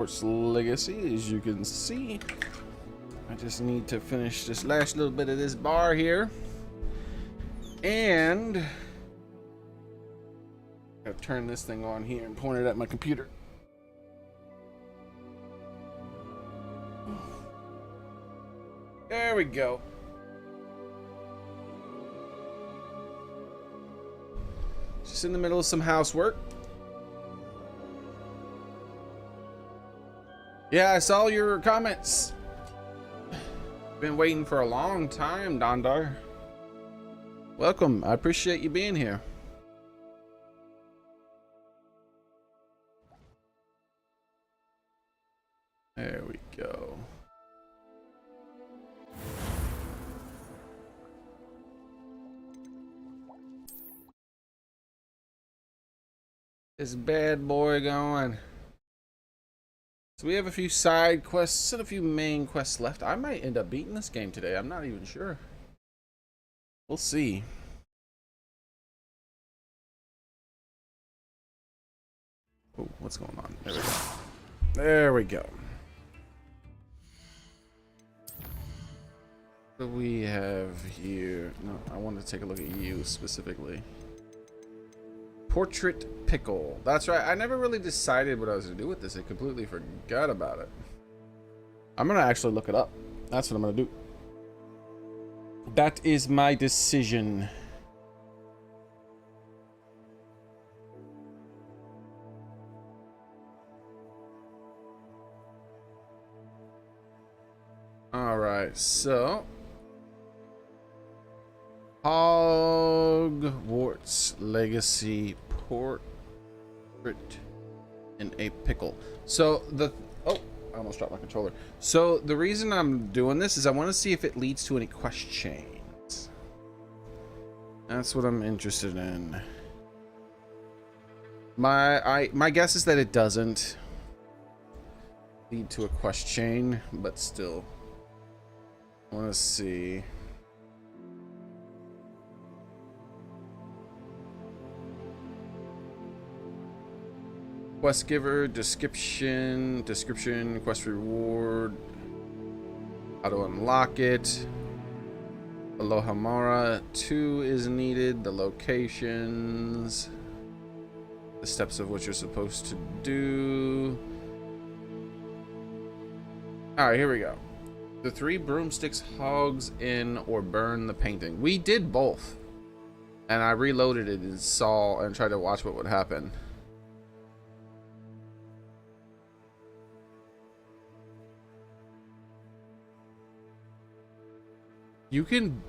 Howarts Legacy, as you can see. I just need to finish this last little bit of this bar here. And I'll turn this thing on here and point it at my computer. There we go. Just in the middle of some housework. Yeah, I saw your comments. Been waiting for a long time, Dondar. Welcome. I appreciate you being here. There we go. This bad boy going. So we have a few side quests and a few main quests left. I might end up beating this game today. I'm not even sure. We'll see. Oh, what's going on? There we go. There we go. What do we have here? No, I want to take a look at you specifically. Portrait pickle. That's right. I never really decided what I was going to do with this. I completely forgot about it. I'm going to actually look it up. That's what I'm going to do. That is my decision. All right. So Hogwarts Legacy portrait in a pickle. So I almost dropped my controller. So the reason I'm doing this is I want to see if it leads to any quest chains. That's what I'm interested in. My guess is that it doesn't lead to a quest chain, but still, I want to see. Quest giver, description, quest reward, how to unlock it. Aloha Mara 2 is needed, the locations, the steps of what you're supposed to do. Alright, here we go. The 3 broomsticks, hogs in, or burn the painting. We did both. And I reloaded it and saw and tried to watch what would happen. You can...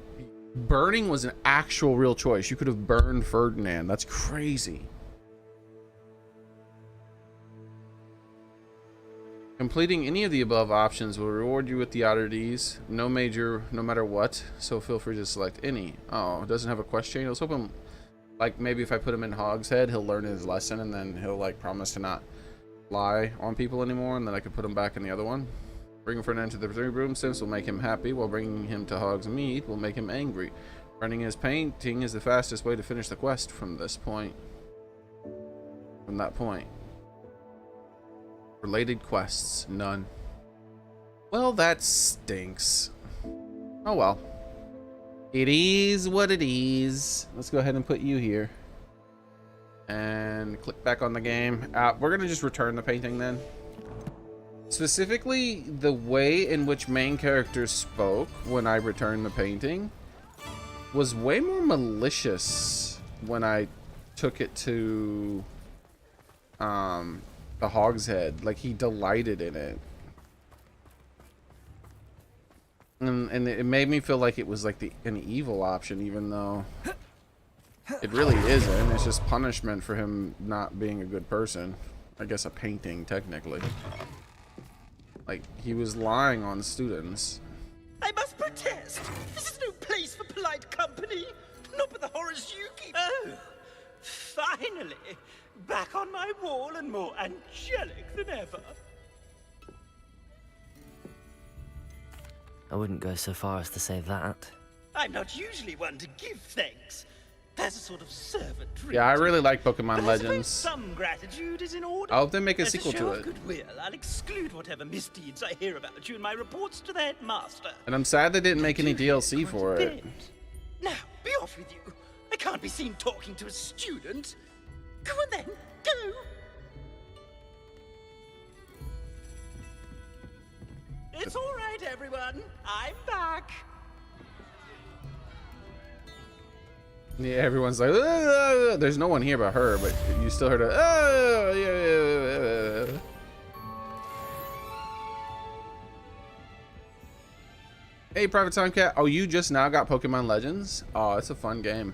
Burning was an actual real choice. You could have burned Ferdinand. That's crazy. Completing any of the above options will reward you with the oddities. No matter what. So feel free to select any. Oh, it doesn't have a quest chain. I was hoping, like, maybe if I put him in Hogshead, he'll learn his lesson and then he'll, like, promise to not lie on people anymore, and then I could put him back in the other one. Bringing Ferdinand to the 3 broomsticks will make him happy, while bringing him to Hogsmeade will make him angry. Running his painting is the fastest way to finish the quest from this point. From that point. Related quests, none. Well, that stinks. Oh well. It is what it is. Let's go ahead and put you here. And click back on the game. We're gonna just return the painting then. Specifically, the way in which main characters spoke when I returned the painting was way more malicious when I took it to the Hogshead. Like, he delighted in it. And it made me feel like it was like an evil option, even though it really isn't. It's just punishment for him not being a good person. I guess a painting, technically. Like, he was lying on students. I must protest! This is no place for polite company! Not with the horrors you keep... Oh, finally! Back on my wall and more angelic than ever. I wouldn't go so far as to say that. I'm not usually one to give thanks, As a sort of servant treat. Yeah, I really like But Pokemon I suppose Legends. some gratitude is in order. I hope they make a As sequel show to of it. goodwill, I'll exclude whatever misdeeds I hear about you in my reports to the headmaster. And I'm sad they didn't make any DLC for it. Now, be off with you. I can't be seen talking to a student. Go on then, go. It's all right, everyone. I'm back. Yeah, everyone's like, "Ah." There's no one here but her, but you still heard a, "Ah, yeah." Hey, Private Time Cat. Oh, you just now got Pokemon Legends? Oh, it's a fun game.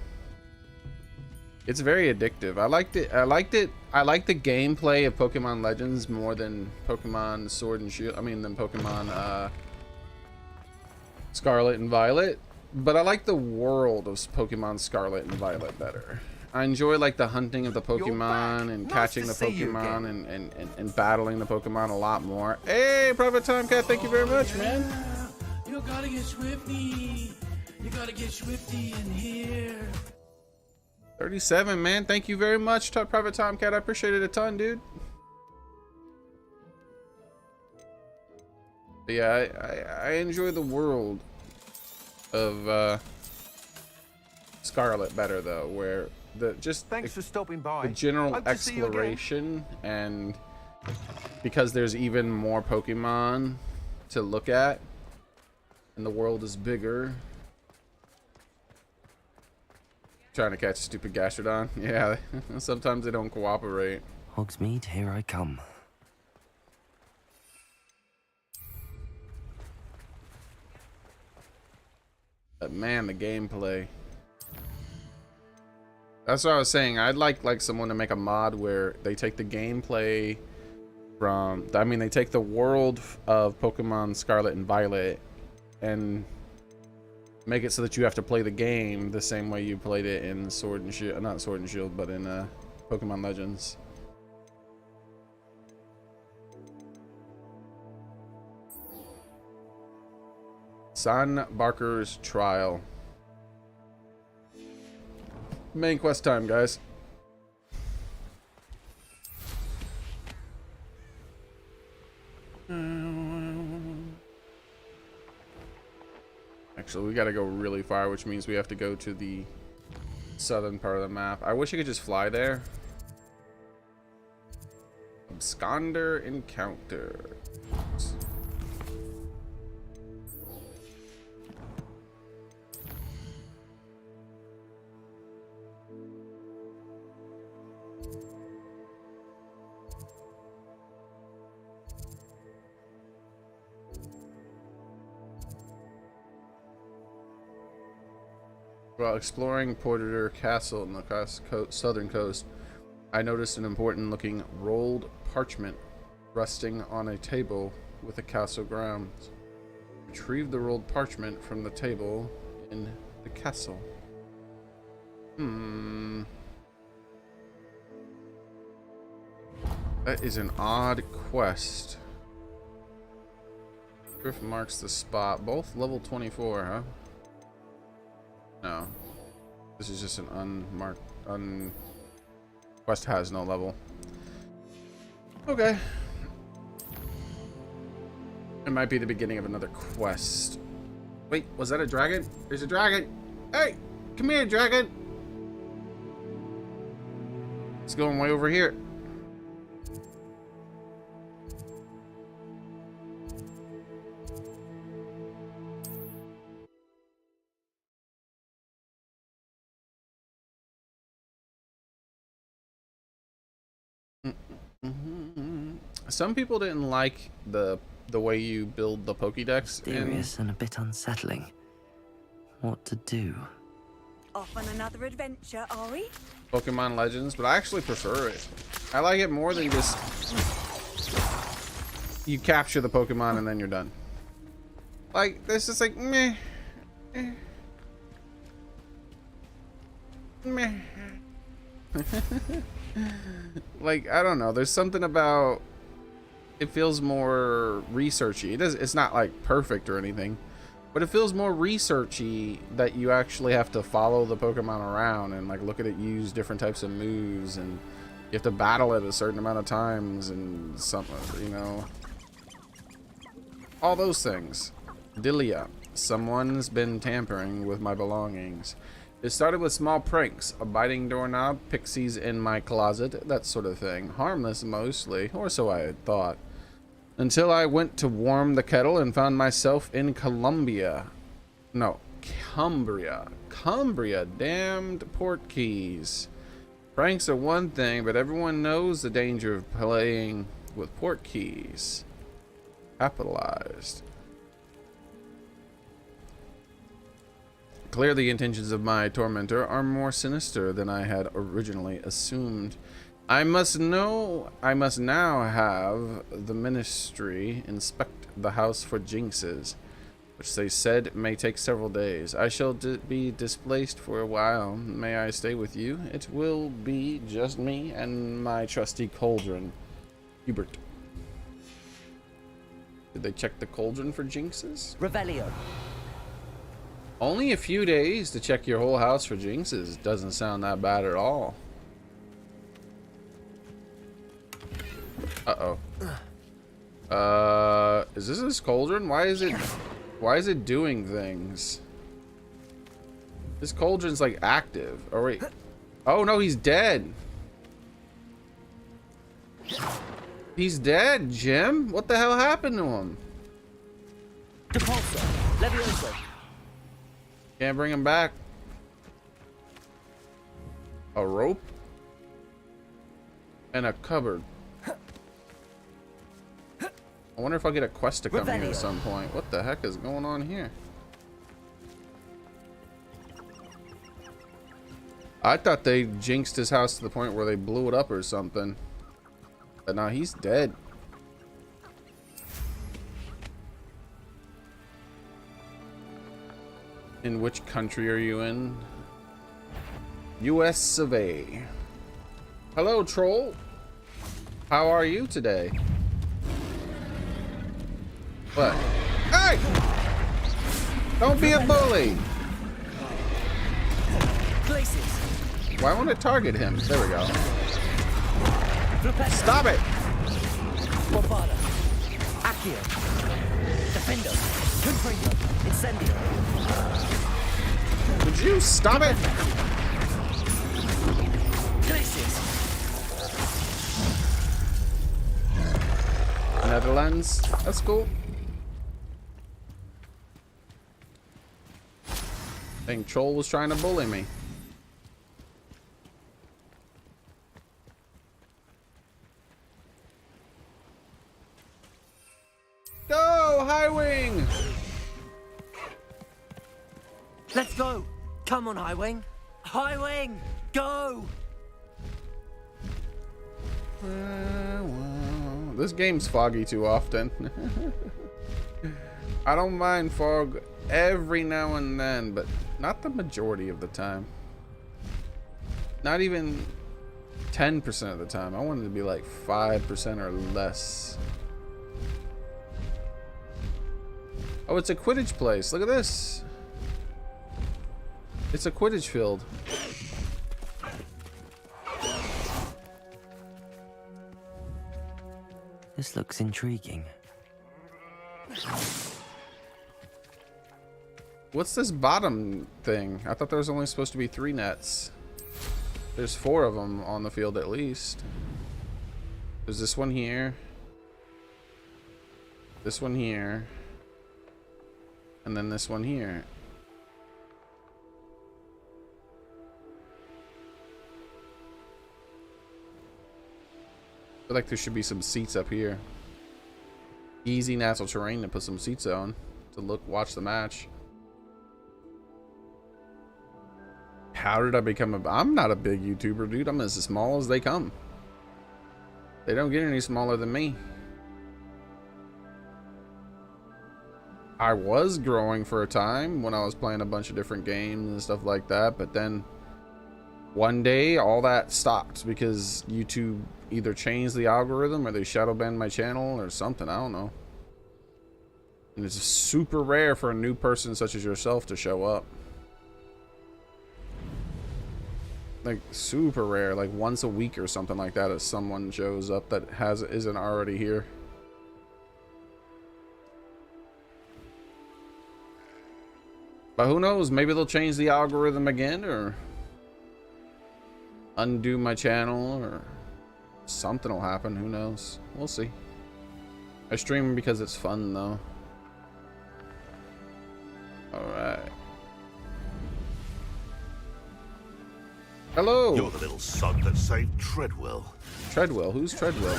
It's very addictive. I liked it. I like the gameplay of Pokemon Legends more than Pokemon Sword and Shield. I mean, than Pokemon Scarlet and Violet. But I like the world of Pokemon Scarlet and Violet better. I enjoy like the hunting of the Pokemon and catching the Pokemon and battling the Pokemon a lot more. Hey, Private Time Cat, thank you very much, man. You gotta get Swifty. You gotta get Swifty in here. 37, man. Thank you very much, Private Time Cat. I appreciate it a ton, dude. But yeah, I enjoy the world of Scarlet better though, where Thanks for stopping by. the general Hope to see you again. exploration, and because there's even more Pokemon to look at and the world is bigger. Trying to catch a stupid Gastrodon. Yeah, sometimes they don't cooperate. Hogsmeade, here I come. But man, the gameplay. That's what I was saying. I'd like someone to make a mod where they take the gameplay from, I mean, they take the world of Pokemon Scarlet and Violet and make it so that you have to play the game the same way you played it in Sword and Shield, not Sword and Shield, but in Pokemon Legends. Son Barker's Trial. Main quest time, guys. Actually, we gotta go really far, which means we have to go to the southern part of the map. I wish I could just fly there. Absconder Encounter. While exploring Porter Castle on the southern coast, I noticed an important looking rolled parchment resting on a table with the castle grounds. Retrieve the rolled parchment from the table in the castle. That is an odd quest. Griff marks the spot. Both level 24, huh? No. This is just an unmarked quest has no level. Okay. It might be the beginning of another quest. Wait, was that a dragon? There's a dragon. Hey, come here, dragon. It's going way over here. Some people didn't like the way you build the Pokédex. Mysterious and a bit unsettling. What to do? Off on another adventure, are we? Pokemon Legends, but I actually prefer it. I like it more than just you capture the Pokemon and then you're done. Like, this is like meh. Meh. Like, I don't know, there's something about it feels more researchy. It's not like perfect or anything, But it feels more researchy that you actually have to follow the Pokemon around and like look at it use different types of moves, and you have to battle it a certain amount of times and something, you know. All those things. Dilia. Someone's been tampering with my belongings. It started with small pranks, a biting doorknob, pixies in my closet, that sort of thing. Harmless mostly, or so I had thought. Until I went to warm the kettle and found myself in Columbia. No, Cumbria. Cumbria, damned port keys. Pranks are one thing, but everyone knows the danger of playing with port keys. Capitalized. Clearly, the intentions of my tormentor are more sinister than I had originally assumed. I must now have the ministry inspect the house for jinxes, which they said may take several days. I shall be displaced for a while. May I stay with you? It will be just me and my trusty cauldron. Hubert. Did they check the cauldron for jinxes? Revelio. Only a few days to check your whole house for jinxes. Doesn't sound that bad at all. Uh-oh. Is this his cauldron? Why is it doing things? This cauldron's like active. Oh wait. Oh no, he's dead. He's dead, Jim. What the hell happened to him? Depulso. Levioso. Can't bring him back. A rope? And a cupboard. I wonder if I'll get a quest to come here at some point. What the heck is going on here? I thought they jinxed his house to the point where they blew it up or something. But now he's dead. In which country are you in? US of A. Hello, troll. How are you today? What? Hey! Don't be a bully! Places. Why won't it target him? There we go. Stop it! Bombarda. Accio. Defendo. Confringo. Incendio. Would you stop it? Places. Netherlands. That's cool. I think Troll was trying to bully me. Go, High Wing! Let's go. Come on, High Wing. High Wing, go. This game's foggy too often. I don't mind fog every now and then, but not the majority of the time. Not even 10% of the time. I want it to be like 5% or less. Oh, it's a Quidditch place. Look at this. It's a Quidditch field. This looks intriguing. What's this bottom thing? I thought there was only supposed to be 3 nets. There's 4 of them on the field at least. There's this one here. This one here. And then this one here. I feel like there should be some seats up here. Easy natural terrain to put some seats on to watch the match. How did I become I'm not a big YouTuber, dude. I'm as small as they come. They don't get any smaller than me. I was growing for a time when I was playing a bunch of different games and stuff like that, but then one day all that stopped because YouTube either changed the algorithm or they shadow banned my channel or something. I don't know. And it's super rare for a new person such as yourself to show up. Like super rare, like once a week or something like that, if someone shows up that isn't already here. But who knows? Maybe they'll change the algorithm again, or undo my channel, or something will happen. Who knows? We'll see. I stream because it's fun, though. All right. Hello. You're the little sod that saved Treadwell. Treadwell? Who's Treadwell?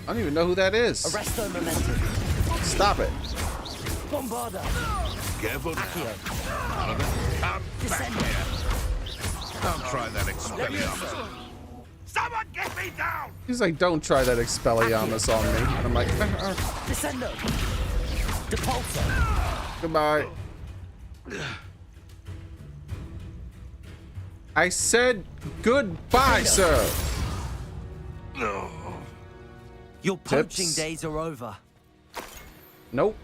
I don't even know who that is. Arresto Momentum. Stop it. Bombarda. Careful now. Accio. Come back here. Don't try that Expelliarmus. Someone get me down! He's like, don't try that Expelliarmus on me. And I'm like, Descendo. Depulso. goodbye. I said goodbye, sir. No. Your poaching Tips? days are over. Nope.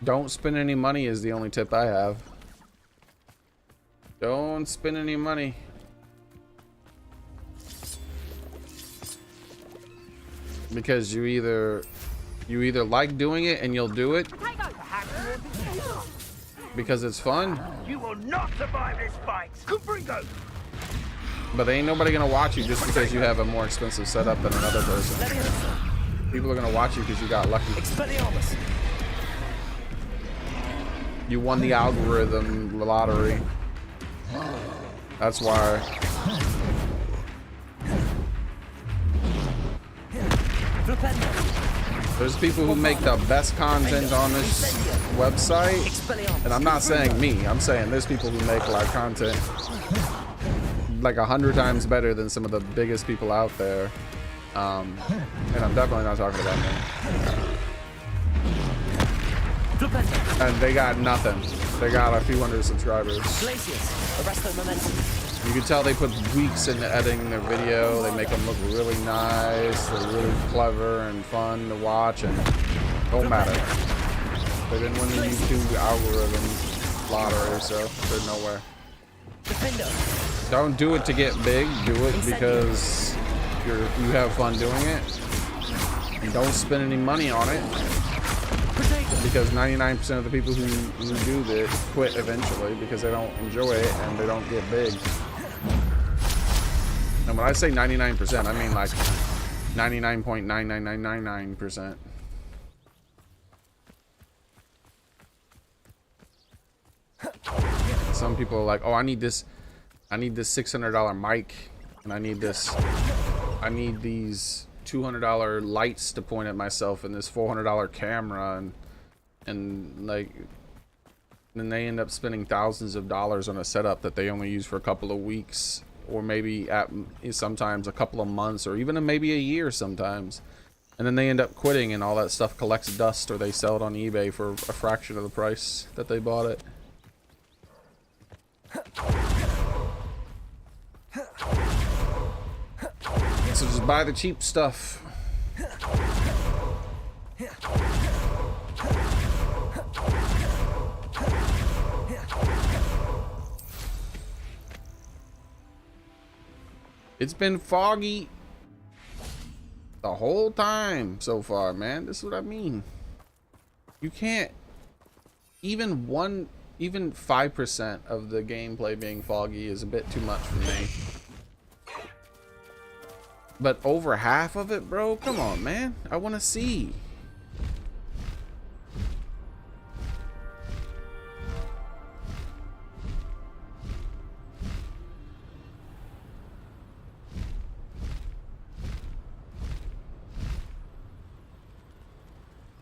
Don't spend any money is the only tip I have. Don't spend any money. Because you either like doing it and you'll do it because it's fun, You will not survive this fight. Cubrigo. but ain't nobody gonna watch you just because you have a more expensive setup than another person. People are gonna watch you because you got lucky. Expelliarmus. You won the algorithm lottery. That's why. Flipendo. There's people who make the best content on this website, Expelliarmus. and I'm not saying me. I'm saying there's people who make like content like 100 times better than some of the biggest people out there. And I'm definitely not talking about me. Flipendo. And they got nothing. They got a few hundred subscribers. Glacius. Arresto Momentum. You can tell they put weeks into editing their video. They make them look really nice. They're really clever and fun to watch, and don't matter. They didn't win the YouTube algorithm lottery, so they're nowhere. Defendo. Don't do it to get big. Do it because you have fun doing it. And don't spend any money on it. Because 99% of the people who do this quit eventually because they don't enjoy it and they don't get big. And when I say 99%, I mean like 99.99999%. Some people are like, oh, I need this $600 mic, and I need these $200 lights to point at myself, and this $400 camera, and like, then they end up spending thousands of dollars on a setup that they only use for a couple of weeks, or maybe sometimes a couple of months, or even maybe a year sometimes. And then they end up quitting, and all that stuff collects dust, or they sell it on eBay for a fraction of the price that they bought it. So just buy the cheap stuff. It's been foggy the whole time so far, man. This is what I mean. You can't even 5% of the gameplay being foggy is a bit too much for me. But over half of it, bro, come on, man. I want to see.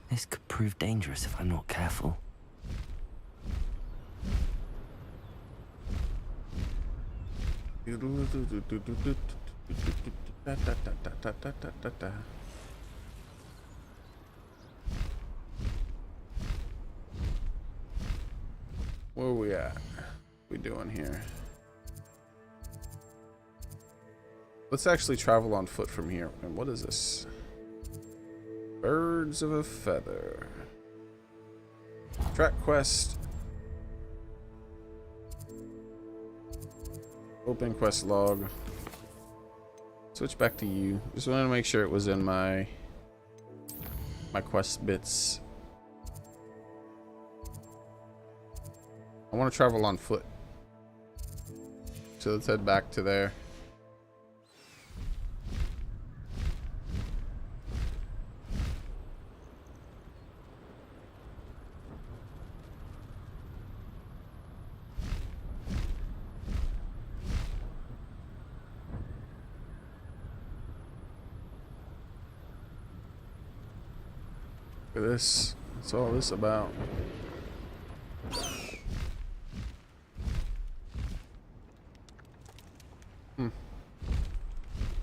This could prove dangerous if I'm not careful. Where are we at? What we doing here? Let's actually travel on foot from here. And what is this? Birds of a feather. Track quest. Open quest log. Switch back to you. Just wanted to make sure it was in my quest bits. I want to travel on foot. So let's head back to there. Look at this. What's all this about?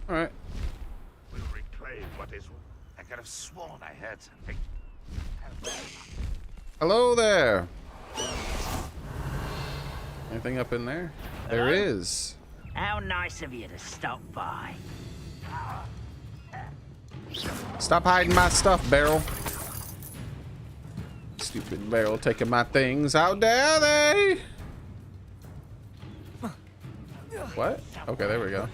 Alright. We'll reclaim what is. I could have sworn I heard something. Hello there. Anything up in there? There is. How nice of you to stop by. Stop hiding my stuff, Barrel. Stupid Barrel taking my things. How dare they? What? Okay, there we go.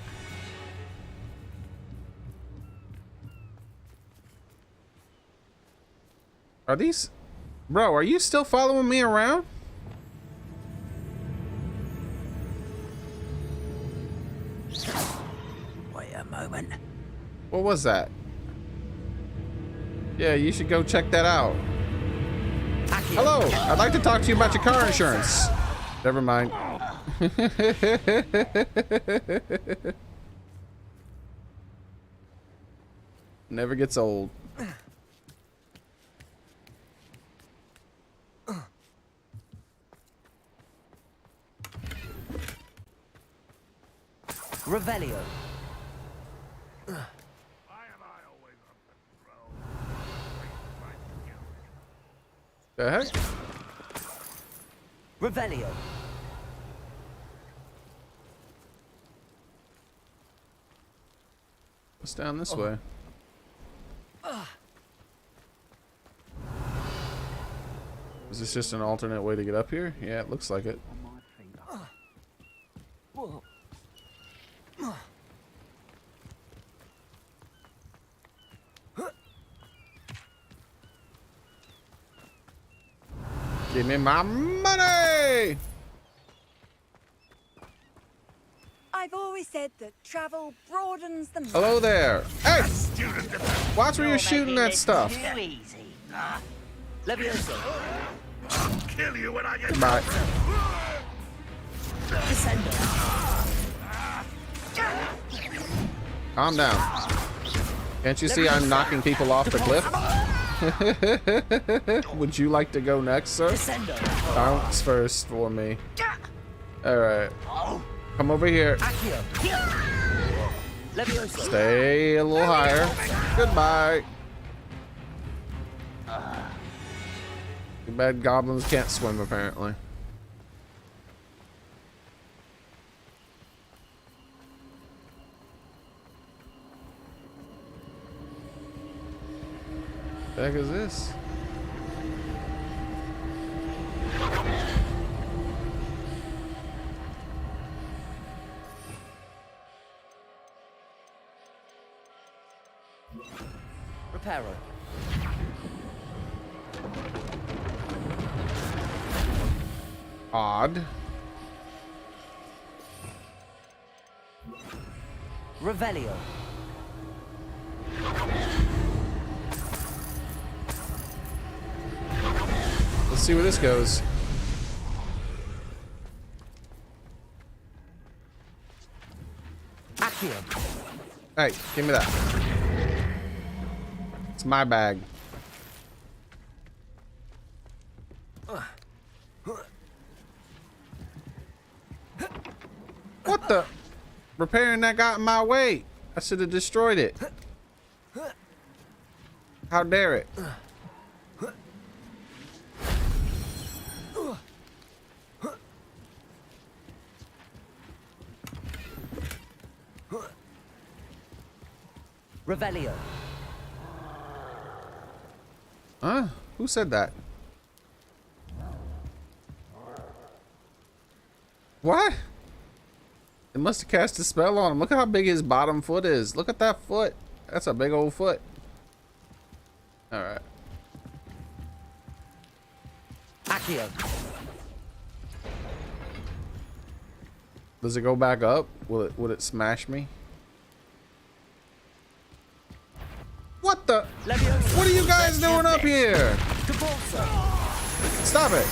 Are these... Bro, are you still following me around? Wait a moment. What was that? Yeah, you should go check that out. Hello, I'd like to talk to you about your car insurance. Never mind. Never gets old. Revelio. Why am I always on patrol? The heck? Revelio. What's down this way? Is this just an alternate way to get up here? Yeah, it looks like it. Give me my money! I've always said that travel broadens the mind. Hello there. Hey! Student of Watch where you're shooting that stuff. Too easy. Levioso. I'll kill you when I get Bye. Descendo. Calm down. Can't you see I'm knocking people off the cliff? Would you like to go next, sir? Descendo. Bounce first for me. Alright. Come over here. Accio. Levioso. Stay a little higher. Goodbye. Too bad goblins can't swim, apparently. The heck is this? Reparo. Odd. Revelio. Let's see where this goes. Accio. Hey, give me that. It's my bag. What the? Repairing that got in my way. I should have destroyed it. How dare it? Revelio. Huh? Who said that? What? It must have cast a spell on him. Look at how big his bottom foot is. Look at that foot. That's a big old foot. Alright. Accio. Does it go back up? Would it smash me? What the? Leviosa. What are you guys doing up here? Convulso. Stop it.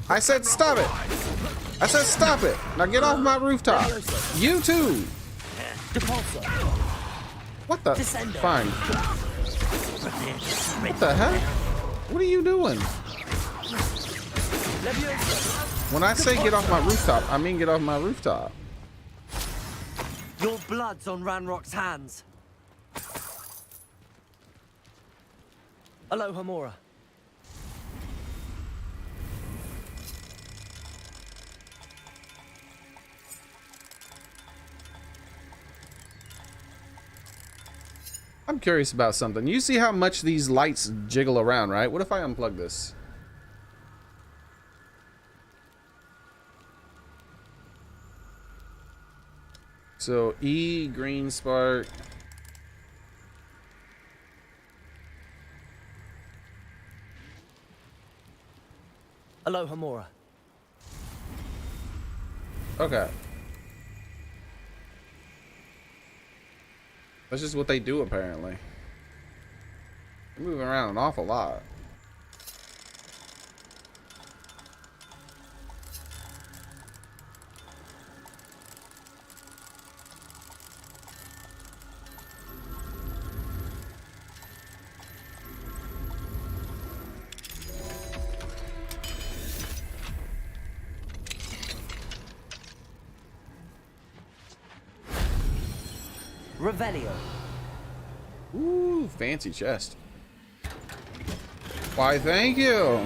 I said stop it. I said stop it. Now get off my rooftop. You too. Depulso. What the? Descendo. Fine. What the heck? What are you doing? Leviosa. When I say get off my rooftop, I mean get off my rooftop. Your blood's on Ranrock's hands. Aloha Mora. I'm curious about something. You see how much these lights jiggle around, right? What if I unplug this? So E, green spark. Aloha Mora. Okay. That's just what they do, apparently. They're moving around an awful lot. Revelio. Ooh, fancy chest. Why, thank you.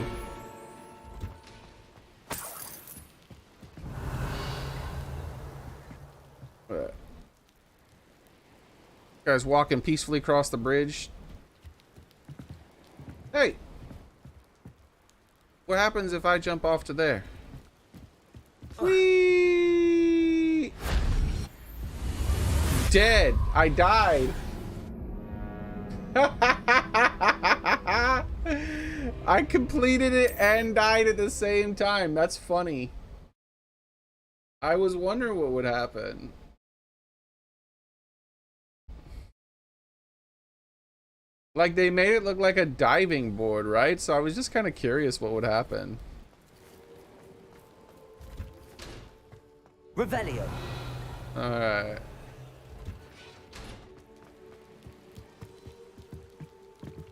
Guys walking peacefully across the bridge. Hey. What happens if I jump off to there? Whee! Dead. I died. I completed it and died at the same time. That's funny. I was wondering what would happen. Like, they made it look like a diving board, right? So I was just kind of curious what would happen. Revelio. Alright.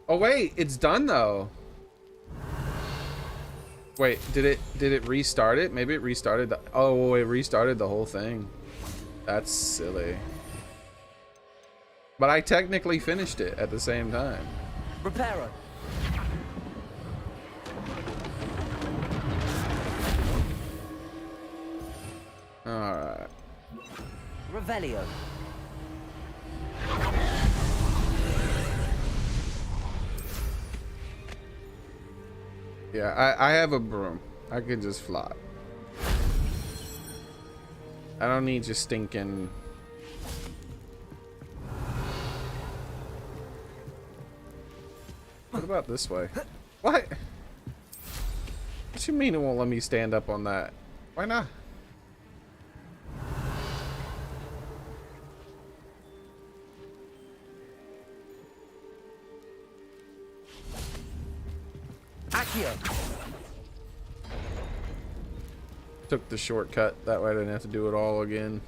Oh wait, it's done though. Wait, did it restart it? Maybe it restarted the, oh, it restarted the whole thing. That's silly. But I technically finished it at the same time. Reparo. Alright. Revelio. Yeah, I have a broom. I could just fly. I don't need your stinking... What about this way? What? What you mean it won't let me stand up on that? Why not? Accio. Took the shortcut. That way I didn't have to do it all again.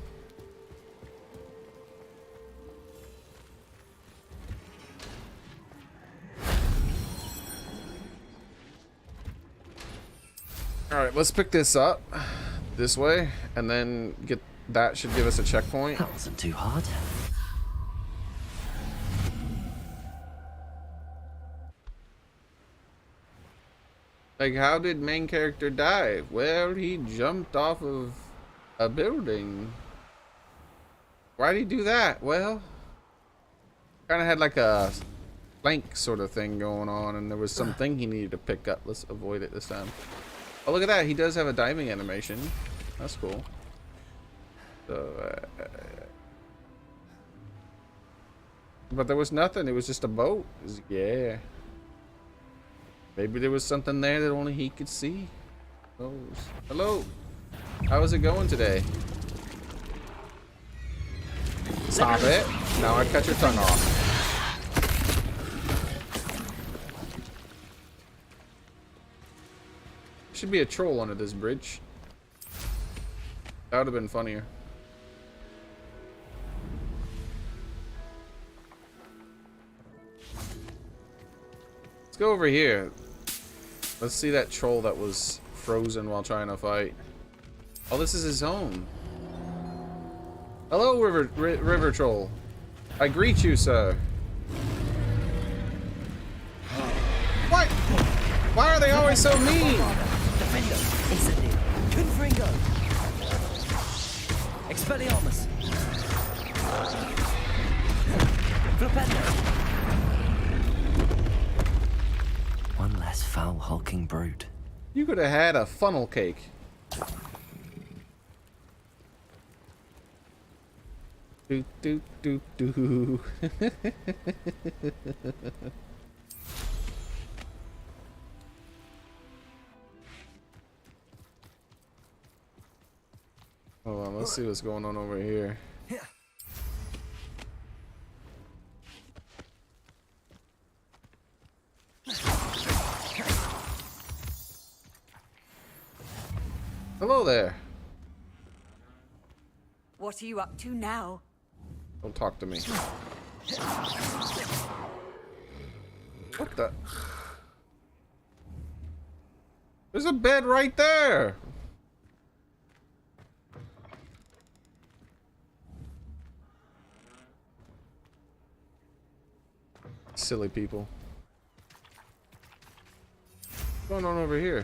Alright, let's pick this up this way and then get that should give us a checkpoint. That wasn't too hard. Like, how did main character die? Well, he jumped off of a building. Why'd he do that? Well, kind of had like a plank sort of thing going on, and there was something he needed to pick up. Let's avoid it this time. Oh, look at that. He does have a diving animation. That's cool. So, but there was nothing. It was just a boat. Yeah. Maybe there was something there that only he could see. Oh, hello. How is it going today? Stop it. Now I cut your tongue off. Should be a troll under this bridge. That would have been funnier. Let's go over here. Let's see that troll that was frozen while trying to fight. Oh, this is his home. Hello, river troll. I greet you, sir. What? Why are they always so mean? Defender, Incendio, Confringo, Expelliarmus, Flipendo. One less foul hulking brute. You could have had a funnel cake. Do do do do. Hold on, let's see what's going on over here. Hello there. What are you up to now? Don't talk to me. What the? There's a bed right there. Silly people. What's going on over here?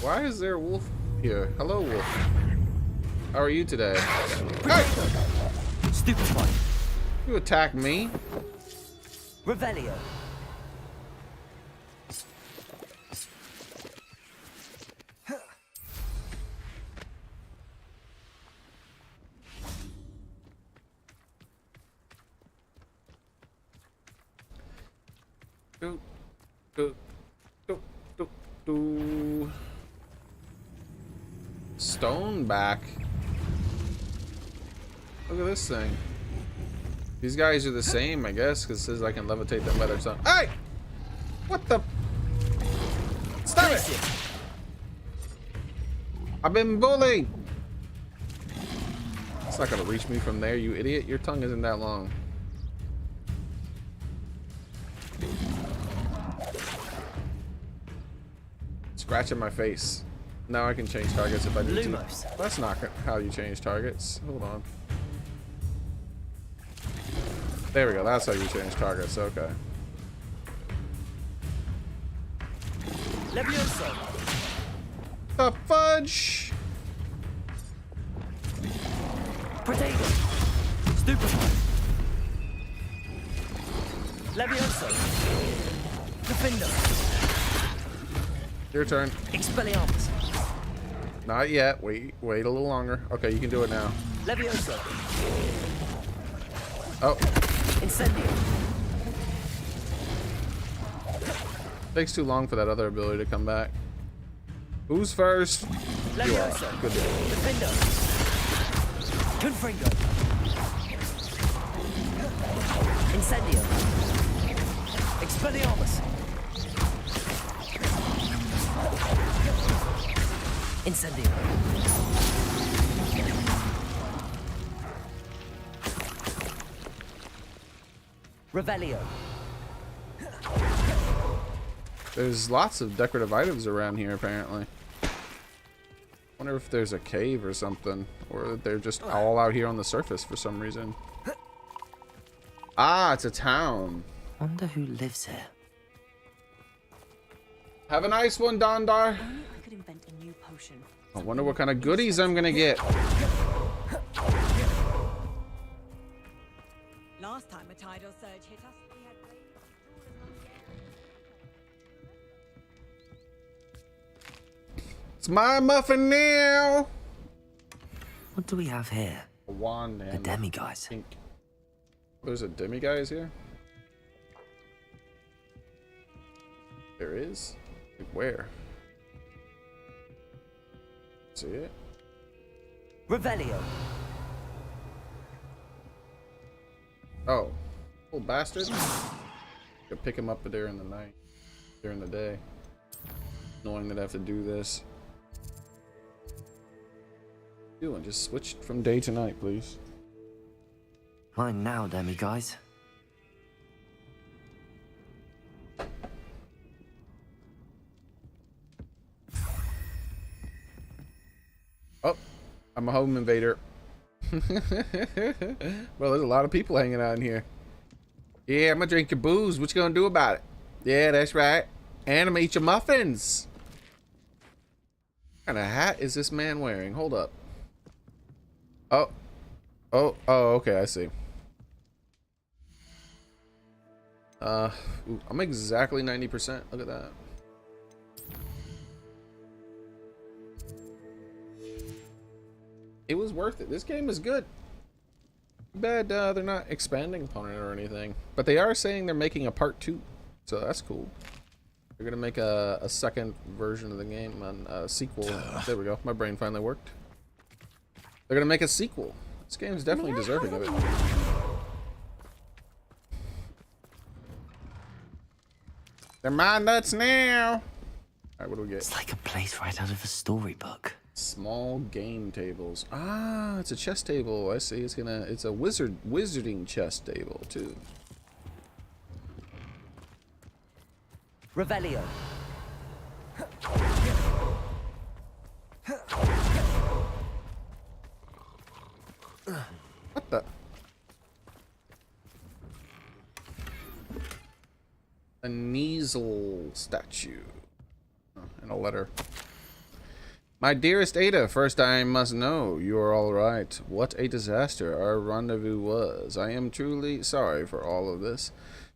Why is there a wolf here? Hello, wolf. How are you today? Hey! Stupefy, You attack me? Revelio, Do, do, do, do, do. Stone back. Look at this thing. These guys are the same, I guess, because it says I can levitate them by their son. Hey! What the? Stop it! I've been bullied! It's not gonna reach me from there, you idiot. Your tongue isn't that long. Scratching my face. Now I can change targets if I need Lumos. to. That's not how you change targets. Hold on. There we go. That's how you change targets. Okay. Levioso, The fudge! Protego, Stupefy, Levioso, Defender, Your turn. Expelliarmus, Not yet. Wait a little longer. Okay, you can do it now. Levioso, Oh, Incendio, takes too long for that other ability to come back. Who's first? Levioso, Good deal. Defender, Confringo, Incendio, Expelliarmus, Incendio, Revelio, There's lots of decorative items around here, apparently. Wonder if there's a cave or something, or that they're just all out here on the surface for some reason. Ah, it's a town. Wonder who lives here. Have a nice one, Dondar. Only I could invent a new potion. I wonder what kind of goodies I'm gonna get. last time a tidal surge hit us. We had waves tall as the air. It's my muffin now. What do we have here? A wand and A demiguise. pink. There's a demiguise here? There is? Where? See it? Revelio. Oh. Little bastard. Could pick him up during the night. During the day. Knowing that I have to do this. Doing? Just switch from day to night, please. Fine now, demiguise. Oh, I'm a home invader. Well, there's a lot of people hanging out in here. Yeah, I'm gonna drink your booze. What you gonna do about it? Yeah, that's right. And I'm gonna eat your muffins. What kind of hat is this man wearing? Hold up. Oh, okay, I see. Ooh, I'm exactly 90%. Look at that. It was worth it. This game is good. Too bad they're not expanding upon it or anything. But they are saying they're making a part 2. So that's cool. They're going to make a second version of the game, a sequel. There we go. My brain finally worked. They're going to make a sequel. This game's definitely deserving of it. They're my nuts now. Alright, what do we get? It's like a place right out of a storybook. Small game tables. Ah, it's a chess table. I see. It's a wizarding chess table too. Revelio. What the? A Kneasel statue. Oh, and a letter. My dearest Ada, first I must know you are all right. What a disaster our rendezvous was. I am truly sorry for all of this.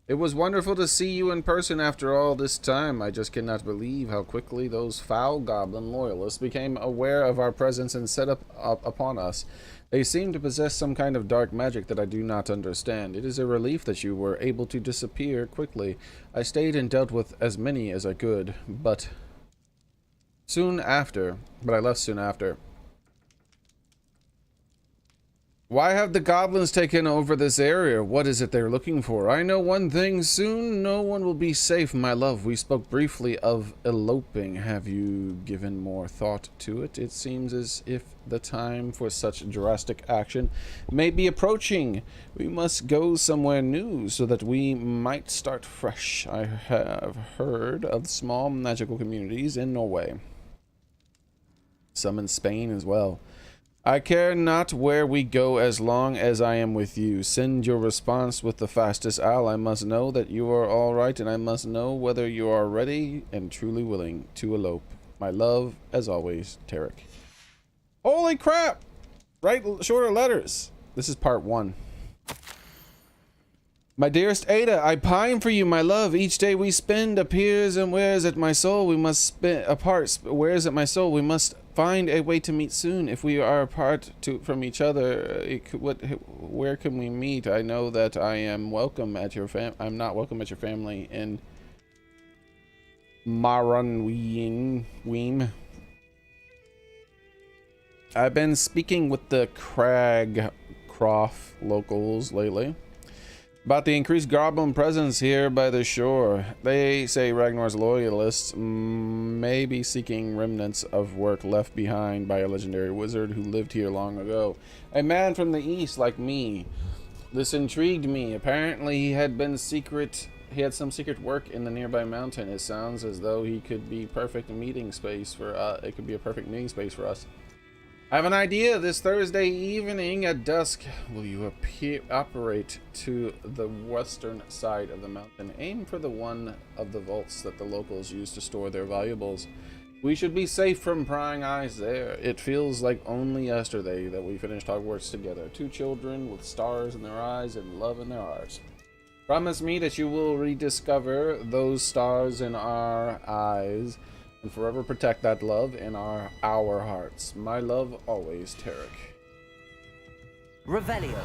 It was wonderful to see you in person after all this time. I just cannot believe how quickly those foul goblin loyalists became aware of our presence and set up upon us. They seem to possess some kind of dark magic that I do not understand. It is a relief that you were able to disappear quickly. I stayed and dealt with as many as I could, but I left soon after. Why have the goblins taken over this area? What is it they're looking for? I know one thing, soon no one will be safe, my love. We spoke briefly of eloping. Have you given more thought to it? It seems as if the time for such drastic action may be approaching. We must go somewhere new so that we might start fresh. I have heard of small magical communities in Norway. Some in Spain as well. I care not where we go as long as I am with you. Send your response with the fastest owl. I must know that you are all right, and I must know whether you are ready and truly willing to elope. My love, as always, Tarek. Holy crap! Write shorter letters. This is part 1. My dearest Ada, I pine for you, my love. Each day we spend appears and wears at my soul. We must spend apart, wears at my soul. We must find a way to meet soon. If we are apart from each other, where can we meet? I know that I am welcome at your I'm not welcome at your family in Maranweem. I've been speaking with the Cragcroft locals lately about the increased goblin presence here by the shore. They say Ragnar's loyalists may be seeking remnants of work left behind by a legendary wizard who lived here long ago. A man from the east like me. This intrigued me. Apparently he had some secret work in the nearby mountain. It sounds as though he could be perfect meeting space for it could be a perfect meeting space for us. I have an idea. This Thursday evening at dusk, will you operate to the western side of the mountain? Aim for the one of the vaults that the locals use to store their valuables. We should be safe from prying eyes there. It feels like only yesterday that we finished Hogwarts together. Two children with stars in their eyes and love in their hearts. Promise me that you will rediscover those stars in our eyes and forever protect that love in our hearts. My love always, Tarek. Revelio.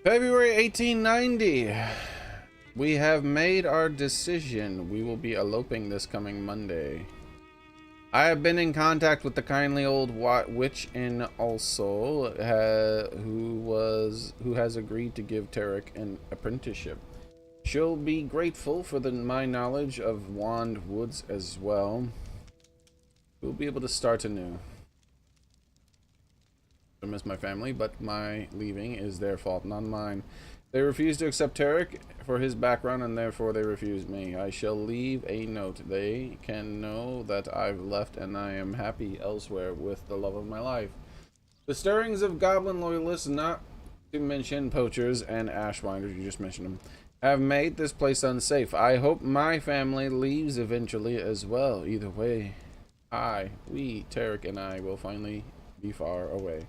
February 1890. We have made our decision. We will be eloping this coming Monday. I have been in contact with the kindly old witch in also, who has agreed to give Tarek an apprenticeship. She'll be grateful for my knowledge of Wand Woods as well. We'll be able to start anew. I miss my family, but my leaving is their fault, not mine. They refuse to accept Tarek for his background, and therefore they refuse me. I shall leave a note. They can know that I've left and I am happy elsewhere with the love of my life. The stirrings of goblin loyalists, not to mention poachers and ashwinders, you just mentioned them, have made this place unsafe. I hope my family leaves eventually as well. Either way, Tarek and I will finally be far away.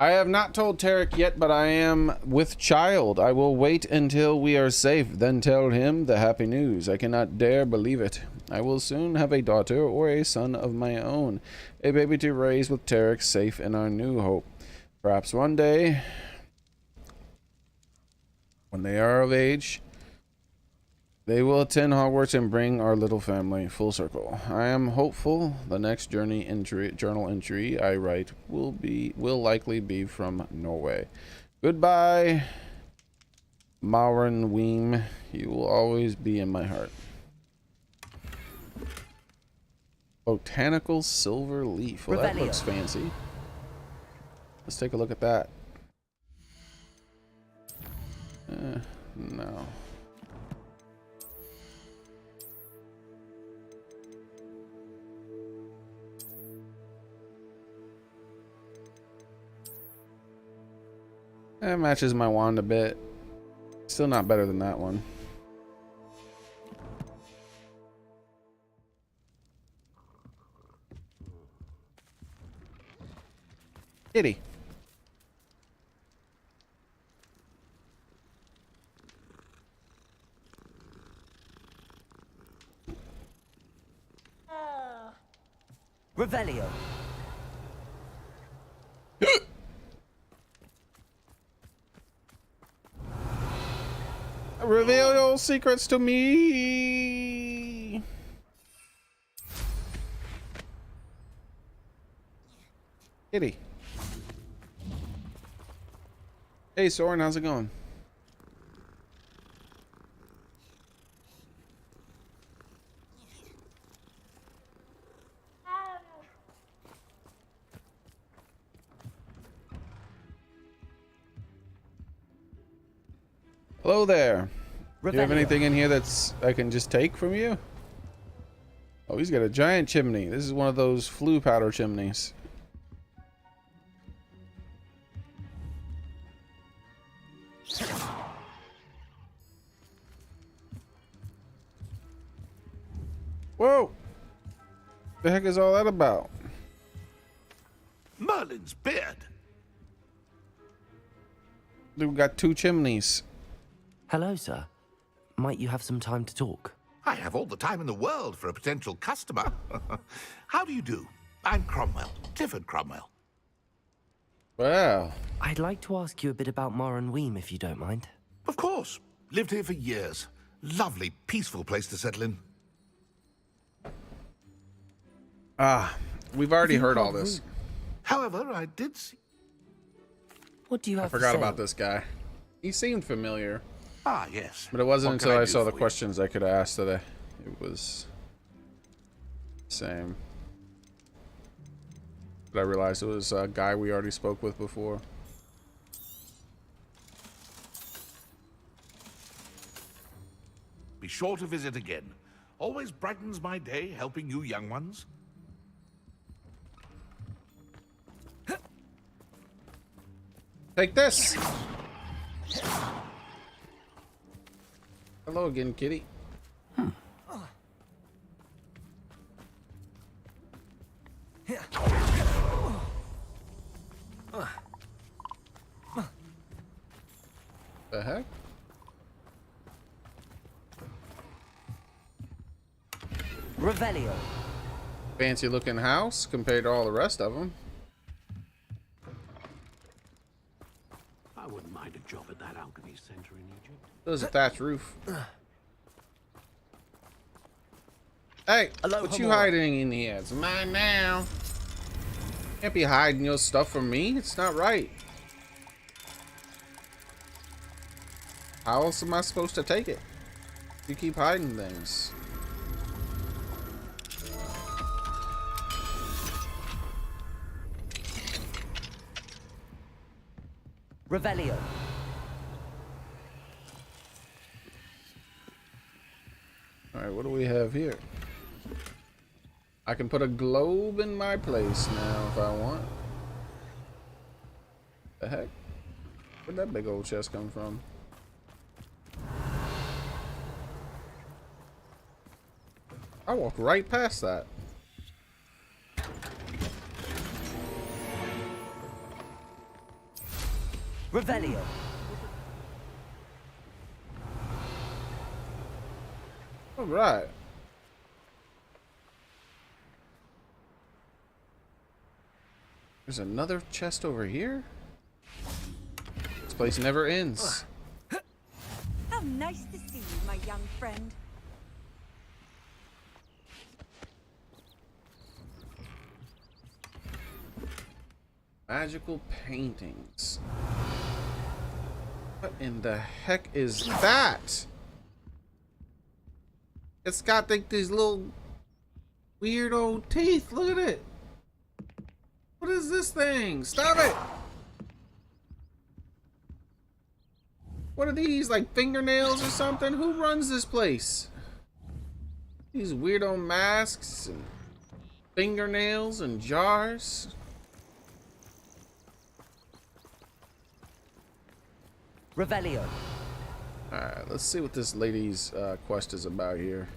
I have not told Tarek yet, but I am with child. I will wait until we are safe, then tell him the happy news. I cannot dare believe it. I will soon have a daughter or a son of my own, a baby to raise with Tarek safe in our new hope. Perhaps one day, when they are of age, they will attend Hogwarts and bring our little family full circle. I am hopeful the next journal entry I write will likely be from Norway. Goodbye, Mauren Weem. You will always be in my heart. Botanical silver leaf. Well, that looks fancy. Let's take a look at that. No. That matches my wand a bit. Still not better than that one. Kitty. Revelio. Reveal your secrets to me. Kitty. Hey Soren, how's it going? Hello there. Do you have anything in here that's I can just take from you? Oh, he's got a giant chimney. This is one of those flue powder chimneys. Whoa! The heck is all that about? Merlin's beard. We've got two chimneys. Hello, sir. Might you have some time to talk? I have all the time in the world for a potential customer. How do you do? I'm Cromwell, Clifford Cromwell. Wow. I'd like to ask you a bit about Mauren Weem, if you don't mind. Of course. Lived here for years. Lovely, peaceful place to settle in. Ah, we've already heard all this. However, I did see... What do you have I to say? forgot about this guy. He seemed familiar. Ah, yes. But it wasn't What can until I do saw the for you? questions I could ask that it was the same. But I realized it was a guy we already spoke with before. Be sure to visit again. Always brightens my day helping you young ones. Take this. Hello again, kitty. The heck? Revelio. Fancy looking house compared to all the rest of them. I wouldn't mind a job at that alchemy center in Egypt. There's a thatched roof. Hey, what you hiding in here? It's mine now. Can't be hiding your stuff from me. It's not right. How else am I supposed to take it? You keep hiding things. Revelio. Alright, what do we have here? I can put a globe in my place now if I want. The heck? Where'd that big old chest come from? I walked right past that. Revelio. All right. There's another chest over here. This place never ends. How nice to see you, my young friend. Magical paintings. What in the heck is that? It's got like these little weird old teeth. Look at it. What is this thing? Stop it. What are these, like fingernails or something? Who runs this place? These weirdo masks and fingernails and jars. Revelio. Alright, let's see what this lady's quest is about here.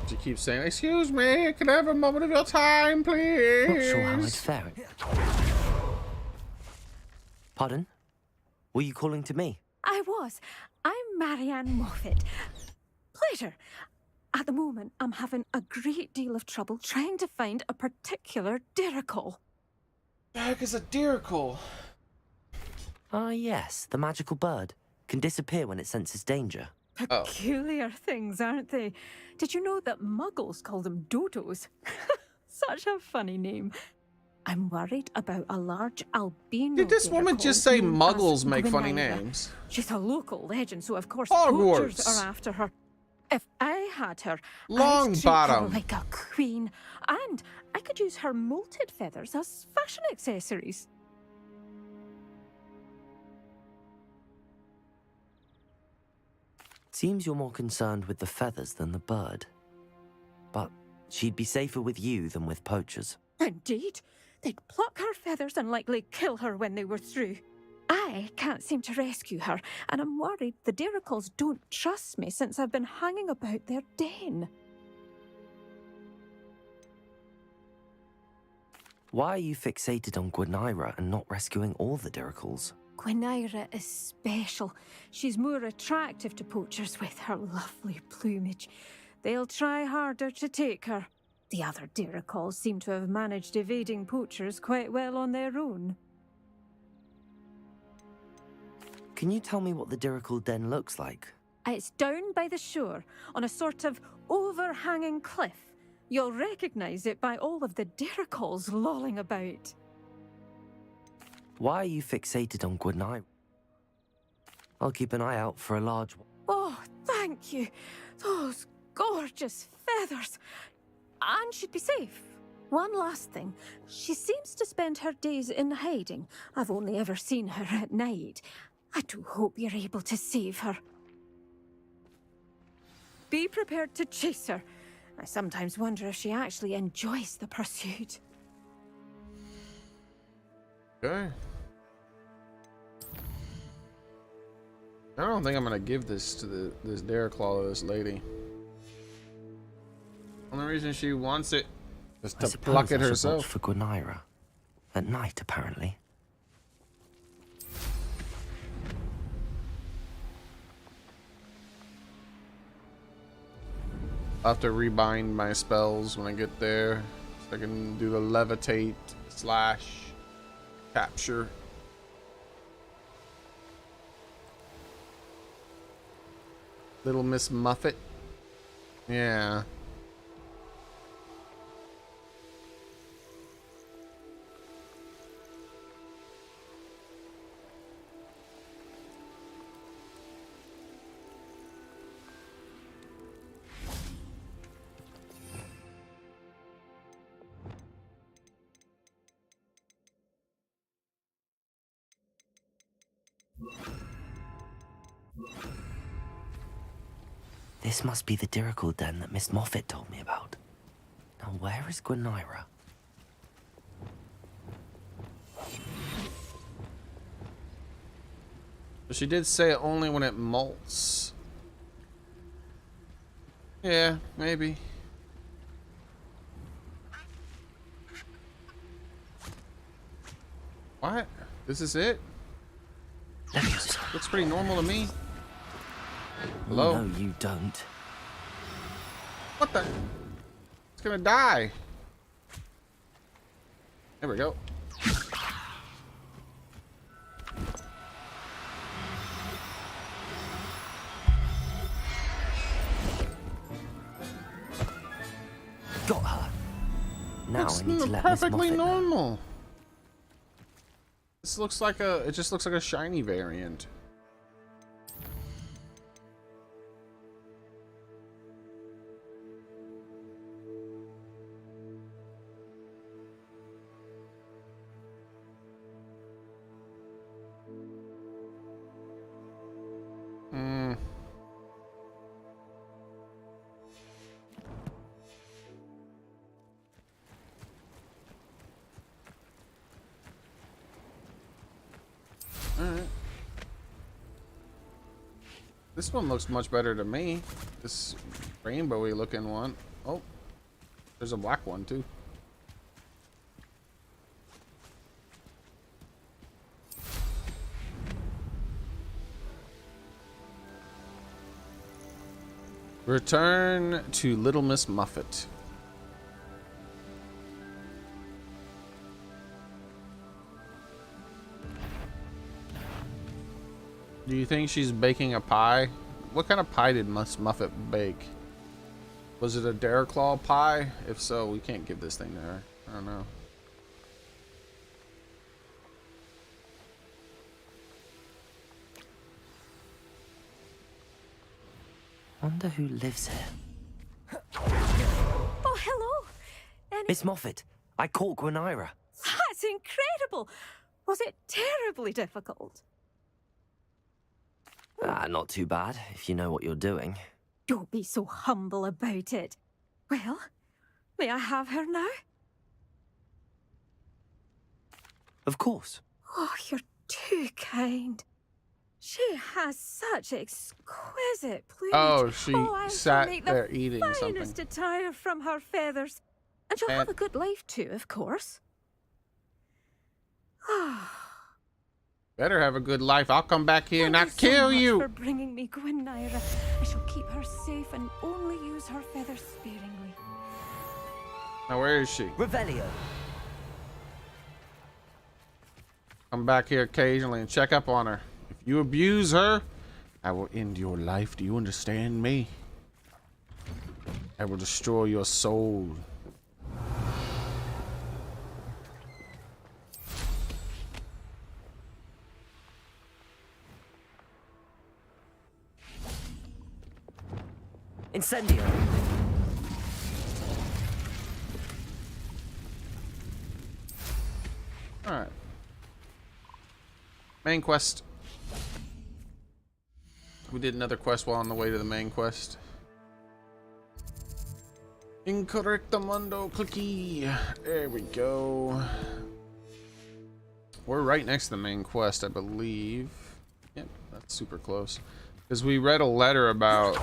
She keeps saying, "Excuse me, can I have a moment of your time, please?" Not sure how I'd fare it. Pardon? Were you calling to me? I was. I'm Marianne Moffat. Pleasure. At the moment, I'm having a great deal of trouble trying to find a particular diricle. The heck is a diricle? Ah, yes, the magical bird. Can disappear when it senses danger. Peculiar things, aren't they? Did you know that muggles call them dodos? Such a funny name. I'm worried about a large albino. Did this woman diricle just say known muggles as make funny Gwynaira. names? She's a local legend, so of course Hogwarts. poachers are after her. If I had her, Long I'd treat her bottom. like a queen, and I could use her molted feathers as fashion accessories. Seems you're more concerned with the feathers than the bird. But she'd be safer with you than with poachers. Indeed. They'd pluck her feathers and likely kill her when they were through. I can't seem to rescue her, and I'm worried the diricles don't trust me since I've been hanging about their den. Why are you fixated on Gwynaira and not rescuing all the diricles? Gwynaira is special. She's more attractive to poachers with her lovely plumage. They'll try harder to take her. The other diricles seem to have managed evading poachers quite well on their own. Can you tell me what the diricle den looks like? It's down by the shore, on a sort of overhanging cliff. You'll recognise it by all of the diricles lolling about. Why are you fixated on Gwynaira? I'll keep an eye out for a large one. Oh, thank you. Those gorgeous feathers. And she'd be safe. One last thing. She seems to spend her days in hiding. I've only ever seen her at night. I do hope you're able to save her. Be prepared to chase her. I sometimes wonder if she actually enjoys the pursuit. Okay. I don't think I'm gonna give this to this dare claw to this lady. Only reason she wants it is I to pluck suppose it I should watch herself. for Gwenira. At night, apparently. I'll have to rebind my spells when I get there, so I can do the levitate / capture. Little Miss Muffet. Yeah. This must be the Dirical den that Miss Moffat told me about. Now, where is Gwenira? But she did say it only when it molts. Yeah, maybe. What? This is it? Looks pretty normal to me. Hello? No, you don't. What the? It's gonna die. There we go. Got her. Now Looks I need to let Miss perfectly Moffat know. normal. This looks like a. It just looks like a shiny variant. Hmm. Alright. This one looks much better to me. This rainbowy looking one. Oh, there's a black one too. Return to Little Miss Muffet. Do you think she's baking a pie? What kind of pie did Miss Muffet bake? Was it a Dare Claw pie? If so, we can't give this thing to her. I don't know. Wonder who lives here. Oh, hello. Miss Moffat, I caught Gwenira. That's incredible. Was it terribly difficult? Not too bad, if you know what you're doing. Don't be so humble about it. Well, may I have her now? Of course. Oh, you're too kind. She has such exquisite plumage. Oh, she I shall sat make there the eating finest something. attire from her feathers. And she'll have And- a good life too, of course. Ah. Better have a good life. I'll come back here and not Thank you so kill much you. for bringing me Gwenira. I shall keep her safe and only use her feathers sparingly. Now where is she? Revelio. Come back here occasionally and check up on her. If you abuse her, I will end your life. Do you understand me? I will destroy your soul. Incendio. Alright. Main quest. We did another quest while on the way to the main quest. Incorrectamundo clicky. There we go. We're right next to the main quest, I believe. Yep, that's super close. Because we read a letter about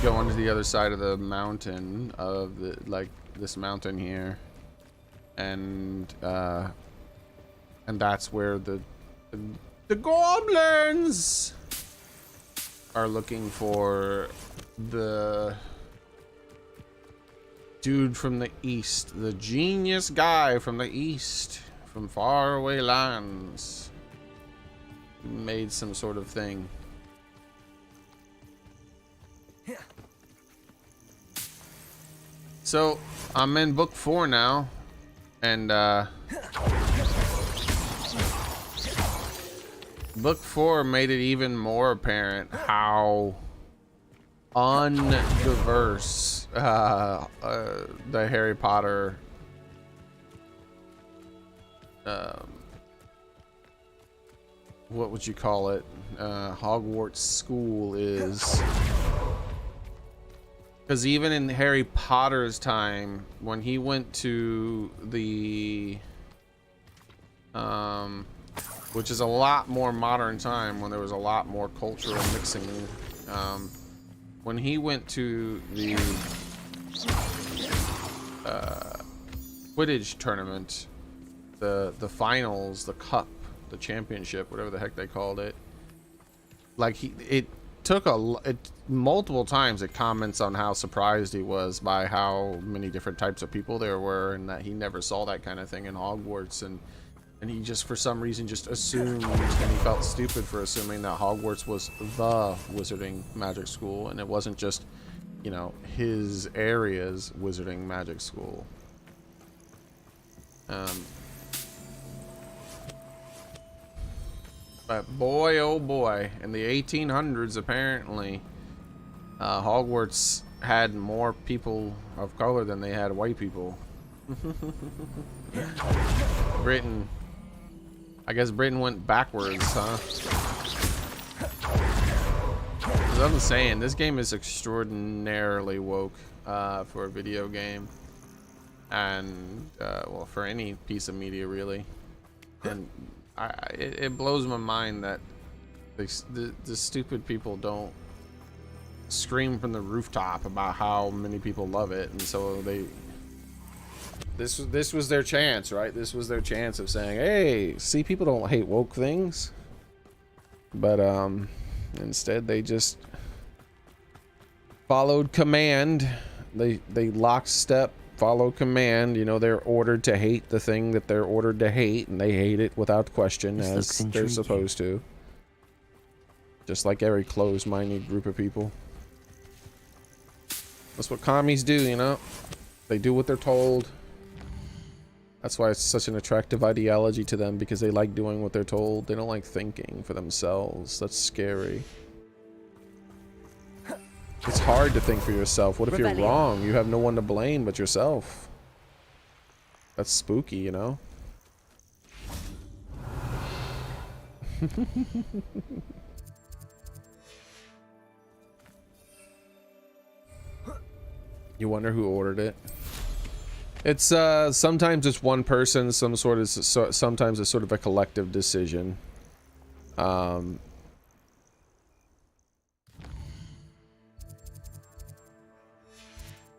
going to the other side of the mountain, of the, like, this mountain here. And that's where the goblins are looking for the dude from the east, the genius guy from the east, from faraway lands, who made some sort of thing. So I'm in book 4 now, and book 4 made it even more apparent how undiverse the Harry Potter what would you call it, Hogwarts school is. Because even in Harry Potter's time, when he went to the which is a lot more modern time, when there was a lot more cultural mixing, when he went to the Quidditch tournament, the finals, the cup, the championship, whatever the heck they called it, like it took multiple times it comments on how surprised he was by how many different types of people there were, and that he never saw that kind of thing in Hogwarts, and he just for some reason just assumed, and he felt stupid for assuming that Hogwarts was the wizarding magic school, and it wasn't just, you know, his area's wizarding magic school. But boy, oh boy, in the 1800s, apparently, Hogwarts had more people of color than they had white people. Britain. I guess Britain went backwards, huh? As I'm saying, this game is extraordinarily woke for a video game. And, well, for any piece of media, really. And it blows my mind that the stupid people don't scream from the rooftop about how many people love it, and so this was their chance, right? This was their chance of saying, hey, see, people don't hate woke things. But instead they just followed command. They lockstep follow command. You know, they're ordered to hate the thing that they're ordered to hate, and they hate it without question, as they're supposed to. Just like every closed-minded group of people. That's what commies do, you know? They do what they're told. That's why it's such an attractive ideology to them, because they like doing what they're told. They don't like thinking for themselves. That's scary. It's hard to think for yourself. What if you're wrong? You have no one to blame but yourself. That's spooky, you know? You wonder who ordered it? It's sometimes it's one person, sometimes it's sort of a collective decision.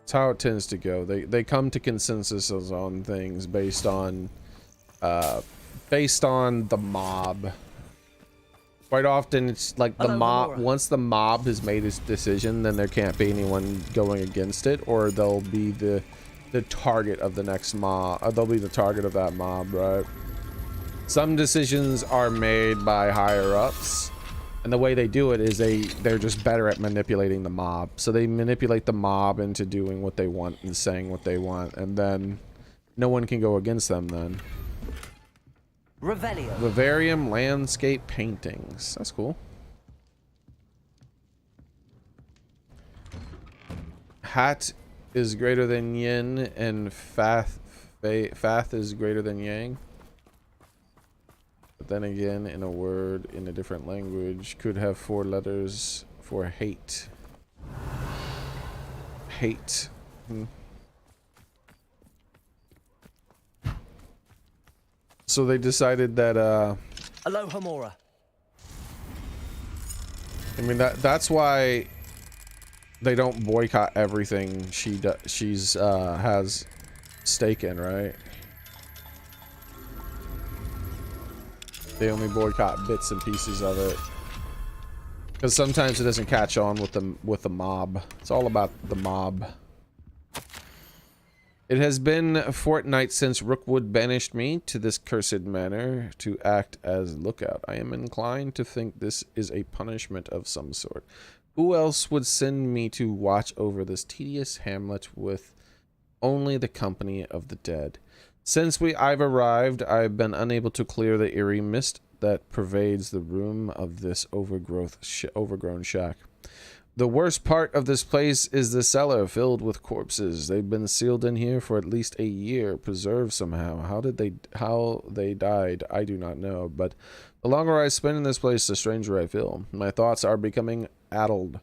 It's how it tends to go. They come to consensuses on things based on the mob. Quite often it's like the mob, once the mob has made its decision, then there can't be anyone going against it, or they'll be the target of the next mob. They'll be the target of that mob, right? Some decisions are made by higher ups, and the way they do it is they're just better at manipulating the mob. So they manipulate the mob into doing what they want and saying what they want, and then no one can go against them then. Revelio. Vivarium landscape paintings. That's cool. Hat is greater than yin, and fath is greater than yang. But then again, in a word in a different language, could have 4 letters for hate. Hate. So they decided that Aloha Mora. I mean that's why they don't boycott everything she's has stake in, right? They only boycott bits and pieces of it. Because sometimes it doesn't catch on with the mob. It's all about the mob. It has been a fortnight since Rookwood banished me to this cursed manor to act as lookout. I am inclined to think this is a punishment of some sort. Who else would send me to watch over this tedious hamlet with only the company of the dead? Since I've arrived, I've been unable to clear the eerie mist that pervades the room of this overgrown shack. The worst part of this place is the cellar filled with corpses. They've been sealed in here for at least a year, preserved somehow. How they died, I do not know, but the longer I spend in this place, the stranger I feel. My thoughts are becoming addled.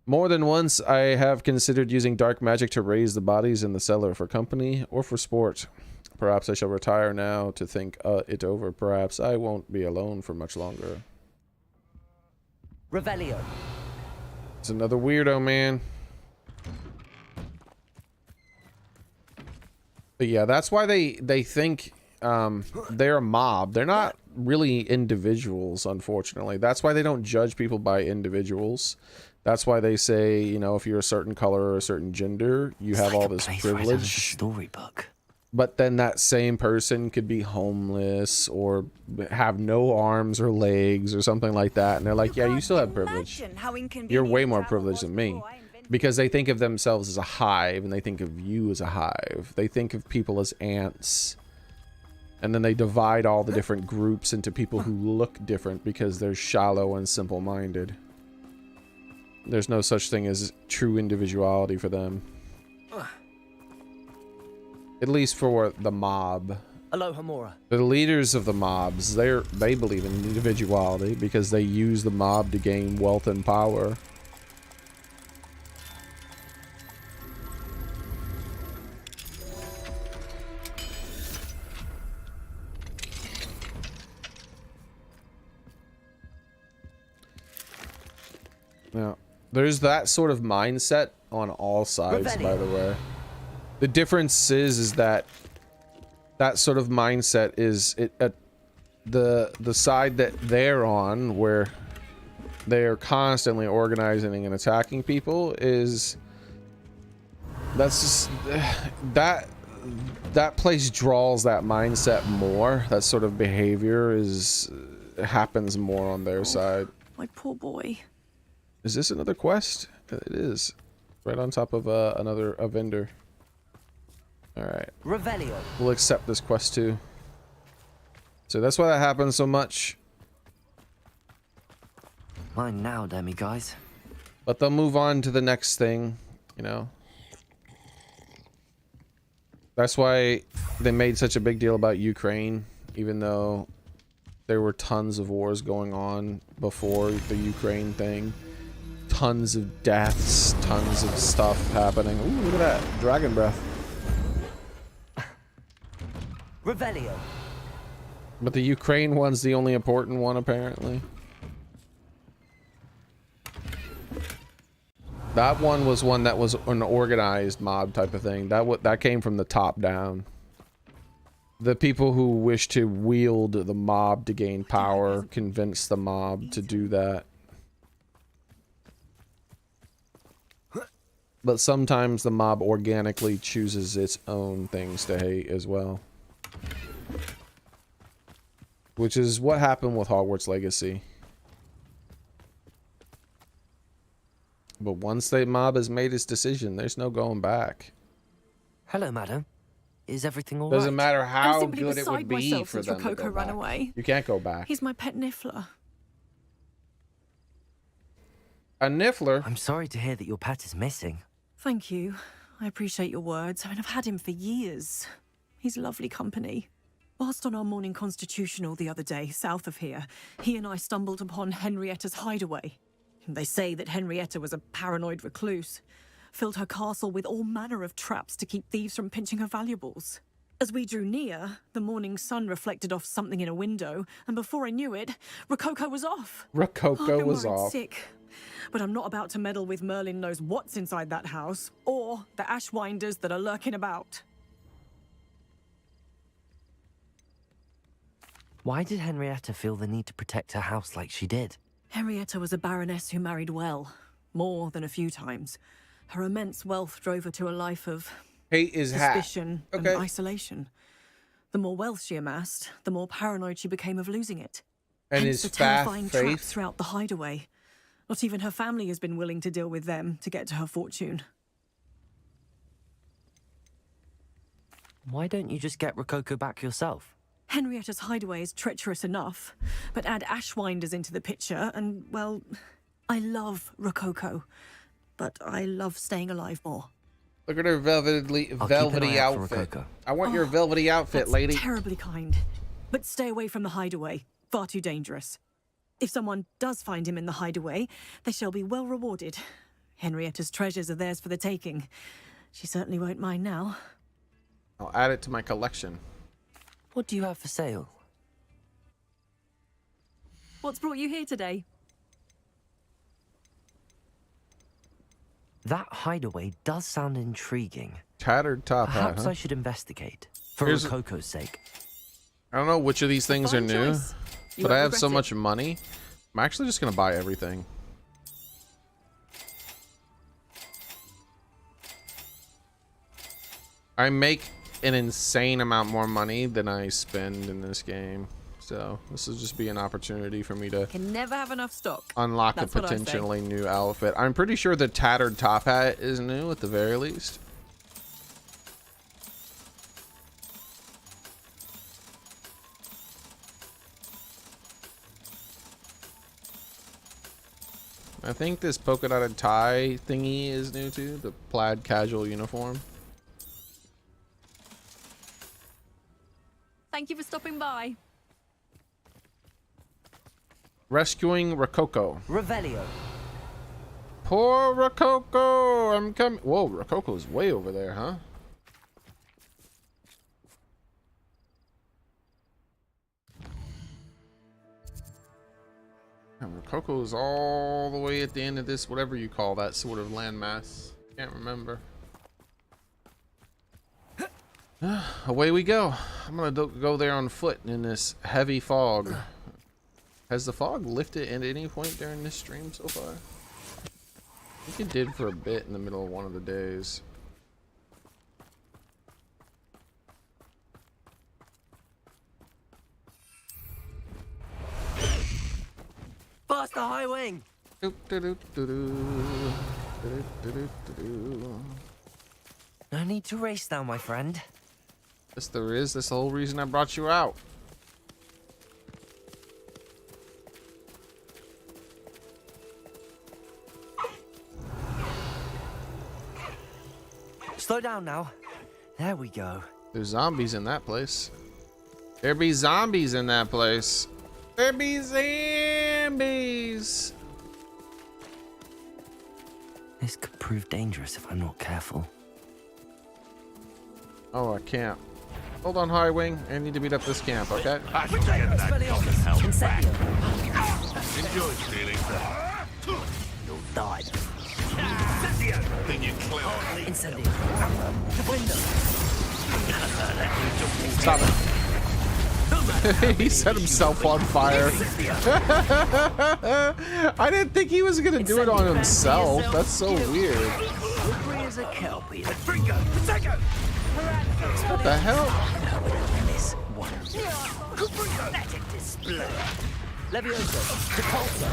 More than once, I have considered using dark magic to raise the bodies in the cellar for company or for sport. Perhaps I shall retire now to think it over. Perhaps I won't be alone for much longer. Revelio. It's another weirdo, man. But yeah, that's why they think they're a mob. They're not really individuals, unfortunately. That's why they don't judge people by individuals. That's why they say, you know, if you're a certain color or a certain gender, you have all this privilege. Storybook. But then that same person could be homeless or have no arms or legs or something like that. And they're like, yeah, you still have privilege. You're way more privileged than me. Because they think of themselves as a hive and they think of you as a hive. They think of people as ants. And then they divide all the different groups into people who look different because they're shallow and simple-minded. There's no such thing as true individuality for them. At least for the mob. Aloha Mora. The leaders of the mobs, they believe in individuality because they use the mob to gain wealth and power. Now, there's that sort of mindset on all sides, by the way. The difference is that sort of mindset is the side that they're on, where they are constantly organizing and attacking people, is that's just that place draws that mindset more. That sort of behavior happens more on their side. My poor boy. Is this another quest? It is. Right on top of a vendor. Alright. Revelio. We'll accept this quest too. So that's why that happens so much. Mine now, Demi guys. But they'll move on to the next thing, you know. That's why they made such a big deal about Ukraine, even though there were tons of wars going on before the Ukraine thing. Tons of deaths, tons of stuff happening. Ooh, look at that. Dragon breath. Revelio. But the Ukraine one's the only important one, apparently. That one was one that was an organized mob type of thing. That came from the top down. The people who wish to wield the mob to gain power convince the mob to do that. But sometimes the mob organically chooses its own things to hate as well. Which is what happened with Hogwarts Legacy. But once the mob has made its decision, there's no going back. Hello, madam. Is everything all right? Doesn't matter I'm how simply good it beside would be myself for since them to Rococo go ran back. away. You can't go back. He's my pet niffler. A niffler? I'm sorry to hear that your pet is missing. Thank you. I appreciate your words. I mean, I've had him for years. He's lovely company. Whilst on our morning constitutional the other day, south of here, he and I stumbled upon Henrietta's hideaway. They say that Henrietta was a paranoid recluse, filled her castle with all manner of traps to keep thieves from pinching her valuables. As we drew near, the morning sun reflected off something in a window, and before I knew it, Rococo was off. Rococo was off. Sick. But I'm not about to meddle with Merlin knows what's inside that house, or the Ashwinders that are lurking about. Why did Henrietta feel the need to protect her house like she did? Henrietta was a baroness who married well, more than a few times. Her immense wealth drove her to a life of Hate is hat. suspicion and isolation. The more wealth she amassed, the more paranoid she became of losing it. And Hence his the terrifying faith. traps throughout the hideaway. Not even her family has been willing to deal with them to get to her fortune. Why don't you just get Rococo back yourself? Henrietta's hideaway is treacherous enough, but add Ashwinders into the picture and, well, I love Rococo, but I love staying alive more. Look at her velvety I'll keep an eye out for outfit. Rococo. I want your velvety outfit, That's lady. terribly kind. But stay away from the hideaway. Far too dangerous. If someone does find him in the hideaway, they shall be well rewarded. Henrietta's treasures are theirs for the taking. She certainly won't mind now. I'll add it to my collection. What do you have for sale? What's brought you here today? That hideaway does sound intriguing. Tattered top hat, Perhaps huh? I should investigate. For Here's Rococo's sake. I don't know which of these things are Fine new, choice. You but I won't have so regret much money. I'm actually just going to buy everything. I make an insane amount more money than I spend in this game. So this will just be an opportunity for me to Can never have enough stock. unlock That's a what I say. potentially new outfit. I'm pretty sure the tattered top hat is new at the very least. I think this polka dotted tie thingy is new too, the plaid casual uniform. Thank you for stopping by. Rescuing Rococo. Revelio. Poor Rococo! I'm coming. Whoa, Rococo's way over there, huh? And Rococo's all the way at the end of this, whatever you call that sort of landmass. Can't remember. Away we go. I'm gonna go there on foot in this heavy fog. Has the fog lifted at any point during this stream so far? I think it did for a bit in the middle of one of the days. Faster, high wing! No need to race now, my friend. Yes, there is. That's the whole reason I brought you out. Slow down now. There we go. There's zombies in that place. There be zombies in that place. There be zombies. This could prove dangerous if I'm not careful. Oh, I can't. Hold on, High Wing. I need to beat up this camp, okay? Enjoy stealing. You'll die. Then you clever. Incendio. The window. Stop it. He set himself on fire. I didn't think he was gonna do it on himself. That's so weird. What the hell? Levioso. Repulsor.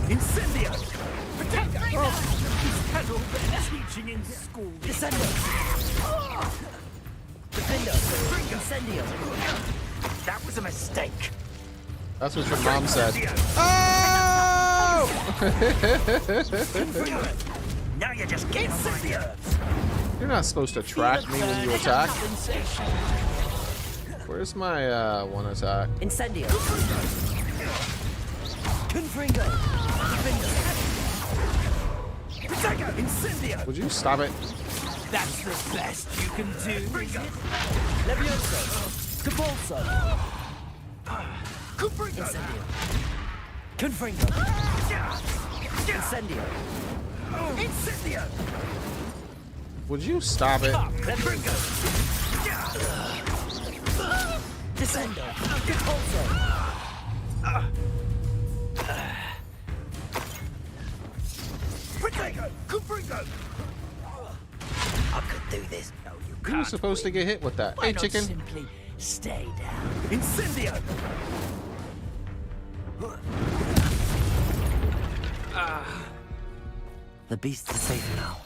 Incendio! Teaching in school. Descendo. Defendo. Incendio. That was a mistake. That's what your mom said. Oh! Now you're just getting on my nerves. You're not supposed to track me when you attack. Where's my one attack? Incendio. Confringo. Incendio! Would you stop it? That's the best you can do, is it? Levioso. Capulso. Incendio. Confringo. Incendio. Incendio. Would you stop it? Confringo. Descendo. Capulso. Protego. Confringo. I could do this. No, you can't. You were supposed to get hit with that. Why Hey, not chicken. simply stay down. Incendio. The beasts are safe now.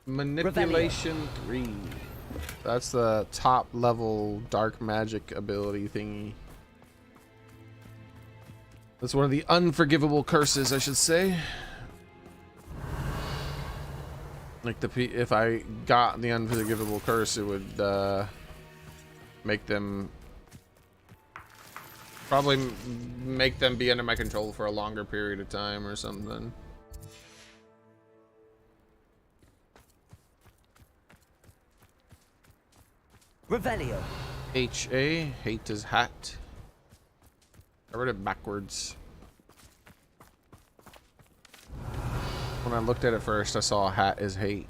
Manipulation 3. That's the top level dark magic ability thingy. That's one of the unforgivable curses, I should say. Like if I got the unforgivable curse, it would make them probably make them be under my control for a longer period of time or something. Revelio. H-A, hate his hat. I read it backwards. When I looked at it first, I saw hat is hate.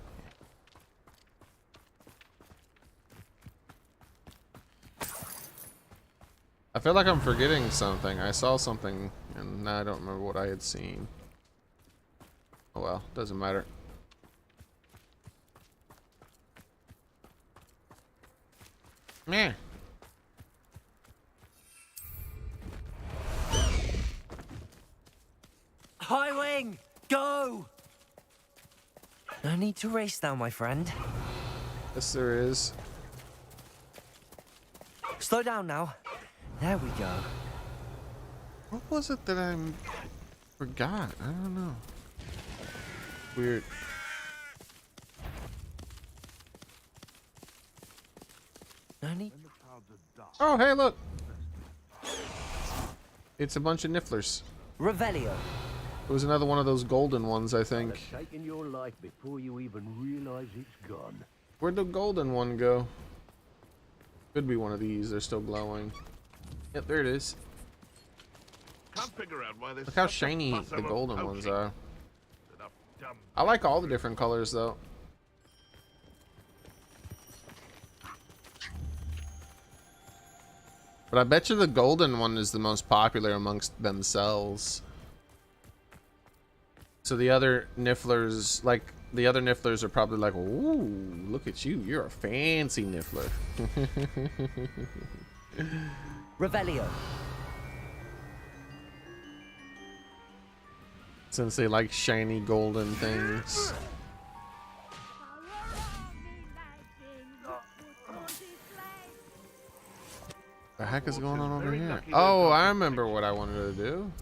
I feel like I'm forgetting something. I saw something and now I don't remember what I had seen. Oh well, doesn't matter. Meh. High wing, go! No need to race now, my friend. Yes, there is. Slow down now. There we go. What was it that I forgot? I don't know. Weird. No need. Oh, hey, look. It's a bunch of nifflers. Revelio. It was another one of those golden ones, I think. Taking your life before you even realize it's gone. Where'd the golden one go? Could be one of these. They're still glowing. Yep, there it is. Can't figure out why Look how shiny the golden ones are. I like all the different colors, though. But I bet you the golden one is the most popular amongst themselves. So the other nifflers, like, the other nifflers are probably like, ooh, look at you. You're a fancy niffler. Revelio. Since they like shiny golden things. The heck is going on over here? Oh, I remember what I wanted to do.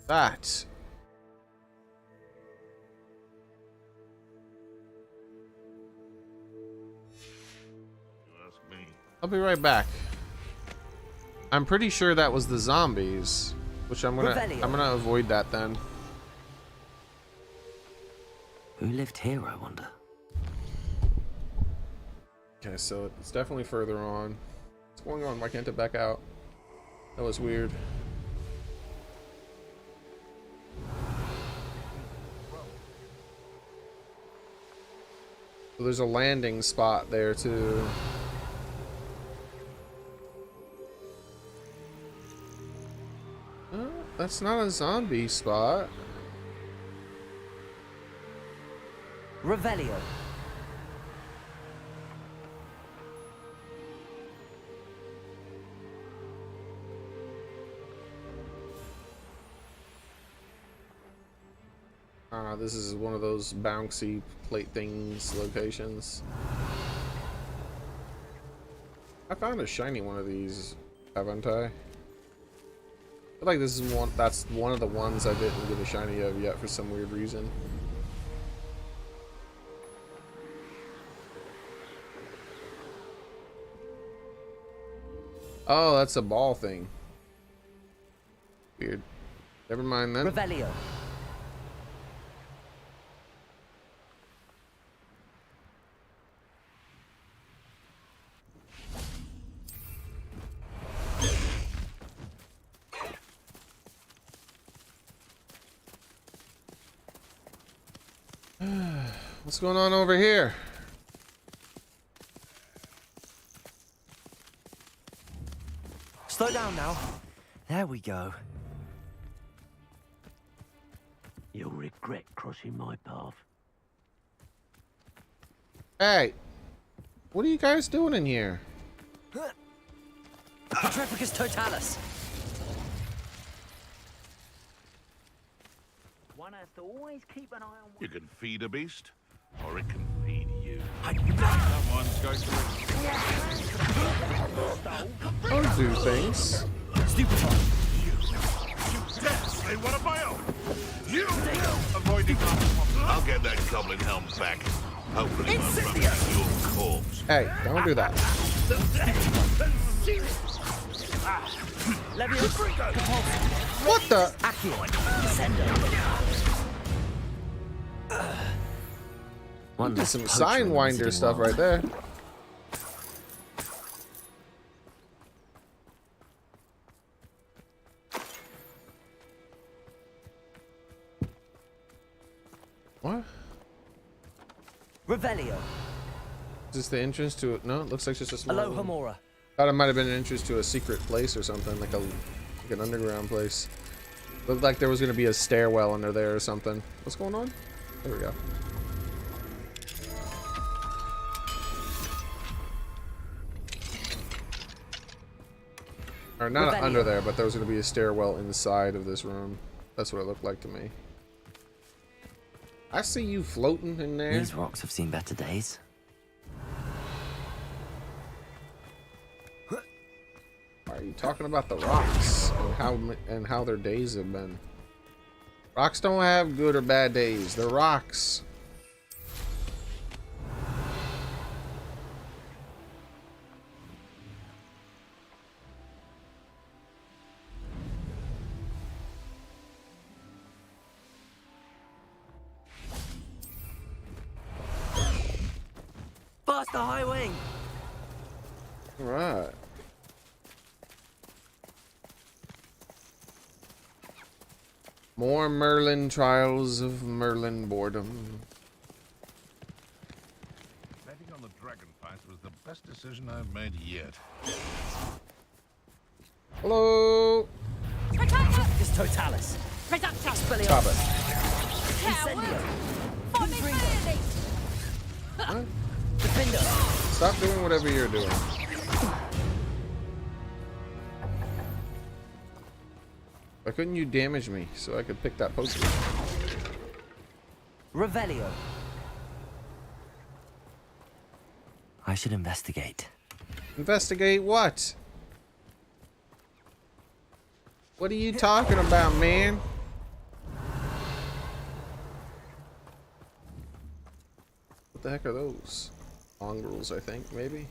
That. I'll be right back. I'm pretty sure that was the zombies, which I'm gonna avoid that then. Who lived here, I wonder? Okay, so it's definitely further on. What's going on? Why can't it back out? That was weird. So there's a landing spot there too. That's not a zombie spot. Revelio. This is one of those bouncy plate things locations. I found a shiny one of these, haven't I? I feel like this is one. That's one of the ones I didn't get a shiny of yet for some weird reason. Oh, that's a ball thing. Weird. Never mind then. Revelio. What's going on over here? Slow down now. There we go. You'll regret crossing my path. Hey, what are you guys doing in here? Petrificus totalis. One has to always keep an eye on You can feed a beast, or it can feed you. Someone's going to... I'll do things. Stupefy. You dare say one of my own! You avoiding I'll get that goblin helm back. Hopefully not from your corpse. Hey, don't do that. What the? One Did less some poacher in the Sidewinder visiting stuff world. right there. What? Revelio. Is this the entrance to it? No, it looks like just a small Aloha room. Mora. Thought it might have been an entrance to a secret place or something, like an underground place. Looked like there was gonna be a stairwell under there or something. What's going on? There we go. Or not Revelio. under there, but there was gonna be a stairwell inside of this room. That's what it looked like to me. I see you floating in there. These rocks have seen better days. Why are you talking about the rocks and how their days have been? Rocks don't have good or bad days. They're rocks. Faster, high wing. All right. More Merlin trials of Merlin boredom. Betting on the dragon fight was the best decision I've made yet. Hello. Petrificus totalis. Stop it. Incendio. What? Defender. Stop doing whatever you're doing. Why couldn't you damage me so I could pick that potion? Revelio. I should investigate. Investigate what? What are you talking about, man? What the heck are those? Mongrels, I think, maybe?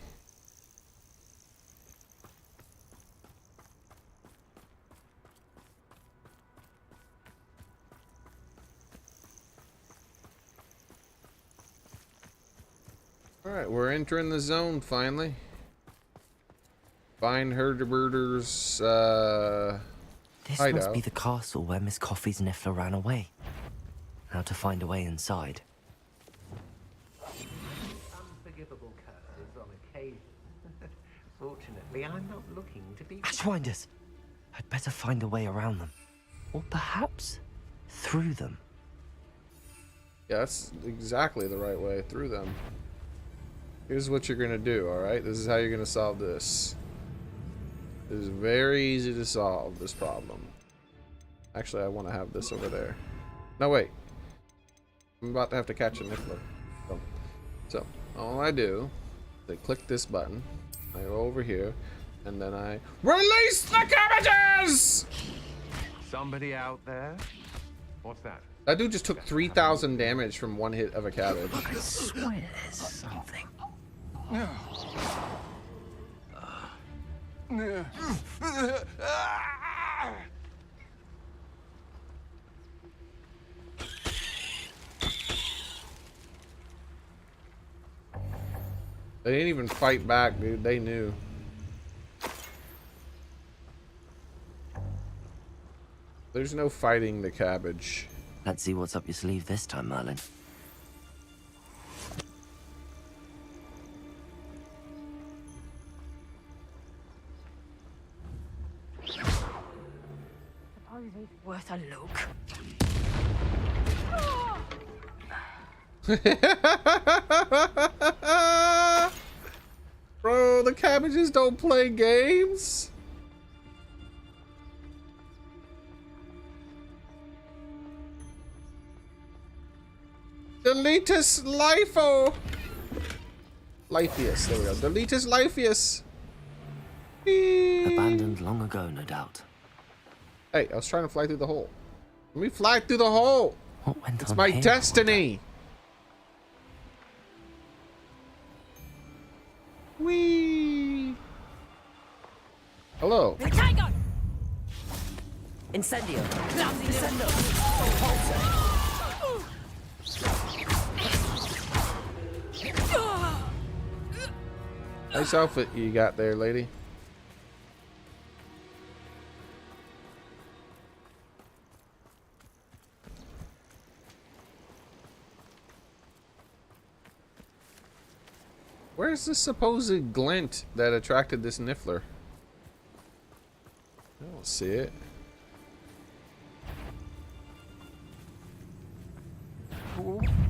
Alright, we're entering the zone finally. Find Herderberder's This hideout. must be the castle where Miss Coffee's Niffler ran away. How to find a way inside. Unforgivable curses on occasion. Fortunately, I'm not looking to be... Ashwinders! I'd better find a way around them. Or perhaps through them. Yeah, that's exactly the right way, through them. Here's what you're gonna do, alright? This is how you're gonna solve this. It is very easy to solve this problem. Actually, I want to have this over there. No, wait. I'm about to have to catch a niffler. So all I do is I click this button, I go over here, and then I release the cabbages! Somebody out there? What's that? That dude just took 3,000 damage from one hit of a cabbage. I swear there's something. They didn't even fight back, dude. They knew. There's no fighting the cabbage. Let's see what's up your sleeve this time, Merlin. worth a look. Bro, the cabbages don't play games. Deletus Lifo. Lifeus, there we go. Deletus Lifeus. Abandoned long ago, no doubt. Hey, I was trying to fly through the hole. Let me fly through the hole. What went It's on my here, destiny. Whee! Hello. Tiger! Incendio. Nice outfit you got there, lady. Where's the supposed glint that attracted this niffler? I don't see it.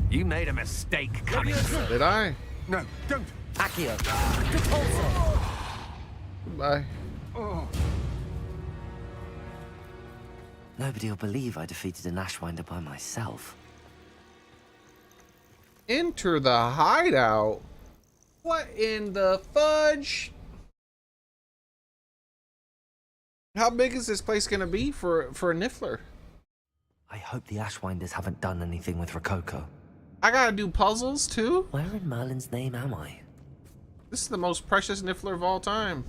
You made a mistake coming through. Did I? No, don't. Accio. Goodbye. Nobody will believe I defeated an Ashwinder by myself. Enter the hideout. What in the fudge? How big is this place gonna be for a niffler? I hope the Ashwinders haven't done anything with Rococo. I gotta do puzzles too? Where in Merlin's name am I? This is the most precious niffler of all time.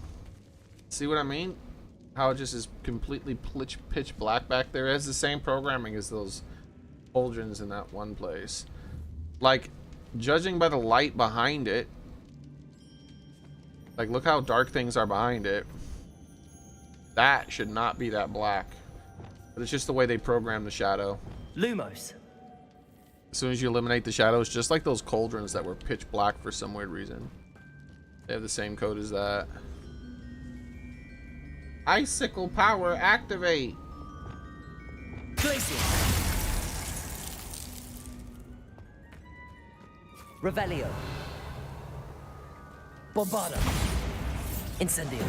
See what I mean? How it just is completely pitch black back there. It has the same programming as those cauldrons in that one place. Like, judging by the light behind it, like, look how dark things are behind it. That should not be that black. But it's just the way they program the shadow. Lumos. As soon as you eliminate the shadows, just like those cauldrons that were pitch black for some weird reason. They have the same code as that. Icicle power activate. Glacier. Revelio. Bombarda. Incendio.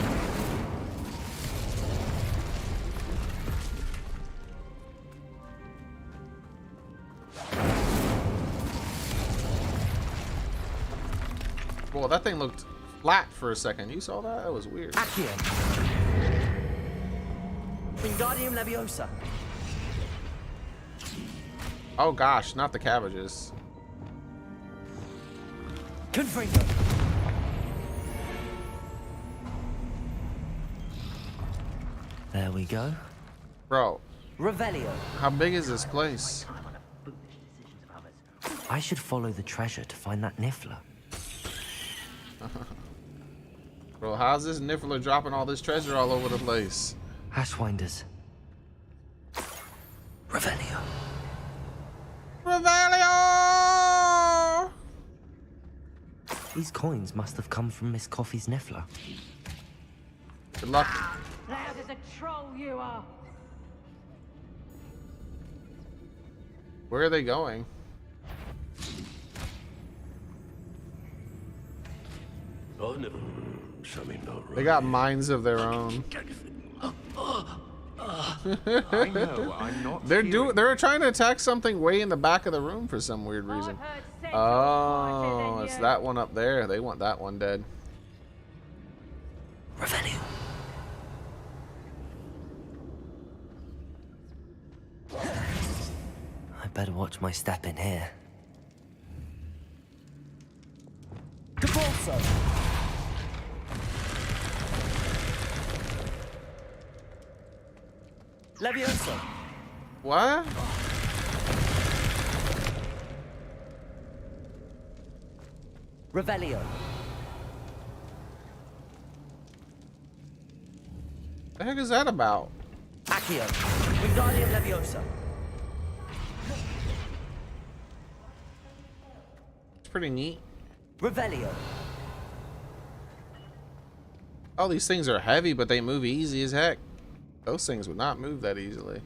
Well, that thing looked flat for a second. You saw that? That was weird. Accio. Wingardium Leviosa. Oh gosh, not the cabbages. Confringo. There we go. Bro, Revelio. how big is this place? I should follow the treasure to find that Niffler. Bro, how's this niffler dropping all this treasure all over the place? Ashwinders. Revelio. Revelio! These coins must have come from Miss Coffee's Niffler. Good luck. Loud as a troll you are. Where are they going? Oh, no. Something not right. They got minds of their own. I know, I'm not. They're trying to attack something way in the back of the room for some weird reason. Oh, it's that one up there. They want that one dead. Revelio. I better watch my step in here. Capulso. Leviosa. What? Revelio. The heck is that about? Accio. Wingardium Leviosa. It's pretty neat. Revelio. Oh, these things are heavy, but they move easy as heck. Those things would not move that easily.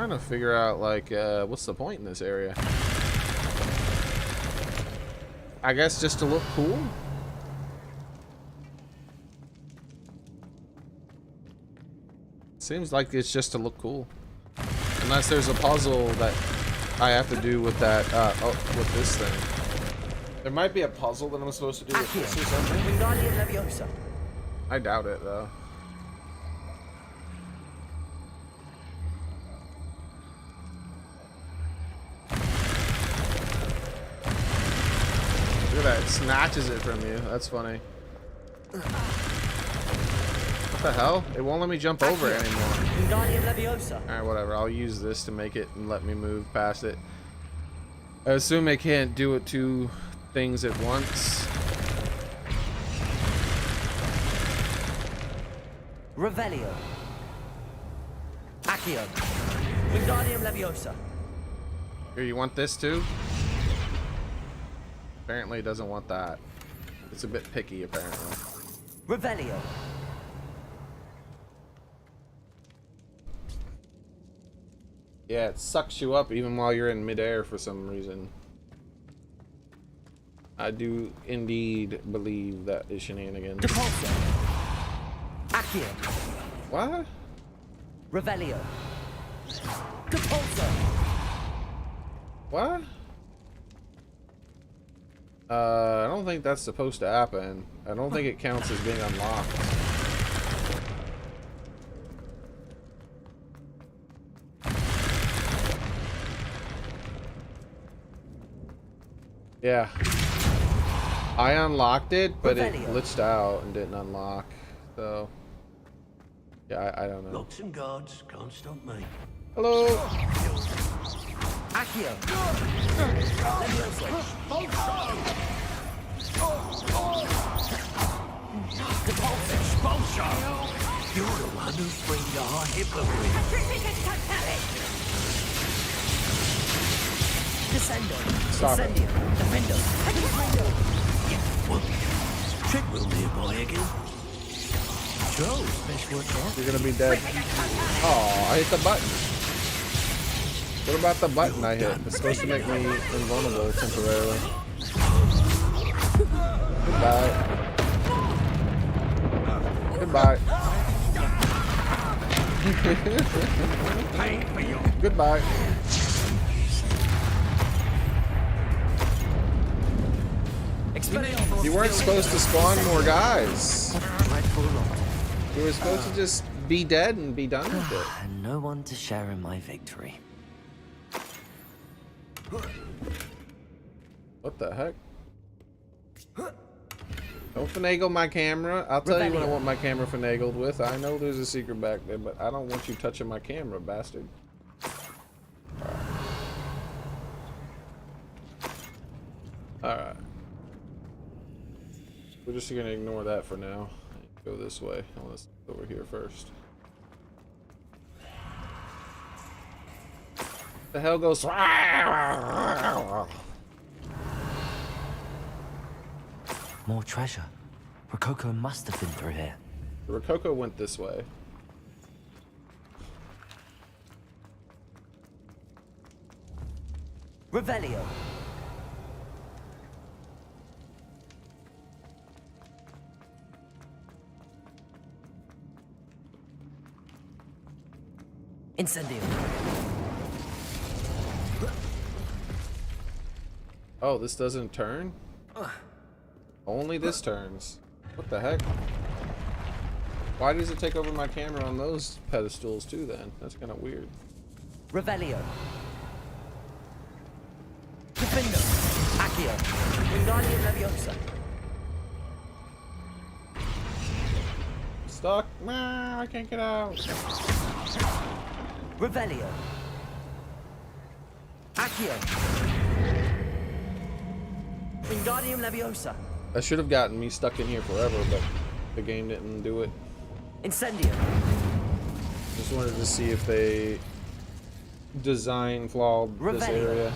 trying to figure out, like, what's the point in this area? I guess just to look cool? Seems like it's just to look cool. Unless there's a puzzle that I have to do with that, with this thing. There might be a puzzle that I'm supposed to do with this or something. I doubt it, though. Look at that, it snatches it from you. That's funny. What the hell? It won't let me jump over it anymore. Alright, whatever. I'll use this to make it and let me move past it. I assume I can't do it two things at once. Revelio. Accio. Wingardium Leviosa. Here, you want this too? Apparently it doesn't want that. It's a bit picky, apparently. Revelio. Yeah, it sucks you up even while you're in midair for some reason. I do indeed believe that is shenanigans. Depulso. Accio. What? Revelio. Depulso. What? I don't think that's supposed to happen. I don't think it counts as being unlocked. Yeah. I unlocked it, but it glitched out and didn't unlock. So, yeah, I don't know. Locks and guards can't stop me. Hello. Accio. Expulsion! You're the one who freed our hypocrite. Descendo. Stop it. Incendio. Defendo. What? Trick room nearby again? Joe, best work out. You're gonna be dead. Oh, I hit the button. What about the button I hit? It's supposed to make me invulnerable temporarily. Goodbye. Goodbye. Goodbye. You weren't supposed to spawn more guys. You were supposed to just be dead and be done with it. And no one to share in my victory. What the heck? Don't finagle my camera. I'll tell you when I want my camera finagled with. I know there's a secret back there, but I don't want you touching my camera, bastard. Alright. We're just gonna ignore that for now. Go this way. Let's go over here first. The hell goes. More treasure. Rococo must have been through here. The Rococo went this way. Revelio. Incendio. Oh, this doesn't turn? Only this turns. What the heck? Why does it take over my camera on those pedestals too then? That's kind of weird. Revelio. Defendo. Accio. Wingardium Leviosa. Stuck? Nah, I can't get out. Revelio. Accio. Wingardium Leviosa. That should have gotten me stuck in here forever, but the game didn't do it. Incendio. Just wanted to see if they design flawed this area,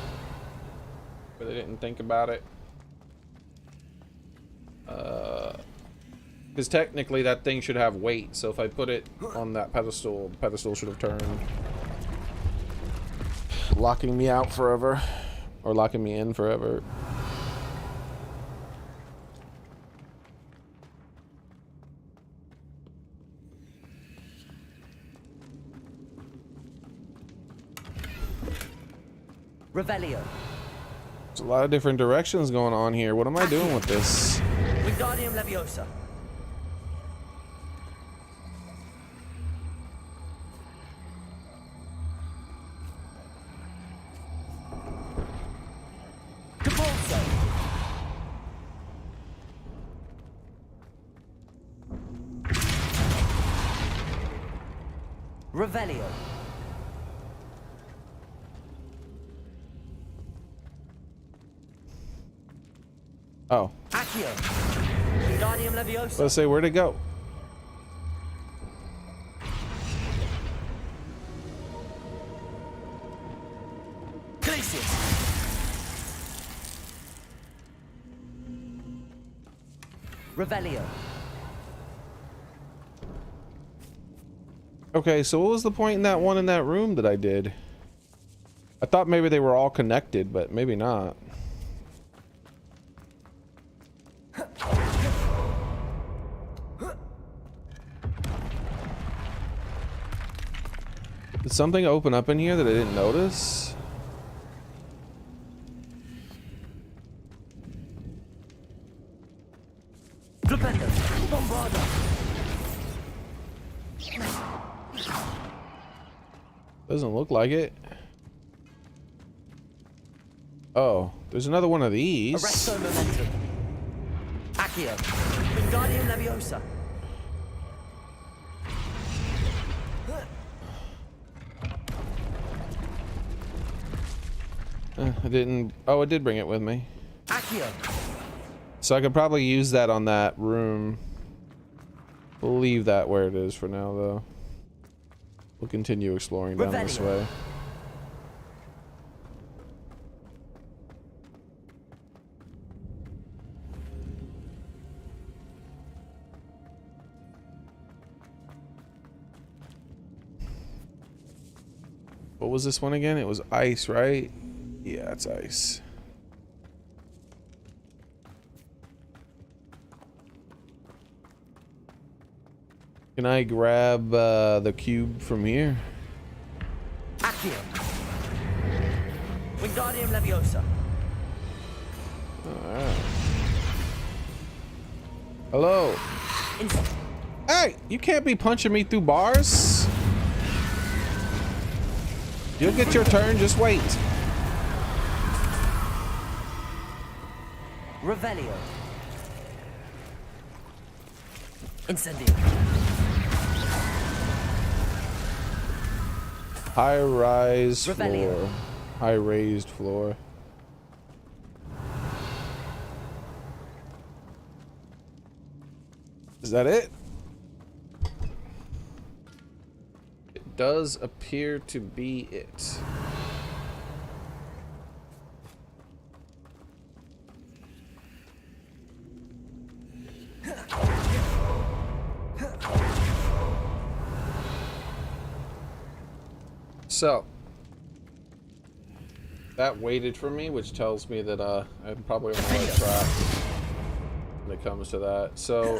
but they didn't think about it. Because technically that thing should have weight, so if I put it on that pedestal, the pedestal should have turned. locking me out forever, or locking me in forever. Revelio. There's a lot of different directions going on here. What am I doing with this? Wingardium Leviosa. Capulso. Revelio. Oh. Accio. Wingardium Leviosa. Let's say where'd it go? Glacius. Revelio. Okay, so what was the point in that one in that room that I did? I thought maybe they were all connected, but maybe not. Did something open up in here that I didn't notice? Flipendo. Bombarda. Doesn't look like it. Oh, there's another one of these. Arresto Momentum. Accio. Wingardium Leviosa. I didn't. Oh, it did bring it with me. Accio. So I could probably use that on that room. We'll leave that where it is for now, though. We'll continue exploring down this way. What was this one again? It was ice, right? Yeah, it's ice. Can I grab the cube from here? Accio. Wingardium Leviosa. Alright. Hello. Hey, you can't be punching me through bars. You'll get your turn, just wait. Revelio. Incendio. High rise Revelio. floor. High raised floor. Is that it? It does appear to be it. So that waited for me, which tells me that I'm probably on the right track when it comes to that. So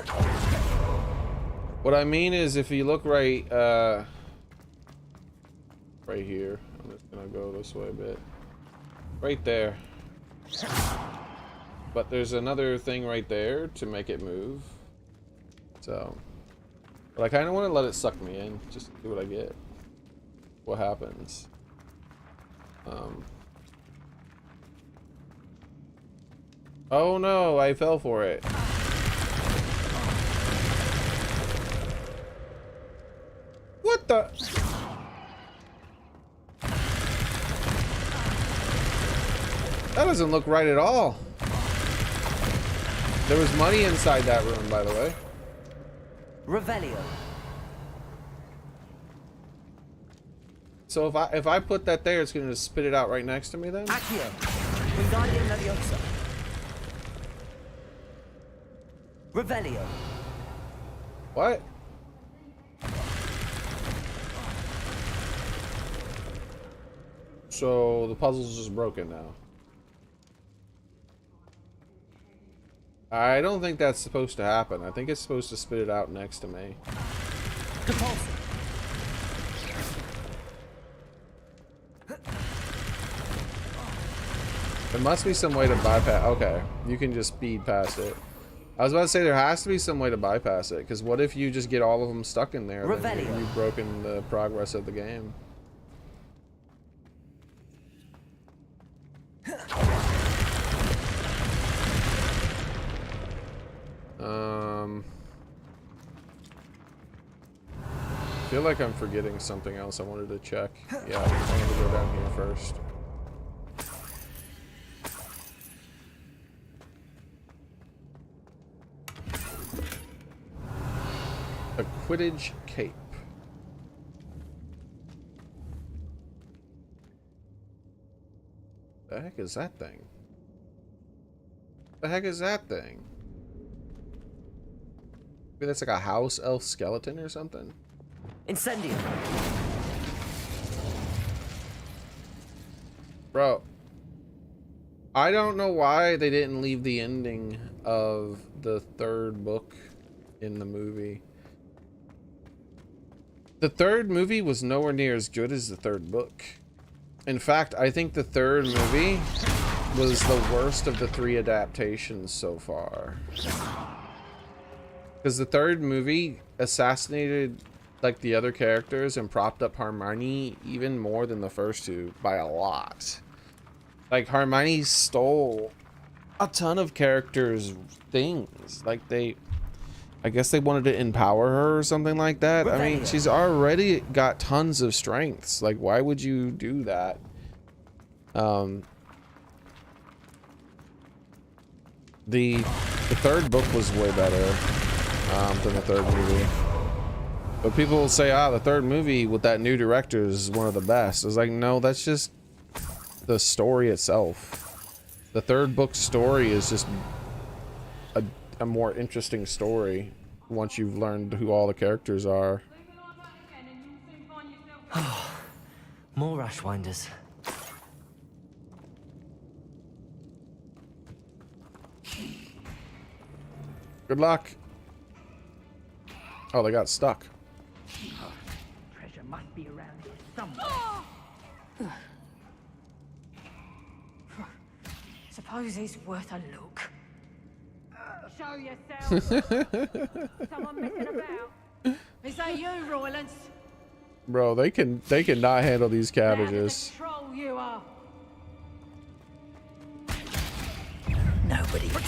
what I mean is, if you look right right here, I'm just gonna go this way a bit, right there, but there's another thing right there to make it move. So, but I kind of want to let it suck me in, just to see what I get. What happens? Oh no, I fell for it. What the? That doesn't look right at all. There was money inside that room, by the way. Revelio. So if I put that there, it's gonna just spit it out right next to me then? Accio. Wingardium Leviosa. Revelio. What? So the puzzle's just broken now. I don't think that's supposed to happen. I think it's supposed to spit it out next to me. There must be some way to bypass. Okay, you can just speed past it. I was about to say there has to be some way to bypass it, because what if you just get all of them stuck in there? Then you've broken the progress of the game. I feel like I'm forgetting something else I wanted to check. Yeah, I wanted to go down here first. A Quidditch cape. The heck is that thing? The heck is that thing? Maybe that's like a house elf skeleton or something? Incendio. Bro, I don't know why they didn't leave the ending of the third book in the movie. The third movie was nowhere near as good as the third book. In fact, I think the third movie was the worst of the 3 adaptations so far. Because the third movie assassinated like the other characters and propped up Hermione even more than the first two by a lot. Like Hermione stole a ton of characters' things. Like I guess they wanted to empower her or something like that. I mean, she's already got tons of strengths. Like, why would you do that? The third book was way better than the third movie. But people will say, the third movie with that new director is one of the best. It's like, no, that's just the story itself. The third book story is just a more interesting story once you've learned who all the characters are. More Ashwinders. Good luck. Oh, they got stuck. Treasure must be around here somewhere. Suppose he's worth a look. Show yourself. Someone messing about. Is that you, Roylance? Bro, they cannot handle these cabbages. Troll you are. Nobody. I've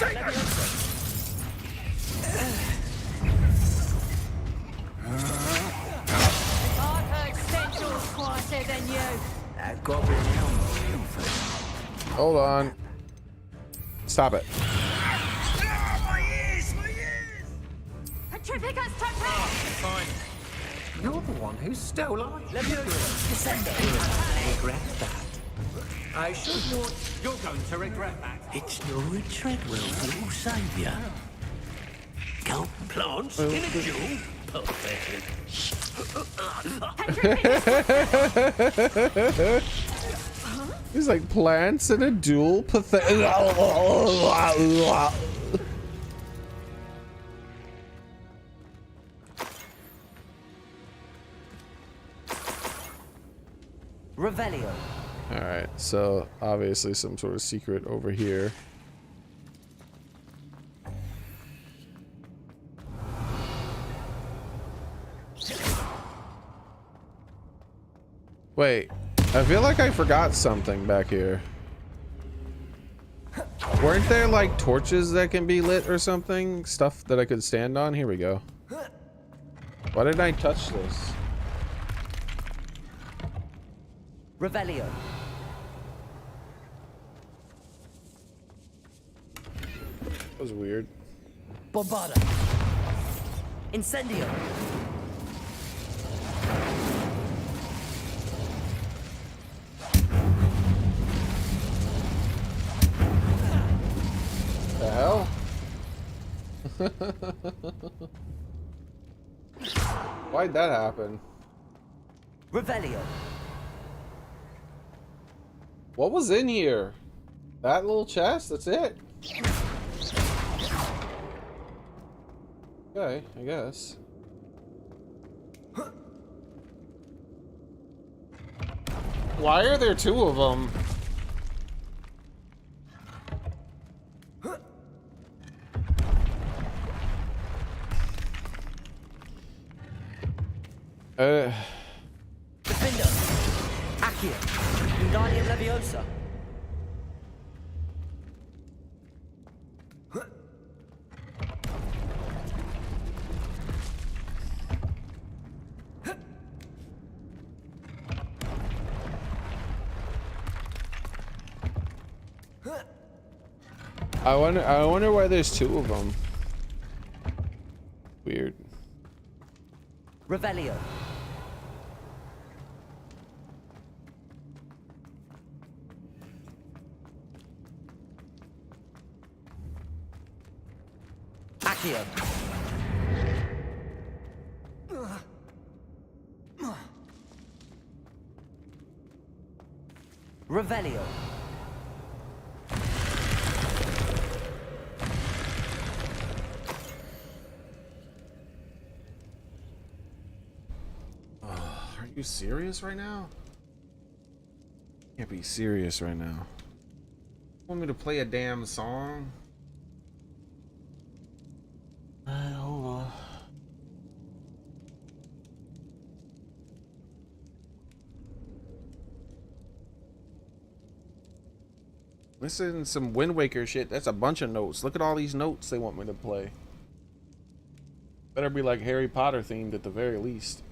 heard Central's quieter than you. That goblin helm. Hold on. Stop it. My ears! My ears! Petrificus totem! Fine. You're the one who stole our Descendo. regret that. I should warn. You're going to regret that. It's no Treadwell, your saviour. Go plants in a duel. Perfect. He's like plants in a duel. Pathetic. Revelio. Alright, so obviously some sort of secret over here. Wait, I feel like I forgot something back here. Weren't there like torches that can be lit or something? Stuff that I could stand on? Here we go. Why did I touch this? Revelio. That was weird. Bombada. Incendio. The hell? Why'd that happen? Revelio. What was in here? That little chest? That's it? Okay, I guess. Why are there two of them? Defender. Accio. Wingardium Leviosa. I wonder why there's two of them. Weird. Revelio. Accio. Revelio. Are you serious right now? Can't be serious right now. Want me to play a damn song? Hold on. This isn't some Wind Waker shit. That's a bunch of notes. Look at all these notes they want me to play. Better be like Harry Potter themed at the very least.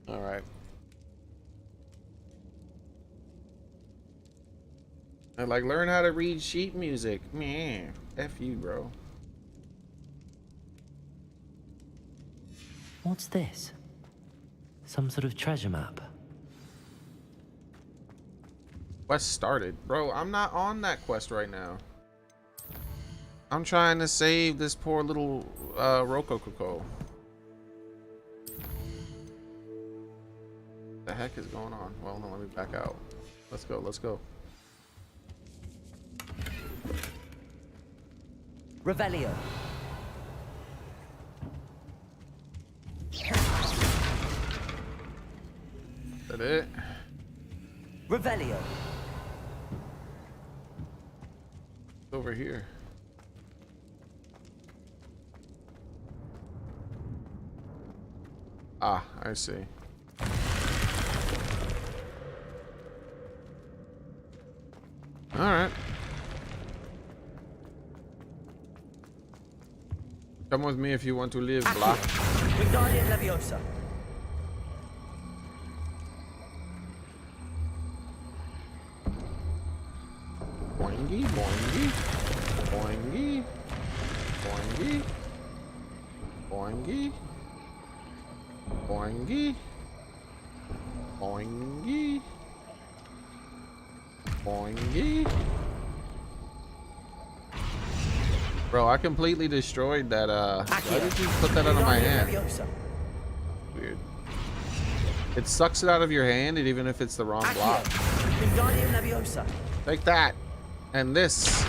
All right. I like learn how to read sheet music. Man, F you, bro. What's this? Some sort of treasure map. Quest started. Bro, I'm not on that quest right now. I'm trying to save this poor little Rococo. The heck is going on? Well, no, let me back out. Let's go, let's go. Revelio. Is that it? Revelio. Over here. Ah, I see. All right. Come with me if you want to live, blah. Wingardium Leviosa. Boingy, boingy, boingy, boingy, boingy, boingy, boingy, boingy. Bro, I completely destroyed that. Why did you put that out of my hand? Weird. It sucks it out of your hand, and even if it's the wrong block. Wingardium Leviosa. Take that. And this.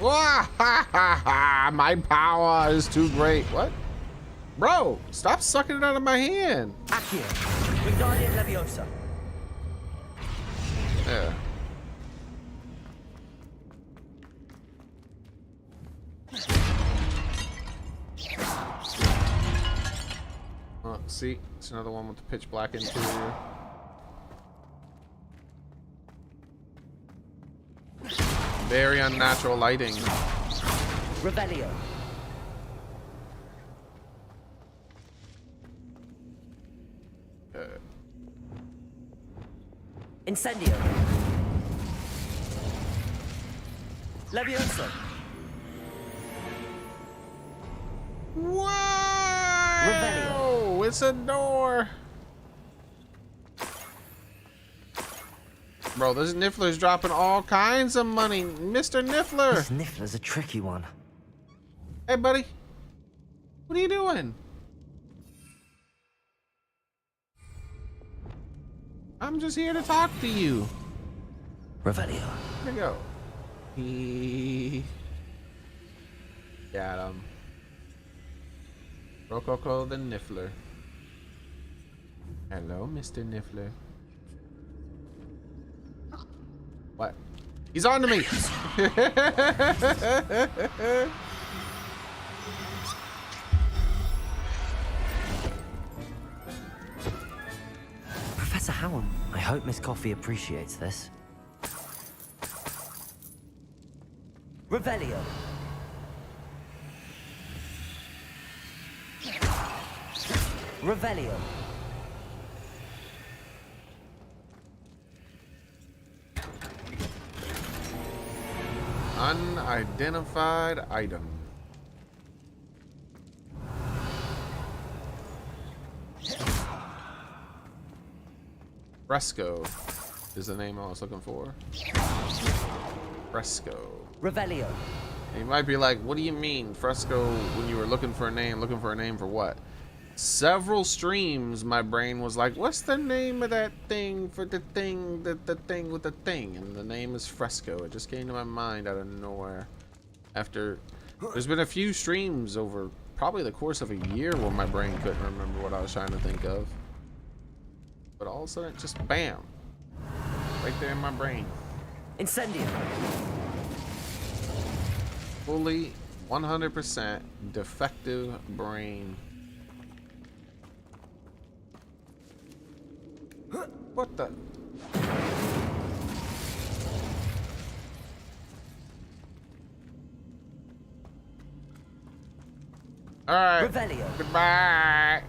My power is too great. What? Bro, stop sucking it out of my hand. Accio. Wingardium Leviosa. Yeah. Oh, see, it's another one with the pitch black interior. Very unnatural lighting. Revelio. Incendio. Leviosa. Wow! It's a door. Bro, this Niffler's dropping all kinds of money. Mr. Niffler. This Niffler's a tricky one. Hey, buddy. What are you doing? I'm just here to talk to you. Revelio. Here we go. Got him. Rococo the Niffler. Hello, Mr. Niffler. What? He's on to me! Professor Howard, I hope Miss Coffee appreciates this. Revelio. Revelio. Unidentified item. Fresco is the name I was looking for. Fresco. Revelio. You might be like, what do you mean, Fresco, when you were looking for a name for what? Several streams, my brain was like, what's the name of that thing for the thing, the thing with the thing? And the name is Fresco. It just came to my mind out of nowhere. After, there's been a few streams over probably the course of a year where my brain couldn't remember what I was trying to think of. But all of a sudden, just bam. Right there in my brain. Incendio. Fully 100% defective brain. What the? All right. Revelio. Goodbye.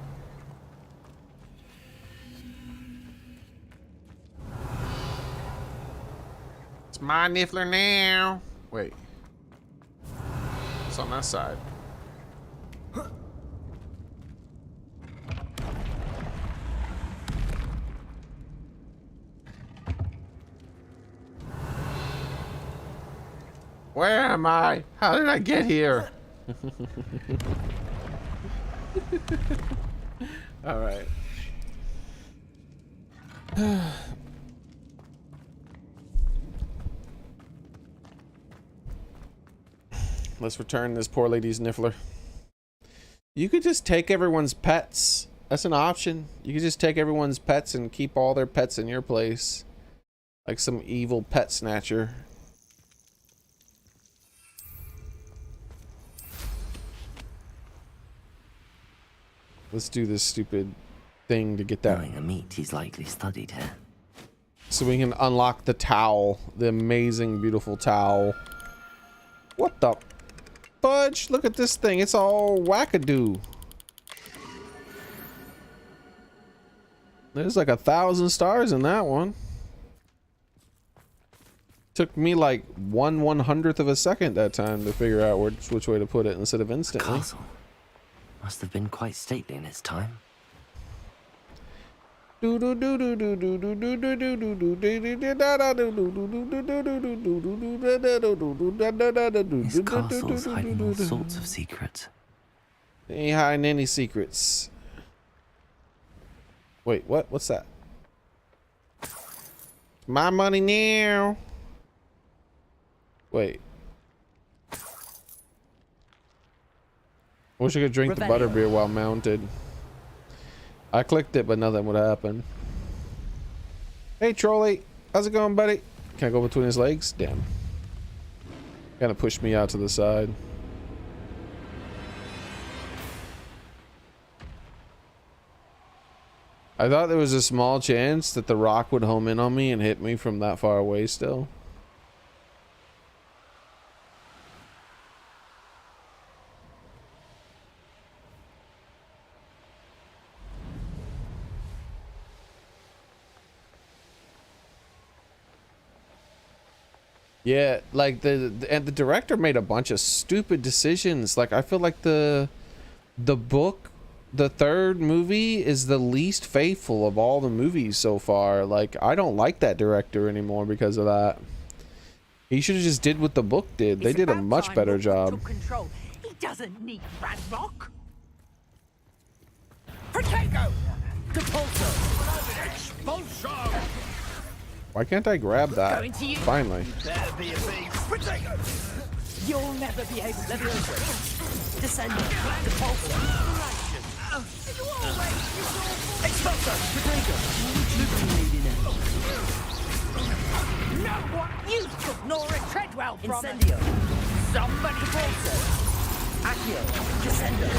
It's my Niffler now. Wait. It's on that side. Where am I? How did I get here? All right. Let's return this poor lady's Niffler. You could just take everyone's pets. That's an option. You could just take everyone's pets and keep all their pets in your place. Like some evil pet snatcher. Let's do this stupid thing to get that. Knowing the meat he's likely studied here. So we can unlock the towel. The amazing, beautiful towel. What the fudge? Look at this thing. It's all wackadoo. There's like 1,000 stars in that one. Took me like 1/100th of a second that time to figure out which way to put it instead of instantly. The castle must have been quite stately in its time. This castle's hiding all sorts of secrets. Ain't hiding any secrets. Wait, what? What's that? My money now. Wait. Wish I could drink the butterbeer while mounted. I clicked it, but nothing would happen. Hey, Trolley. How's it going, buddy? Can I go between his legs? Damn. Kind of pushed me out to the side. I thought there was a small chance that the rock would home in on me and hit me from that far away still. Yeah, like the director made a bunch of stupid decisions. Like I feel like the book, the third movie is the least faithful of all the movies so far. Like I don't like that director anymore because of that. He should have just did what the book did. They did a much better job. Control. He doesn't need Ranrock. Protego! Depulso! Why can't I grab that? Going to you. Finally. Better be a beast. Protego. You'll never be able to Levioso. Descender. Depulso. Expulso. Protego. No one you took Nora Treadwell from Incendio. Somebody Depulso. Accio. Descender.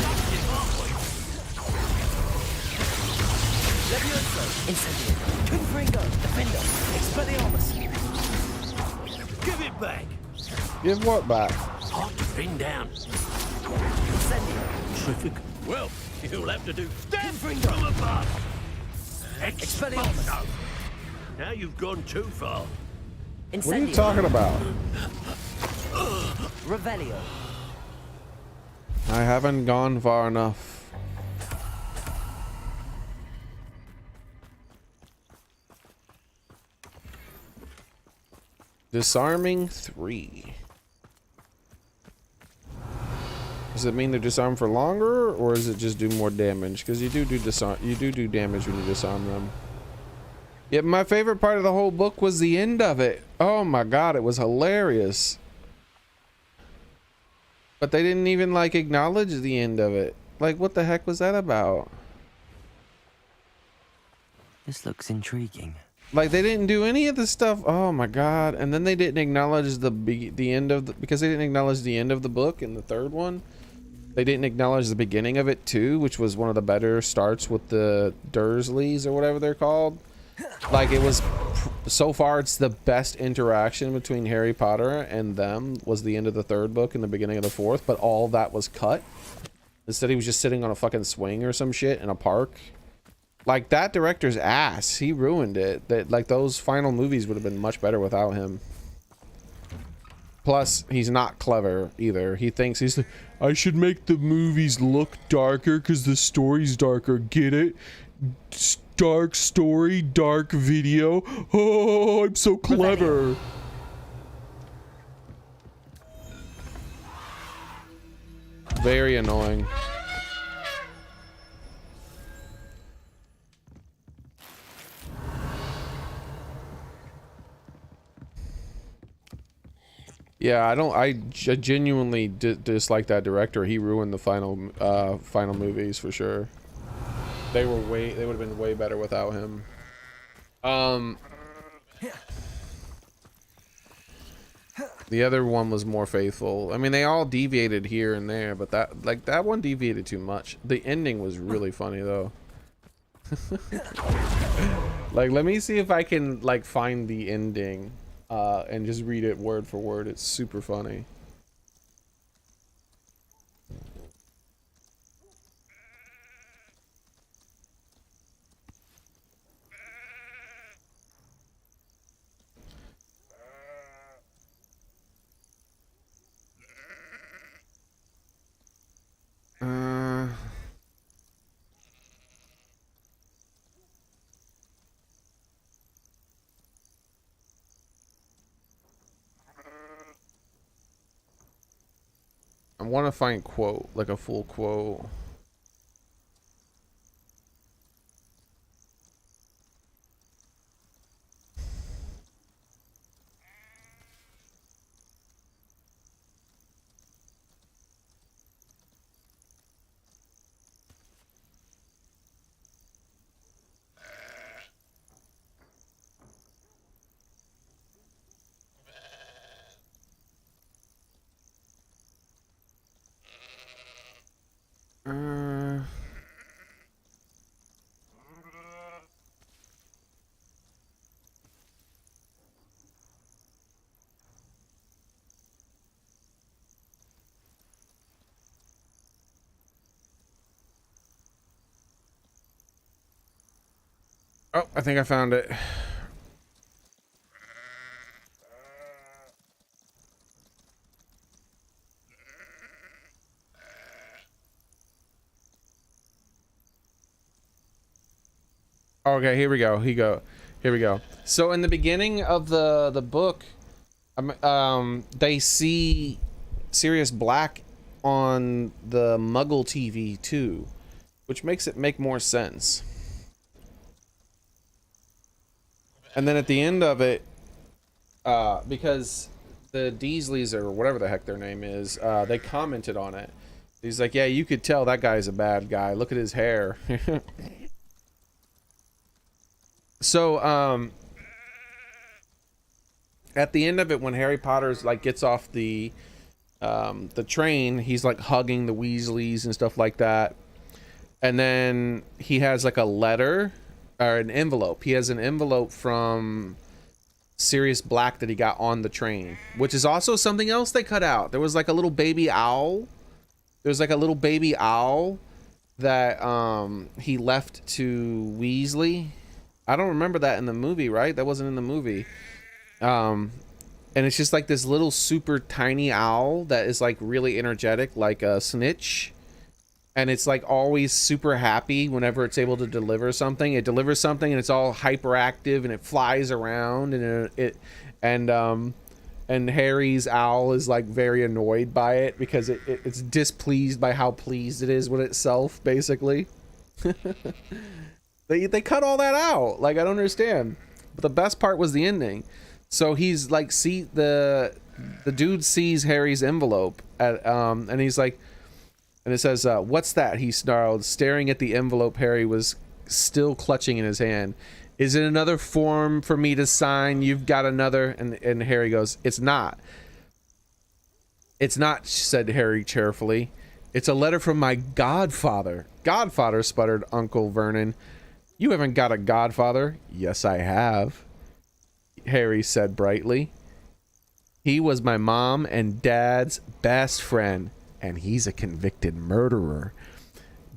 Levioso. Incendio. Confringo. Defender. Expelliarmus. Give it back. Give what back? Hard to pin down. Incendio. Terrific. Well, you'll have to do that from above. Expelliarmus. Now you've gone too far. What are you talking about? Revelio. I haven't gone far enough. Disarming 3. Does it mean they're disarmed for longer, or does it just do more damage? Because you do damage when you disarm them. Yeah, my favorite part of the whole book was the end of it. Oh my god, it was hilarious. But they didn't even like acknowledge the end of it. Like, what the heck was that about? This looks intriguing. Like, they didn't do any of the stuff. Oh my god. And then they didn't acknowledge the end of the, because they didn't acknowledge the end of the book in the third one. They didn't acknowledge the beginning of it too, which was one of the better starts with the Dursleys or whatever they're called. Like, it was, so far it's the best interaction between Harry Potter and them was the end of the third book and the beginning of the fourth, but all that was cut. Instead he was just sitting on a fucking swing or some shit in a park. Like, that director's ass, he ruined it. That, like, those final movies would have been much better without him. Plus, he's not clever either. He thinks he's like, I should make the movies look darker because the story's darker. Get it? Dark story, dark video. Oh, I'm so clever. Very annoying. Yeah, I genuinely dislike that director. He ruined the final movies for sure. They would have been way better without him. The other one was more faithful. I mean, they all deviated here and there, but that one deviated too much. The ending was really funny though. Like, let me see if I can like find the ending and just read it word for word. It's super funny. I want to find quote, like a full quote. Oh, I think I found it. Okay, here we go. Here we go. So in the beginning of the book, they see Sirius Black on the Muggle TV too, which makes it make more sense. And then at the end of it, because the Deasleys or whatever the heck their name is, they commented on it. He's like, yeah, you could tell that guy's a bad guy. Look at his hair. So, at the end of it, when Harry Potter's like gets off the train, he's like hugging the Weasleys and stuff like that. And then he has like a letter or an envelope. He has an envelope from Sirius Black that he got on the train, which is also something else they cut out. There was like a little baby owl. There's like a little baby owl that he left to Weasley. I don't remember that in the movie, right? That wasn't in the movie. And it's just like this little super tiny owl that is like really energetic, like a snitch. And it's like always super happy whenever it's able to deliver something. It delivers something and it's all hyperactive and it flies around and Harry's owl is like very annoyed by it because it's displeased by how pleased it is with itself, basically. They cut all that out. Like, I don't understand. But the best part was the ending. So he's like, the dude sees Harry's envelope and he's like, and it says, what's that? He snarled, staring at the envelope Harry was still clutching in his hand. Is it another form for me to sign? You've got another? And Harry goes, it's not. It's not, said Harry cheerfully. It's a letter from my godfather. Godfather, sputtered Uncle Vernon. You haven't got a godfather. Yes, I have, Harry said brightly. He was my mom and dad's best friend, and he's a convicted murderer.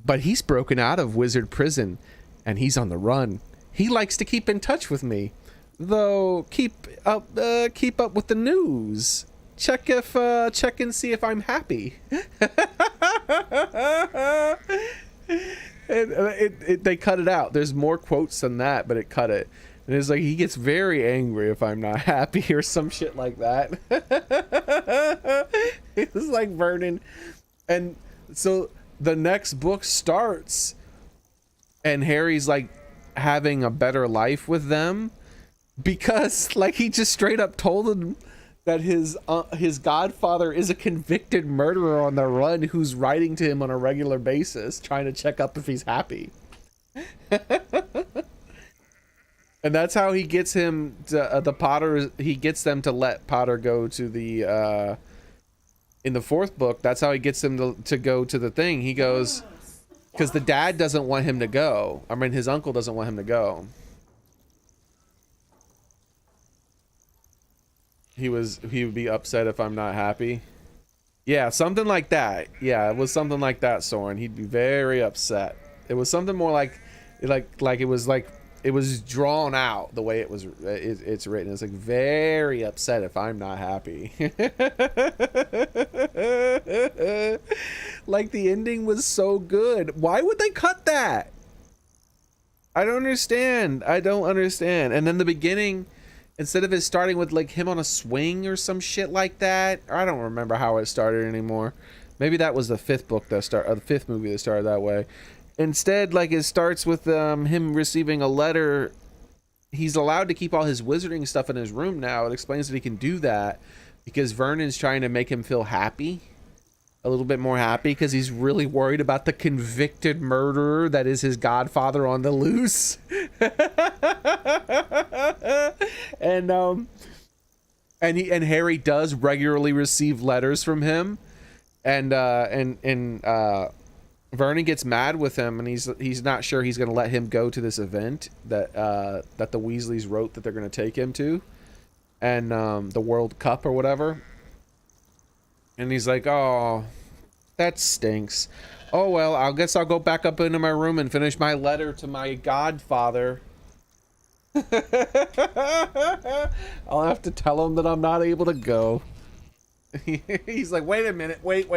But he's broken out of wizard prison, and he's on the run. He likes to keep in touch with me, though. Keep up with the news. Check and see if I'm happy. They cut it out. There's more quotes than that, but it cut it. And it's like he gets very angry if I'm not happy or some shit like that. It's like Vernon. And so the next book starts and Harry's like having a better life with them because like he just straight up told him that his godfather is a convicted murderer on the run who's writing to him on a regular basis trying to check up if he's happy. And that's how he gets him to the Potter. He gets them to let Potter go to the in the fourth book. That's how he gets them to go to the thing. He goes because the dad doesn't want him to go. I mean, his uncle doesn't want him to go. He would be upset if I'm not happy. Yeah, something like that. Yeah, it was something like that, Soren. He'd be very upset. It was something more like it was drawn out the way it's written. It's like very upset if I'm not happy. Like the ending was so good. Why would they cut that? I don't understand. And then the beginning, instead of it starting with like him on a swing or some shit like that, I don't remember how it started anymore. Maybe that was the fifth book that the fifth movie that started that way. Instead, like it starts with him receiving a letter. He's allowed to keep all his wizarding stuff in his room now. It explains that he can do that because Vernon's trying to make him feel happy, a little bit more happy, because he's really worried about the convicted murderer that is his godfather on the loose. and Harry does regularly receive letters from him, and Vernon gets mad with him, and he's not sure he's going to let him go to this event that the Weasleys wrote that they're going to take him to, and the World Cup or whatever. And he's like, "Oh, that stinks. Oh well, I guess I'll go back up into my room and finish my letter to my godfather." I'll have to tell him that I'm not able to go. He's like, "Wait a minute, wait.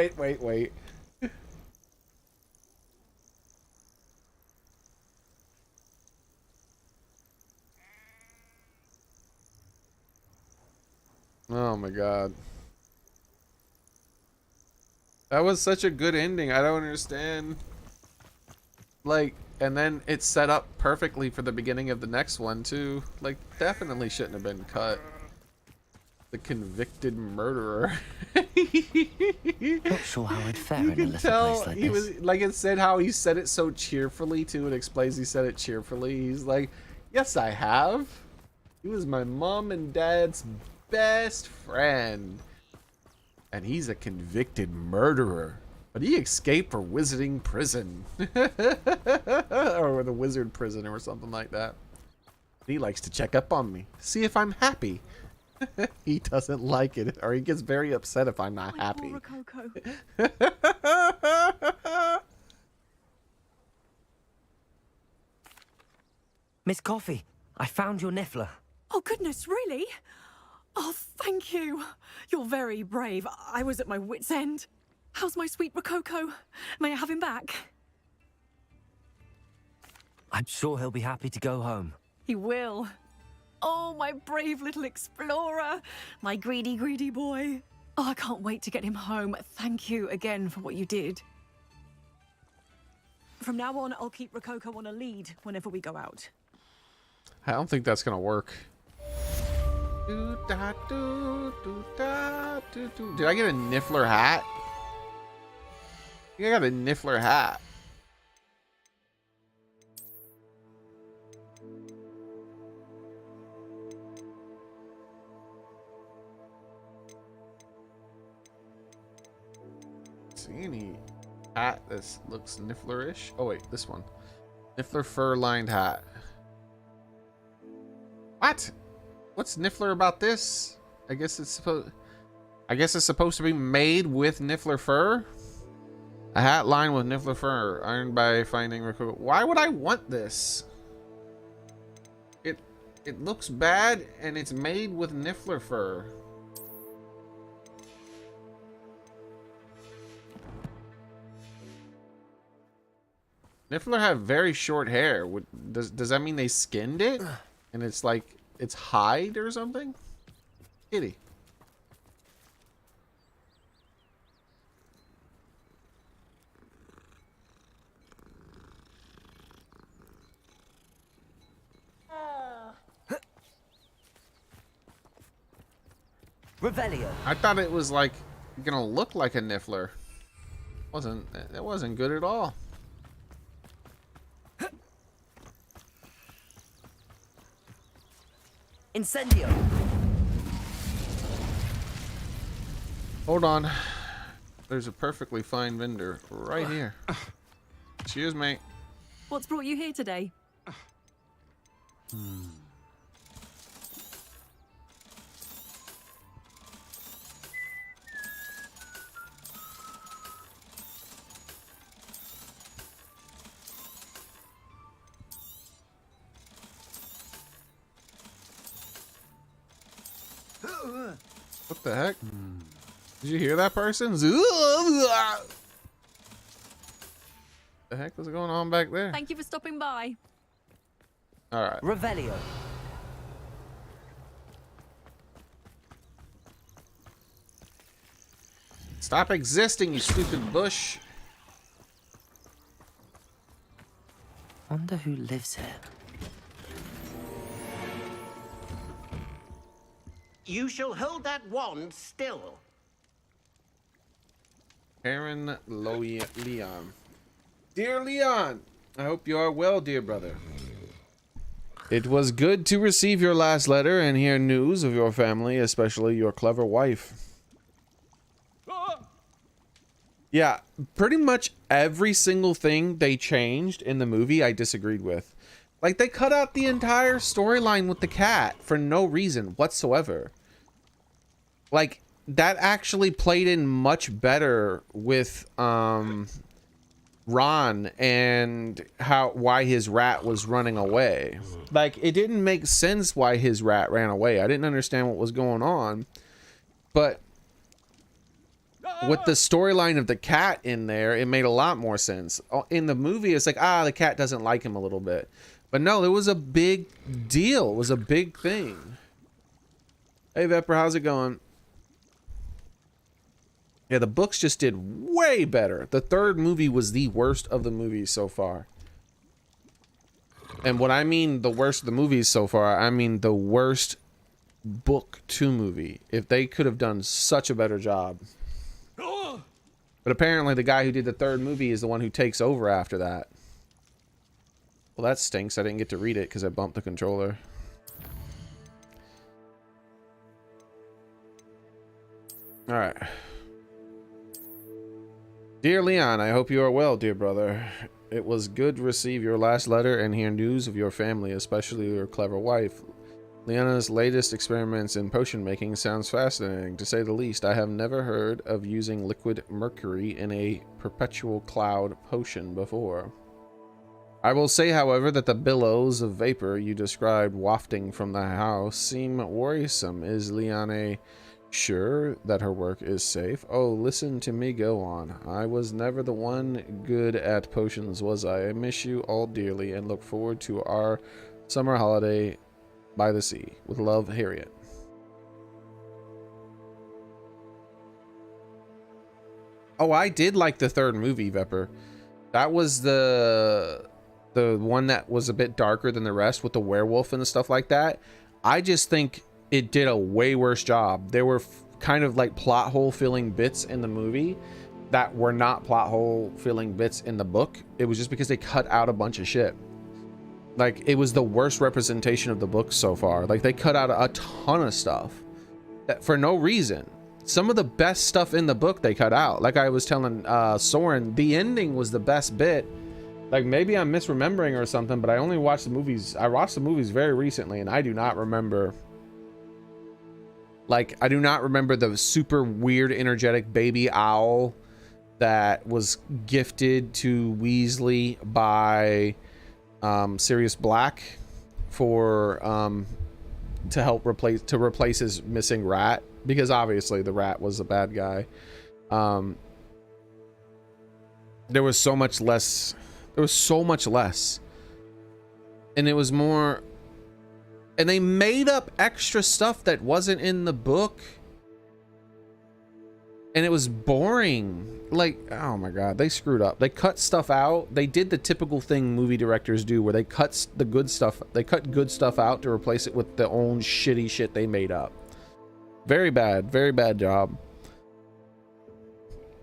Oh my god. That was such a good ending. I don't understand. Like, and then it's set up perfectly for the beginning of the next one too. Like, definitely shouldn't have been cut. The convicted murderer. Not sure how I'd fare You in a can little tell place like he this. was like, it said how he said it so cheerfully too. It explains he said it cheerfully. He's like, yes, I have. He was my mom and dad's best friend, and he's a convicted murderer. But he escaped for wizarding prison, or the wizard prison, or something like that. He likes to check up on me, see if I'm happy. He doesn't like it, or he gets very upset if I'm not happy. Miss Coffee, I found your Niffler. Oh, goodness, really? Oh, thank you. You're very brave. I was at my wit's end. How's my sweet Rococo? May I have him back? I'm sure he'll be happy to go home. He will. Oh, my brave little explorer. My greedy, greedy boy. Oh, I can't wait to get him home. Thank you again for what you did. From now on, I'll keep Rococo on a lead whenever we go out. I don't think that's gonna work. Did I get a Niffler hat? I think I got a Niffler hat. See any hat that looks Niffler-ish? Oh wait, this one. Niffler fur lined hat. What? What's Niffler about this? I guess it's supposed to be made with Niffler fur. A hat lined with Niffler fur, earned by finding Rococo. Why would I want this? It looks bad, and it's made with Niffler fur. Niffler have very short hair. Does that mean they skinned it? And it's like, it's hide or something? Kitty. Revelio. I thought it was like gonna look like a Niffler. It wasn't good at all. Incendio. Hold on. There's a perfectly fine vendor right here. Cheers, mate. What's brought you here today? What the heck? Did you hear that person? The heck was going on back there? Thank you for stopping by. All right. Revelio. Stop existing, you stupid bush. Wonder who lives here. You shall hold that wand still. Aaron Leon. Dear Leon, I hope you are well, dear brother. It was good to receive your last letter and hear news of your family, especially your clever wife. Yeah, pretty much every single thing they changed in the movie I disagreed with. Like, they cut out the entire storyline with the cat for no reason whatsoever. Like, that actually played in much better with Ron and why his rat was running away. Like, it didn't make sense why his rat ran away. I didn't understand what was going on. But with the storyline of the cat in there, it made a lot more sense. In the movie, it's like, the cat doesn't like him a little bit. But no, it was a big deal. It was a big thing. Hey, Vepper, how's it going? Yeah, the books just did way better. The third movie was the worst of the movies so far. And what I mean the worst of the movies so far, I mean the worst book to movie. If they could have done such a better job. But apparently the guy who did the third movie is the one who takes over after that. Well, that stinks. I didn't get to read it because I bumped the controller. Alright. Dear Leon, I hope you are well, dear brother. It was good to receive your last letter and hear news of your family, especially your clever wife. Leona's latest experiments in potion making sounds fascinating, to say the least. I have never heard of using liquid mercury in a perpetual cloud potion before. I will say, however, that the billows of vapor you described wafting from the house seem worrisome. Is Leona sure that her work is safe? Oh, listen to me go on. I was never the one good at potions, was I? I miss you all dearly and look forward to our summer holiday by the sea. With love, Harriet. Oh, I did like the third movie, Vepper. That was the one that was a bit darker than the rest with the werewolf and stuff like that. I just think it did a way worse job. There were kind of like plot hole filling bits in the movie that were not plot hole filling bits in the book. It was just because they cut out a bunch of shit. Like, it was the worst representation of the book so far. Like, they cut out a ton of stuff that for no reason. Some of the best stuff in the book they cut out. Like I was telling Soren, the ending was the best bit. Like, maybe I'm misremembering or something, but I only watched the movies. I watched the movies very recently, and I do not remember. Like, I do not remember the super weird, energetic baby owl that was gifted to Weasley by Sirius Black for to help replace his missing rat, because obviously the rat was a bad guy. There was so much less. There was so much less, and it was more. And they made up extra stuff that wasn't in the book, and it was boring. Like, oh my god, they screwed up. They cut stuff out. They did the typical thing movie directors do, where they cut the good stuff. They cut good stuff out to replace it with their own shitty shit they made up. Very bad job.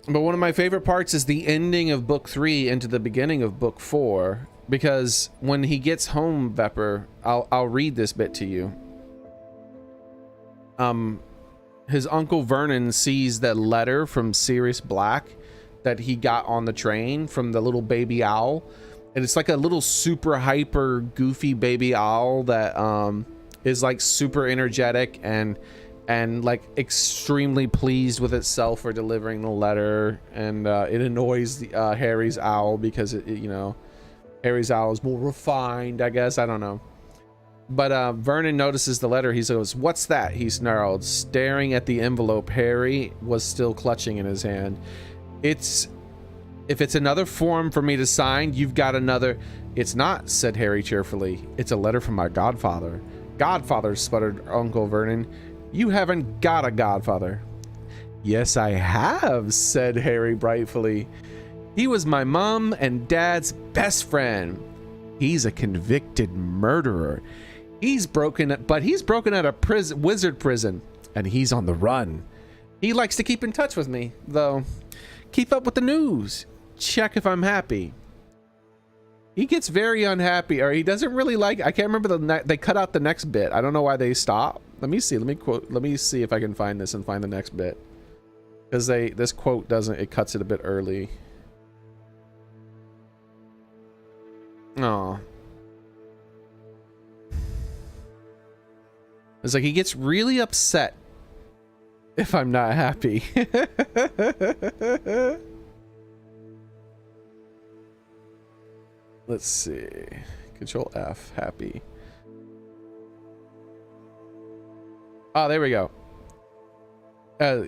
But one of my favorite parts is the ending of book 3 into the beginning of book 4, because when he gets home, Vepper, I'll read this bit to you. His uncle Vernon sees that letter from Sirius Black that he got on the train from the little baby owl, and it's like a little super hyper goofy baby owl that is like super energetic and like extremely pleased with itself for delivering the letter, and it annoys the, Harry's owl because it, you know, Harry's owl is more refined, I guess. I don't know. But Vernon notices the letter. He goes, "What's that?" He snarled, staring at the envelope Harry was still clutching in his hand. If it's another form for me to sign, you've got another. It's not, said Harry cheerfully. It's a letter from my godfather. Godfather, sputtered Uncle Vernon. You haven't got a godfather. Yes, I have, said Harry brightly. He was my mom and dad's best friend. He's a convicted murderer. He's broken out of wizard prison, and he's on the run. He likes to keep in touch with me, though. Keep up with the news. Check if I'm happy. He gets very unhappy, or he doesn't really like. I can't remember they cut out the next bit. I don't know why they stopped. Let me see. Let me see if I can find this and find the next bit, because this quote doesn't. It cuts it a bit early. Oh. It's like he gets really upset if I'm not happy. Let's see. Control F, happy. Oh, there we go.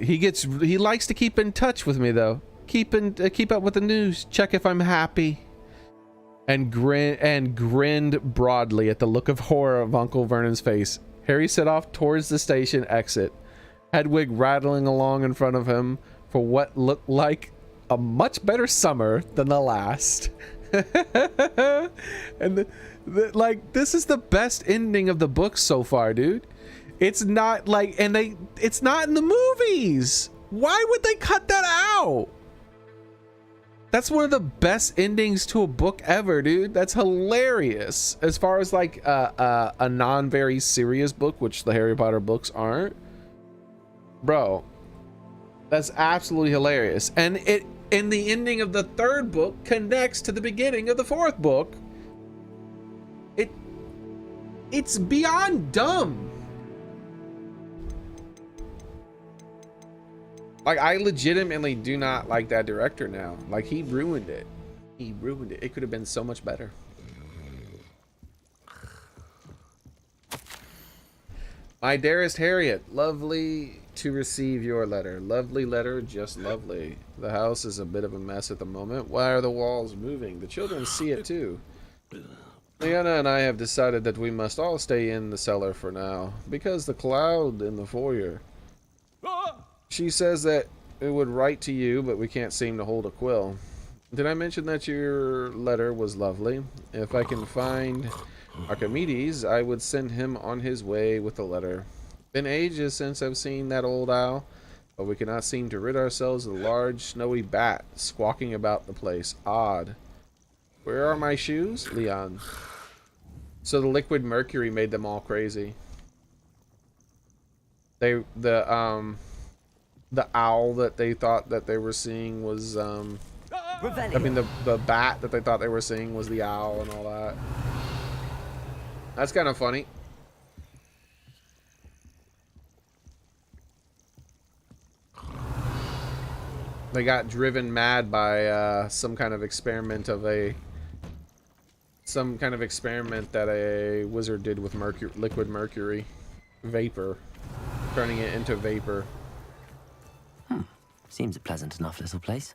He likes to keep in touch with me, though. Keep up with the news. Check if I'm happy. And grinned broadly at the look of horror of Uncle Vernon's face. Harry set off towards the station exit, Hedwig rattling along in front of him for what looked like a much better summer than the last. And Like, this is the best ending of the book so far, dude. It's not like, it's not in the movies. Why would they cut that out? That's one of the best endings to a book ever, dude. That's hilarious. As far as like a non very serious book, which the Harry Potter books aren't, bro. That's absolutely hilarious. And the ending of the third book connects to the beginning of the fourth book. It's beyond dumb. Like, I legitimately do not like that director now. Like, he ruined it. He ruined it. It could have been so much better. My dearest Harriet, lovely to receive your letter. Lovely letter, just lovely. The house is a bit of a mess at the moment. Why are the walls moving? The children see it too. Leanna and I have decided that we must all stay in the cellar for now, because the cloud in the foyer. She says that it would write to you, but we can't seem to hold a quill. Did I mention that your letter was lovely? If I can find Archimedes, I would send him on his way with the letter. Been ages since I've seen that old owl, but we cannot seem to rid ourselves of the large snowy bat squawking about the place. Odd. Where are my shoes? Leon. So the liquid mercury made them all crazy. The owl that they thought that they were seeing was I mean the bat that they thought they were seeing was the owl and all that. That's kind of funny. They got driven mad by some kind of experiment that a wizard did with liquid mercury vapor, turning it into vapor. Seems a pleasant enough little place.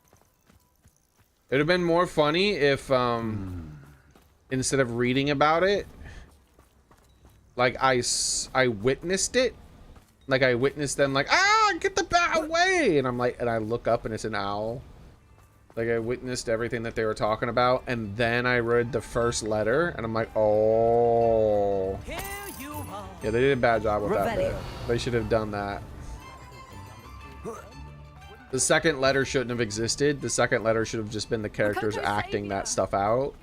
It'd have been more funny if instead of reading about it, like I witnessed it. Like I witnessed them like, get the bat away, and I'm like, and I look up and it's an owl. Like I witnessed everything that they were talking about, and then I read the first letter, and I'm like, oh. Yeah, they did a bad job with that bit. They should have done that. The second letter shouldn't have existed. The second letter should have just been the characters acting that stuff out.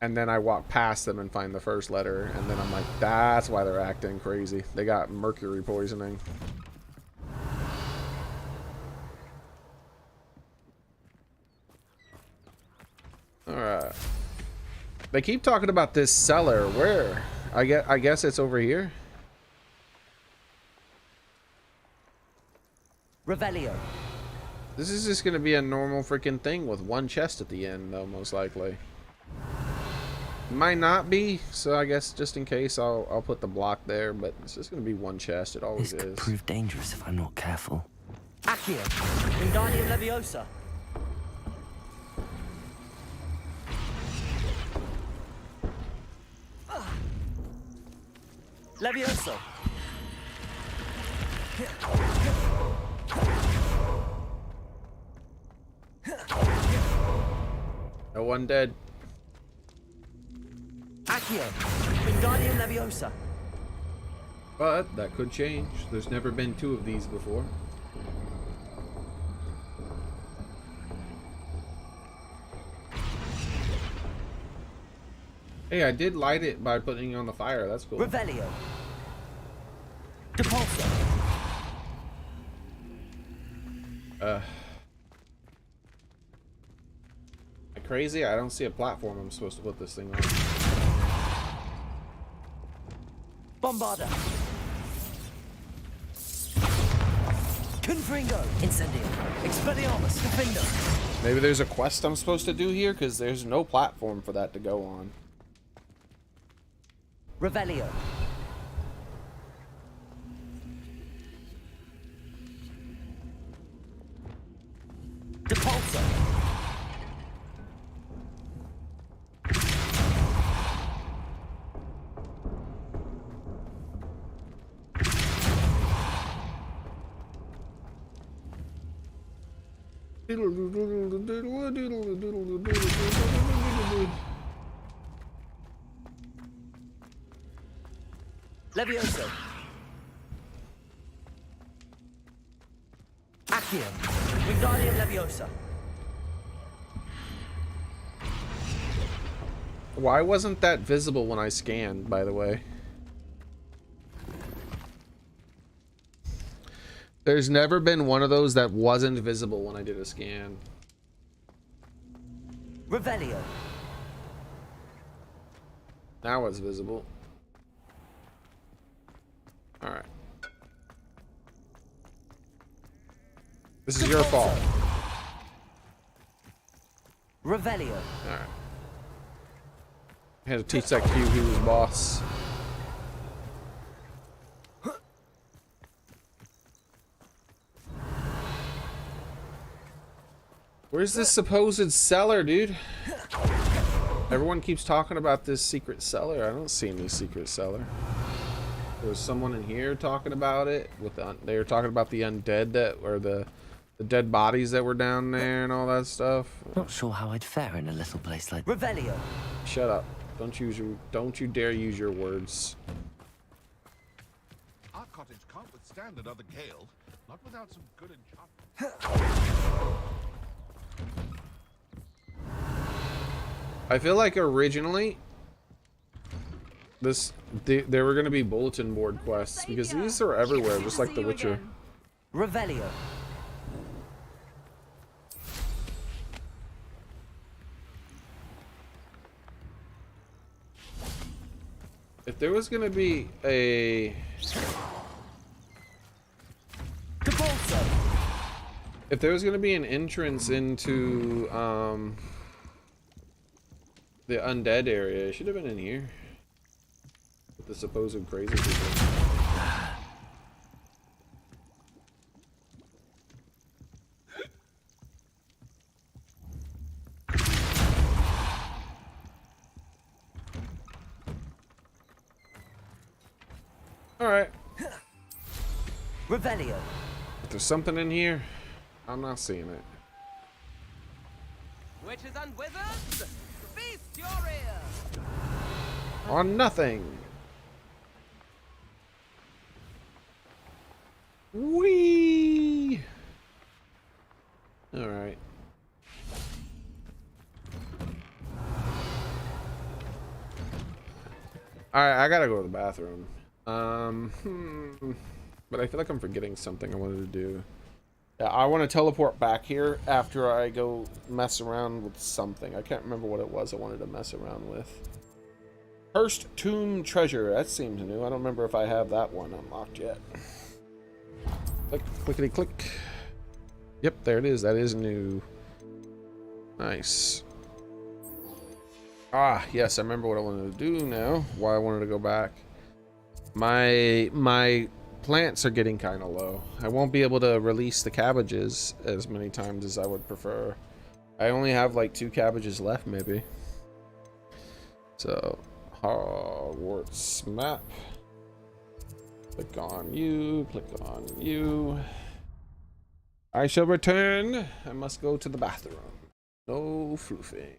And then I walk past them and find the first letter, and then I'm like, that's why they're acting crazy. They got mercury poisoning. Alright. They keep talking about this cellar. Where? I guess it's over here. Revelio. This is just gonna be a normal freaking thing with one chest at the end, though, most likely. Might not be, so I guess just in case I'll put the block there, but it's just gonna be one chest. It always is. This could prove dangerous if I'm not careful. Accio. Wingardium Leviosa. Levioso. No one dead. Accio. Wingardium Leviosa. But that could change. There's never been two of these before. Hey, I did light it by putting it on the fire. That's cool. Revelio. Depulso. Am I crazy? I don't see a platform I'm supposed to put this thing on. Bombarda. Confringo. Incendio. Expelliarmus. Defender. Maybe there's a quest I'm supposed to do here, because there's no platform for that to go on. Revelio. Depulso. Levioso. Accio. Wingardium Leviosa. Why wasn't that visible when I scanned, by the way? There's never been one of those that wasn't visible when I did a scan. Revelio. Now it's visible. Alright. This is your fault. Revelio. Alright. I had to teach that cube who was boss. Where's this supposed cellar, dude? Everyone keeps talking about this secret cellar. I don't see any secret cellar. There was someone in here talking about it. They were talking about the undead that, or the dead bodies that were down there and all that stuff. Not sure how I'd fare in a little place like Revelio. Shut up. Don't you dare use your words. Our cottage can't withstand another gale, not without some good enchantment. I feel like originally there were going to be bulletin board quests because these are everywhere, just like The Witcher. Revelio. If there was going to be a if there was going to be an entrance into the undead area, it should have been in here with the supposed crazy people. Alright. Revelio. If there's something in here, I'm not seeing it. Witches and wizards, feast your ears. On nothing. Whee! Alright. Alright, I gotta go to the bathroom. But I feel like I'm forgetting something I wanted to do. Yeah, I want to teleport back here after I go mess around with something. I can't remember what it was I wanted to mess around with. Cursed Tomb Treasure. That seems new. I don't remember if I have that one unlocked yet. Click, clickety click. Yep, there it is. That is new. Nice. Ah, yes, I remember what I wanted to do now. Why I wanted to go back. My plants are getting kind of low. I won't be able to release the cabbages as many times as I would prefer. I only have like 2 cabbages left, maybe. So, Hogwarts map. Click on you, click on you. I shall return. I must go to the bathroom. No floofing.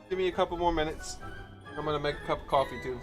Give me a couple more minutes. I'm gonna make a cup of coffee too.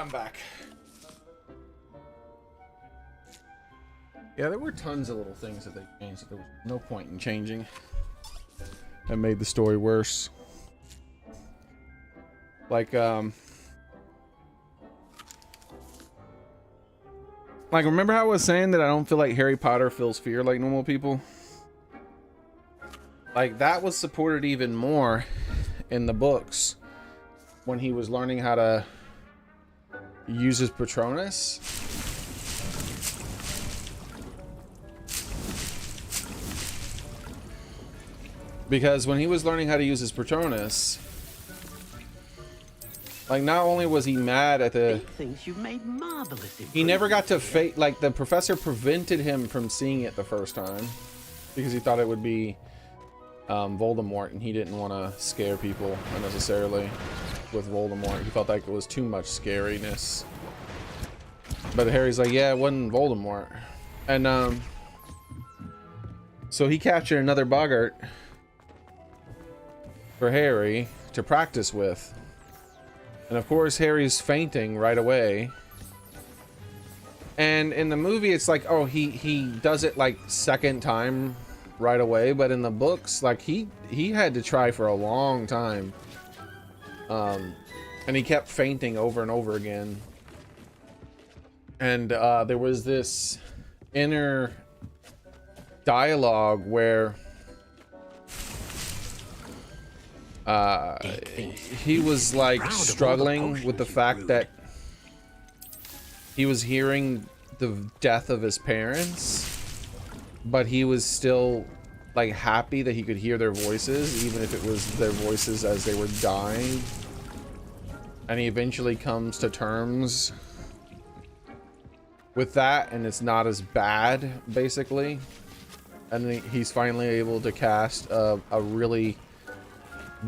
I'm back. Yeah, there were tons of little things that they changed that there was no point in changing. That made the story worse. Like remember how I was saying that I don't feel like Harry Potter feels fear like normal people? Like, that was supported even more in the books when he was learning how to use his Patronus. Because when he was learning how to use his Patronus, like, not only was he mad at the... Thinks you've made marvelous. He never got to fate... Like, the professor prevented him from seeing it the first time. Because he thought it would be Voldemort, and he didn't want to scare people unnecessarily with Voldemort. He felt like it was too much scariness. But Harry's like, yeah, it wasn't Voldemort. And, so he captured another boggart for Harry to practice with. And of course, Harry's fainting right away. And in the movie, it's like, oh, he does it like second time right away. But in the books, like, he had to try for a long time. And he kept fainting over and over again. And there was this inner dialogue where he was like struggling with the fact that he was hearing the death of his parents, but he was still like happy that he could hear their voices, even if it was their voices as they were dying. And he eventually comes to terms with that, and it's not as bad, basically. And he's finally able to cast a really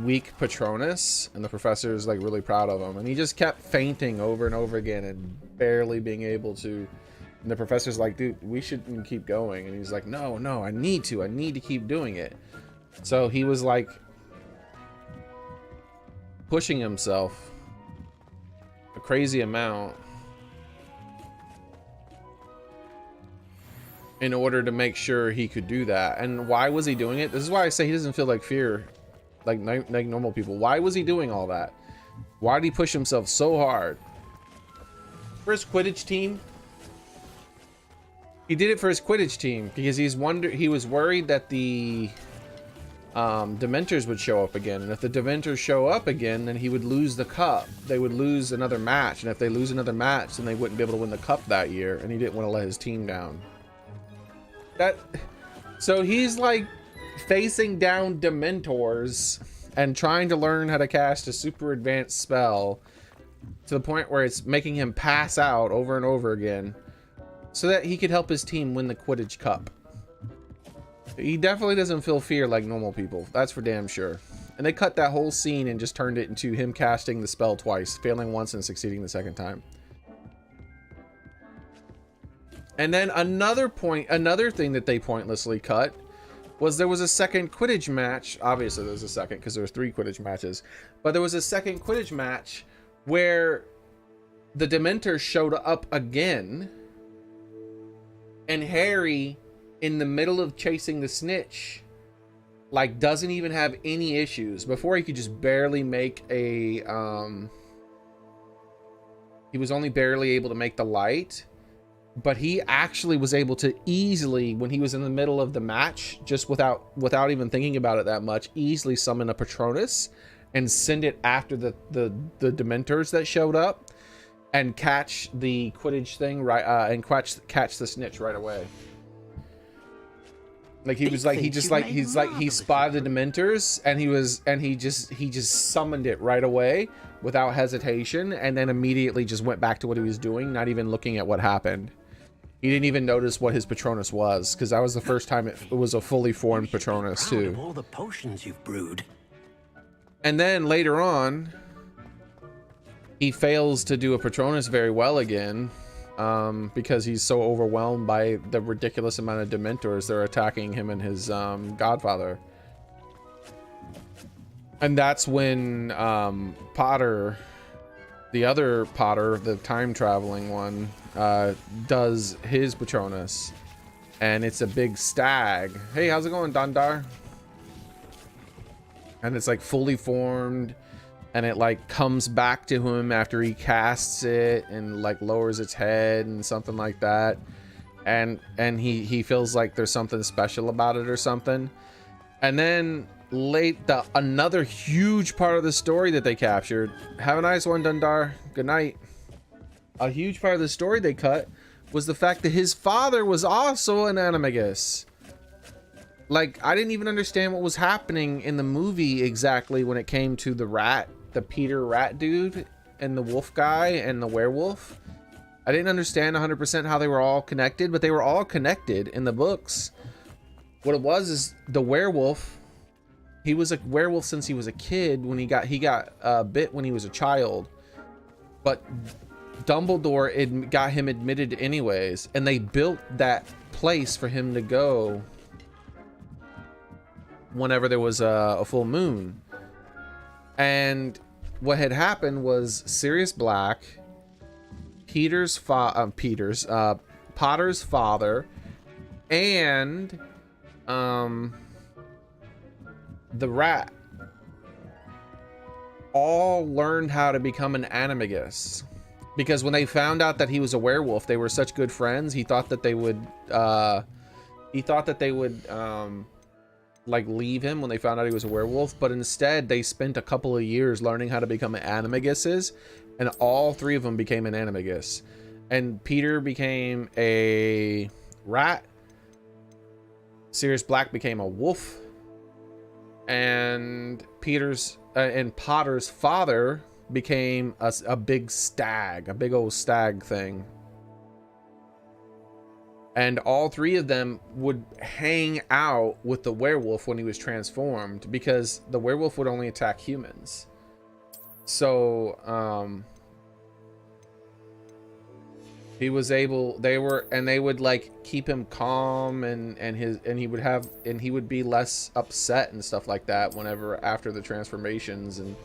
weak Patronus, and the professor is like really proud of him. And he just kept fainting over and over again and barely being able to. And the professor's like, dude, we shouldn't keep going. And he's like, no, I need to keep doing it. So he was like pushing himself a crazy amount in order to make sure he could do that. And why was he doing it? This is why I say he doesn't feel like fear like normal people. Why was he doing all that? Why did he push himself so hard? For his Quidditch team? He did it for his Quidditch team because he was worried that the Dementors would show up again, and if the Dementors show up again, then he would lose the cup. They would lose another match, and if they lose another match, then they wouldn't be able to win the cup that year, and he didn't want to let his team down. So he's like facing down Dementors and trying to learn how to cast a super advanced spell to the point where it's making him pass out over and over again so that he could help his team win the Quidditch Cup. He definitely doesn't feel fear like normal people. That's for damn sure. And they cut that whole scene and just turned it into him casting the spell twice, failing once and succeeding the second time. And then another thing that they pointlessly cut was there was a second Quidditch match. Obviously there was a second because there was 3 Quidditch matches. But there was a second Quidditch match where the Dementors showed up again. And Harry, in the middle of chasing the snitch, like doesn't even have any issues. Before he could just barely make a... he was only barely able to make the light. But he actually was able to easily, when he was in the middle of the match, just without even thinking about it that much, easily summon a Patronus and send it after the Dementors that showed up and catch the Quidditch thing right and catch the snitch right away. Like he spotted the Dementors and he just summoned it right away without hesitation, and then immediately just went back to what he was doing, not even looking at what happened. He didn't even notice what his Patronus was, because that was the first time it was a fully formed Patronus too. All the potions you've brewed. And then later on, he fails to do a Patronus very well again, because he's so overwhelmed by the ridiculous amount of Dementors that are attacking him and his godfather. And that's when Potter the other Potter, the time traveling one, does his Patronus, and it's a big stag. Hey, how's it going, Dandar? And it's like fully formed, and it like comes back to him after he casts it and like lowers its head and something like that. And he feels like there's something special about it or something. And then another huge part of the story that they captured. Have a nice one, Dundar. Good night. A huge part of the story they cut was the fact that his father was also an animagus. Like, I didn't even understand what was happening in the movie exactly when it came to the Peter rat dude and the wolf guy and the werewolf. I didn't understand 100% how they were all connected, but they were all connected in the books. What it was is the werewolf, he was a werewolf since he was a kid when he got bit when he was a child. But Dumbledore got him admitted anyways, and they built that place for him to go whenever there was a full moon. And what had happened was Sirius Black, Potter's father, and the rat all learned how to become an animagus, because when they found out that he was a werewolf, they were such good friends. He thought that they would like leave him when they found out he was a werewolf, but instead they spent a couple of years learning how to become animaguses, and all three of them became an animagus. And Peter became a rat, Sirius Black became a wolf, and Potter's father became a big stag, a big old stag thing. And all three of them would hang out with the werewolf when he was transformed, because the werewolf would only attack humans. So he was able, they would like keep him calm, and he would be less upset and stuff like that whenever after the transformations. And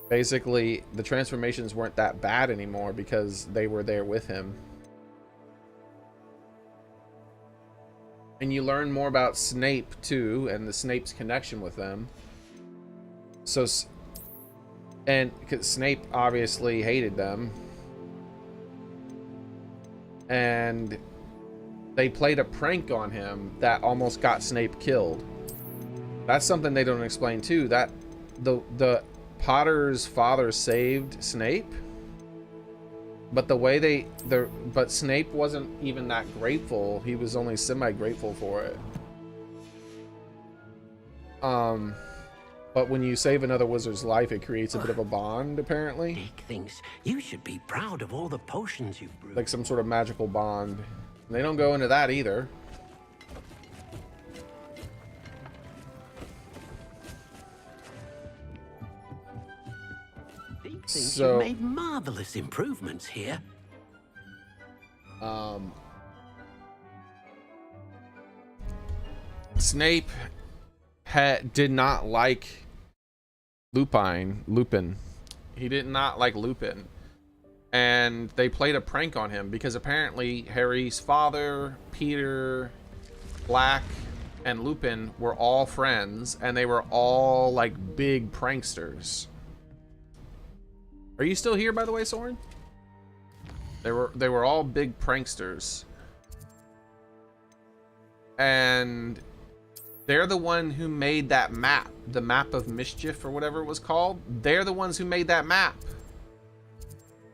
basically the transformations weren't that bad anymore because they were there with him. And you learn more about Snape too, and the Snape's connection with them. So, and because Snape obviously hated them, and they played a prank on him that almost got Snape killed. That's something they don't explain too. That the Potter's father saved Snape, but the way but Snape wasn't even that grateful. He was only semi-grateful for it. But when you save another wizard's life, it creates a bit of a bond, apparently. Dick thinks you should be proud of all the potions you've brewed. Like some sort of magical bond. And they don't go into that either. Dick thinks you've made marvelous improvements here. Snape did not like Lupin. He did not like Lupin. And they played a prank on him because apparently Harry's father, Peter, Black, and Lupin were all friends, and they were all like big pranksters. Are you still here, by the way, Soren? They were all big pranksters. And they're the one who made that map, the map of mischief or whatever it was called. They're the ones who made that map.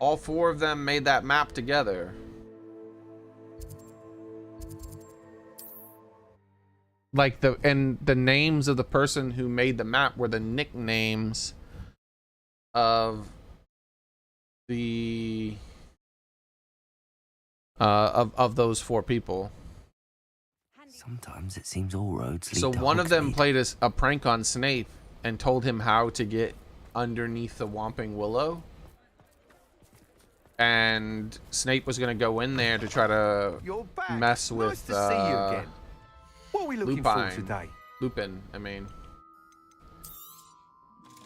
All four of them made that map together. Like the names of the person who made the map were the nicknames of the of those four people. Sometimes it seems all roads lead So to one of them Hogsmeade. played a prank on Snape and told him how to get underneath the Whomping Willow. And Snape was going to go in there to try to mess with Nice to see you again. What are we looking for today? Lupin, I mean.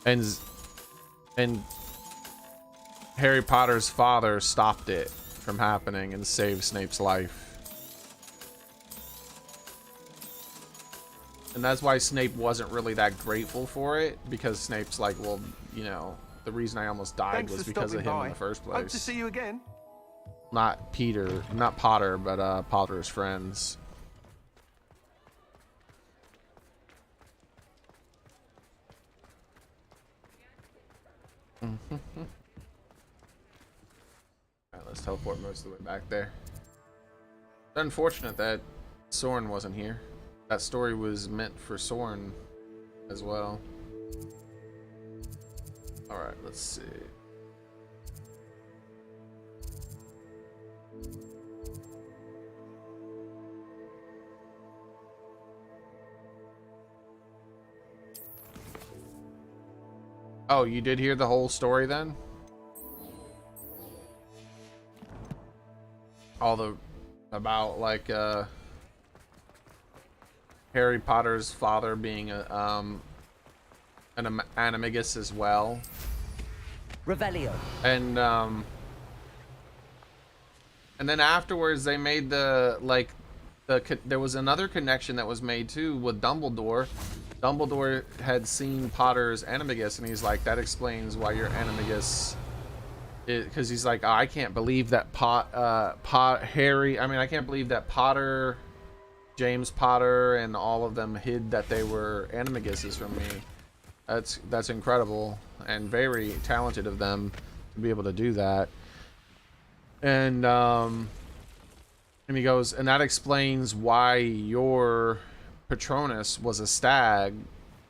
And Harry Potter's father stopped it from happening and saved Snape's life. And that's why Snape wasn't really that grateful for it, because Snape's like, well, you know, the reason I almost died was because of him in the first place. Hope to see you again. Not Peter, not Potter, but Potter's friends. Alright, let's teleport most of the way back there. It's unfortunate that Soren wasn't here. That story was meant for Soren as well. Alright, let's see. Oh, you did hear the whole story then? All the about like Harry Potter's father being an animagus as well. Revelio. And then afterwards they made the like there was another connection that was made too with Dumbledore. Dumbledore had seen Potter's animagus, and he's like, that explains why you're animagus. Because he's like, oh, I can't believe that Harry. I mean, I can't believe that Potter, James Potter, and all of them hid that they were animaguses from me. That's incredible and very talented of them to be able to do that. And he goes, and that explains why your Patronus was a stag,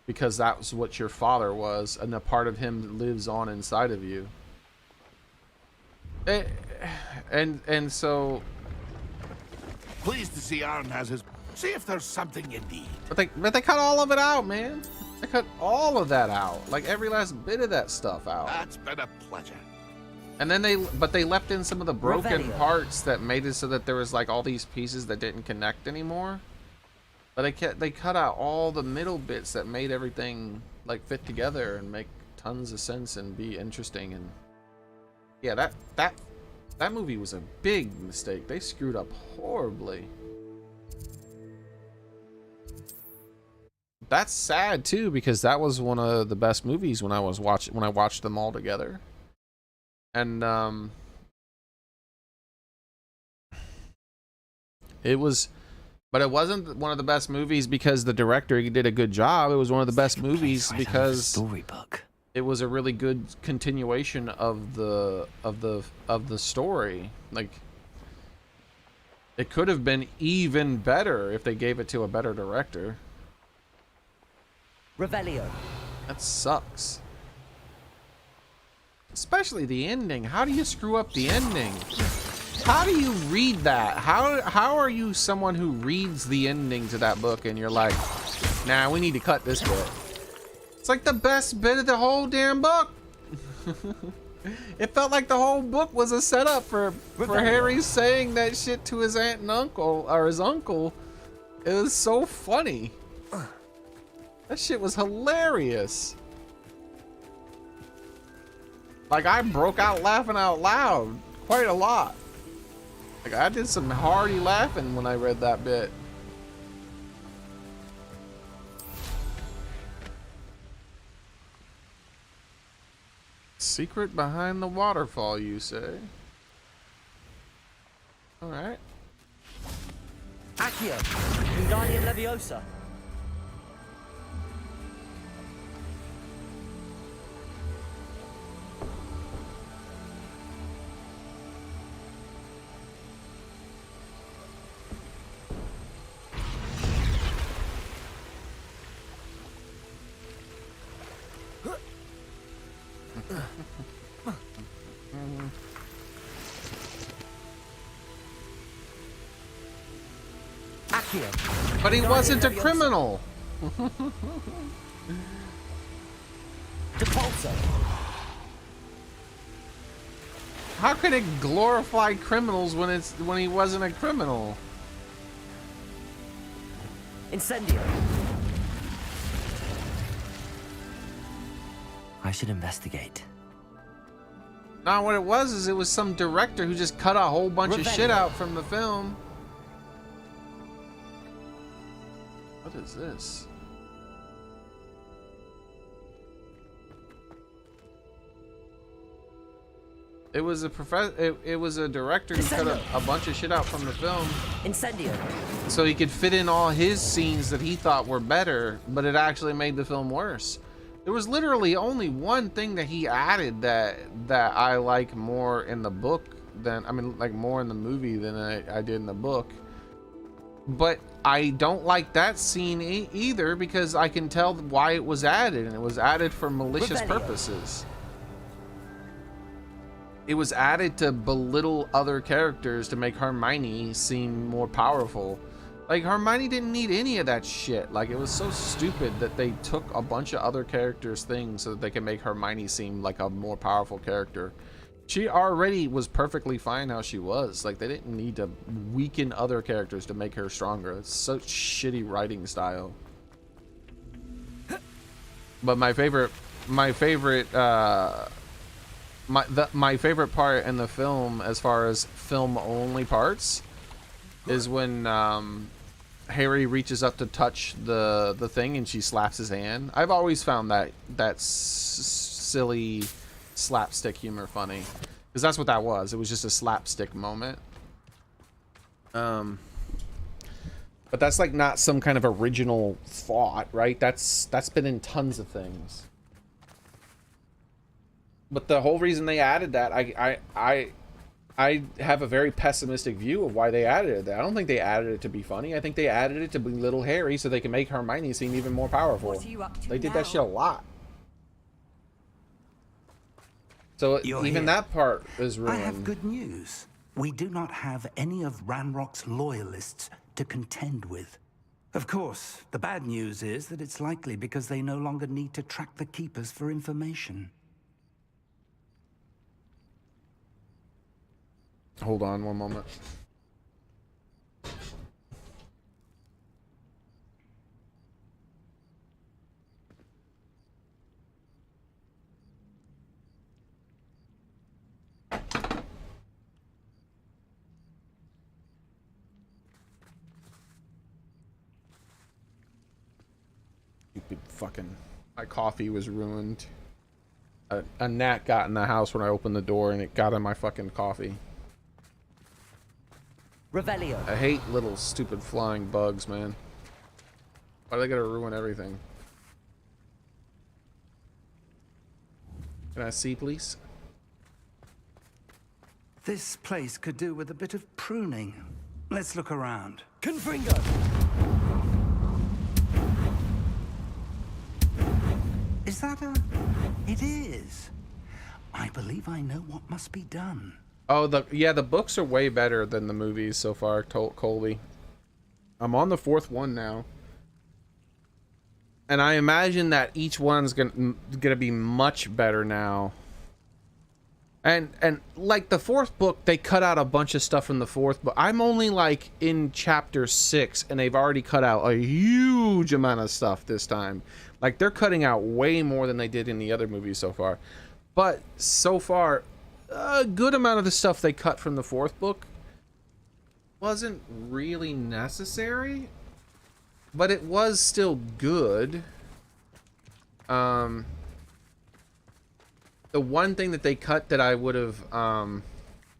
because that was what your father was, and a part of him lives on inside of you. And so Pleased to see Aaron has his. See if there's something you need. but they cut all of it out, man. They cut all of that out, like every last bit of that stuff out. That's been a pleasure. And then they left in some of the broken Revelio. parts that made it so that there was like all these pieces that didn't connect anymore. But they cut out all the middle bits that made everything like fit together and make tons of sense and be interesting. And yeah, that movie was a big mistake. They screwed up horribly. That's sad too, because that was one of the best movies when I watched them all together. And it was. But it wasn't one of the best movies because the director did a good job. It was one of the best movies because storybook. It was a really good continuation of the story. Like, it could have been even better if they gave it to a better director. Revelio. That sucks. Especially the ending. How do you screw up the ending? How do you read that? How are you someone who reads the ending to that book and you're like, nah, we need to cut this bit? It's like the best bit of the whole damn book. It felt like the whole book was a setup for Harry saying that shit to his aunt and uncle, or his uncle. It was so funny. That shit was hilarious. Like, I broke out laughing out loud quite a lot. Like, I did some hearty laughing when I read that bit. Secret behind the waterfall, you say? Alright. Accio. Wingardium Leviosa. But he wasn't a criminal. Depulso. How could it glorify criminals when he wasn't a criminal? Incendio. I should investigate. No, what it was is it was some director who just cut a whole bunch of shit out from the film. What is this? It was a it was a director who cut a bunch of shit out from the film. Incendio. So he could fit in all his scenes that he thought were better, but it actually made the film worse. There was literally only one thing that he added that I like more in the book than, I mean, like more in the movie than I did in the book. But I don't like that scene either, because I can tell why it was added, and it was added for malicious purposes. It was added to belittle other characters to make Hermione seem more powerful. Like, Hermione didn't need any of that shit. Like, it was so stupid that they took a bunch of other characters' things so that they could make Hermione seem like a more powerful character. She already was perfectly fine how she was. Like, they didn't need to weaken other characters to make her stronger. It's such shitty writing style. But my favorite part in the film, as far as film only parts, is when Harry reaches up to touch the thing and she slaps his hand. I've always found that silly slapstick humor funny, because that's what that was. It was just a slapstick moment. But that's like not some kind of original thought, right? That's been in tons of things. But the whole reason they added that, I have a very pessimistic view of why they added it. I don't think they added it to be funny. I think they added it to belittle Harry so they can make Hermione seem even more powerful. They did that shit a lot. So even that part is ruined. I have good news. We do not have any of Ranrock's loyalists to contend with. Of course, the bad news is that it's likely because they no longer need to track the Keepers for information. Hold on one moment. Stupid fucking... My coffee was ruined. A gnat got in the house when I opened the door, and it got in my fucking coffee. Revelio. I hate little stupid flying bugs, man. Why do they gotta ruin everything? Can I see, please? This place could do with a bit of pruning. Let's look around. Confringo. Is that a... It is. I believe I know what must be done. Oh, the books are way better than the movies so far, Colby. I'm on the 4th one now. And I imagine that each one's gonna be much better now. And like the 4th book, they cut out a bunch of stuff from the 4th book. I'm only like in chapter 6, and they've already cut out a huge amount of stuff this time. Like, they're cutting out way more than they did in the other movies so far. But so far, a good amount of the stuff they cut from the 4th book wasn't really necessary, but it was still good. The one thing that they cut that I would have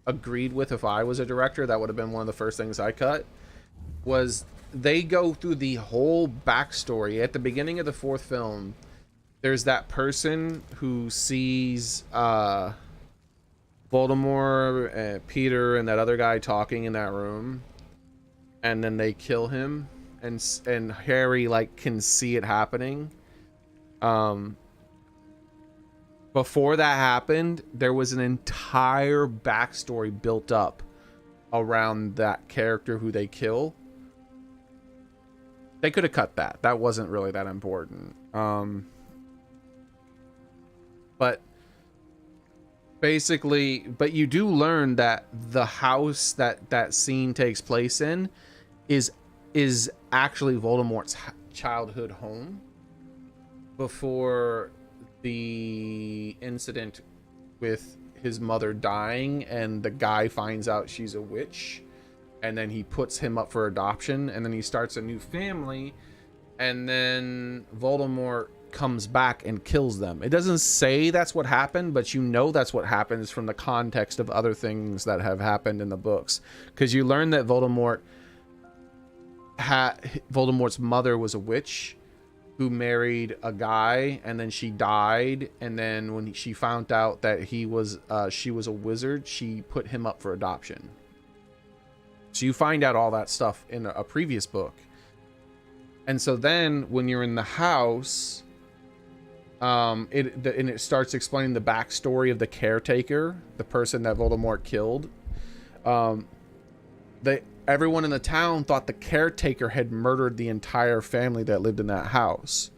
agreed with if I was a director, that would have been one of the first things I cut, was they go through the whole backstory. At the beginning of the 4th film, there's that person who sees Voldemort and Peter and that other guy talking in that room, and then they kill him, and Harry like can see it happening. Before that happened, there was an entire backstory built up around that character who they kill. They could have cut that. That wasn't really that important. But basically, but you do learn that the house that scene takes place in is actually Voldemort's childhood home before the incident with his mother dying, and the guy finds out she's a witch, and then he puts him up for adoption, and then he starts a new family, and then Voldemort comes back and kills them. It doesn't say that's what happened, but you know that's what happens from the context of other things that have happened in the books, because you learn that Voldemort's mother was a witch who married a guy, and then she died, and then when she found out that she was a wizard, she put him up for adoption. So you find out all that stuff in a previous book. And so then when you're in the house, it starts explaining the backstory of the caretaker, the person that Voldemort killed. Everyone in the town thought the caretaker had murdered the entire family that lived in that house.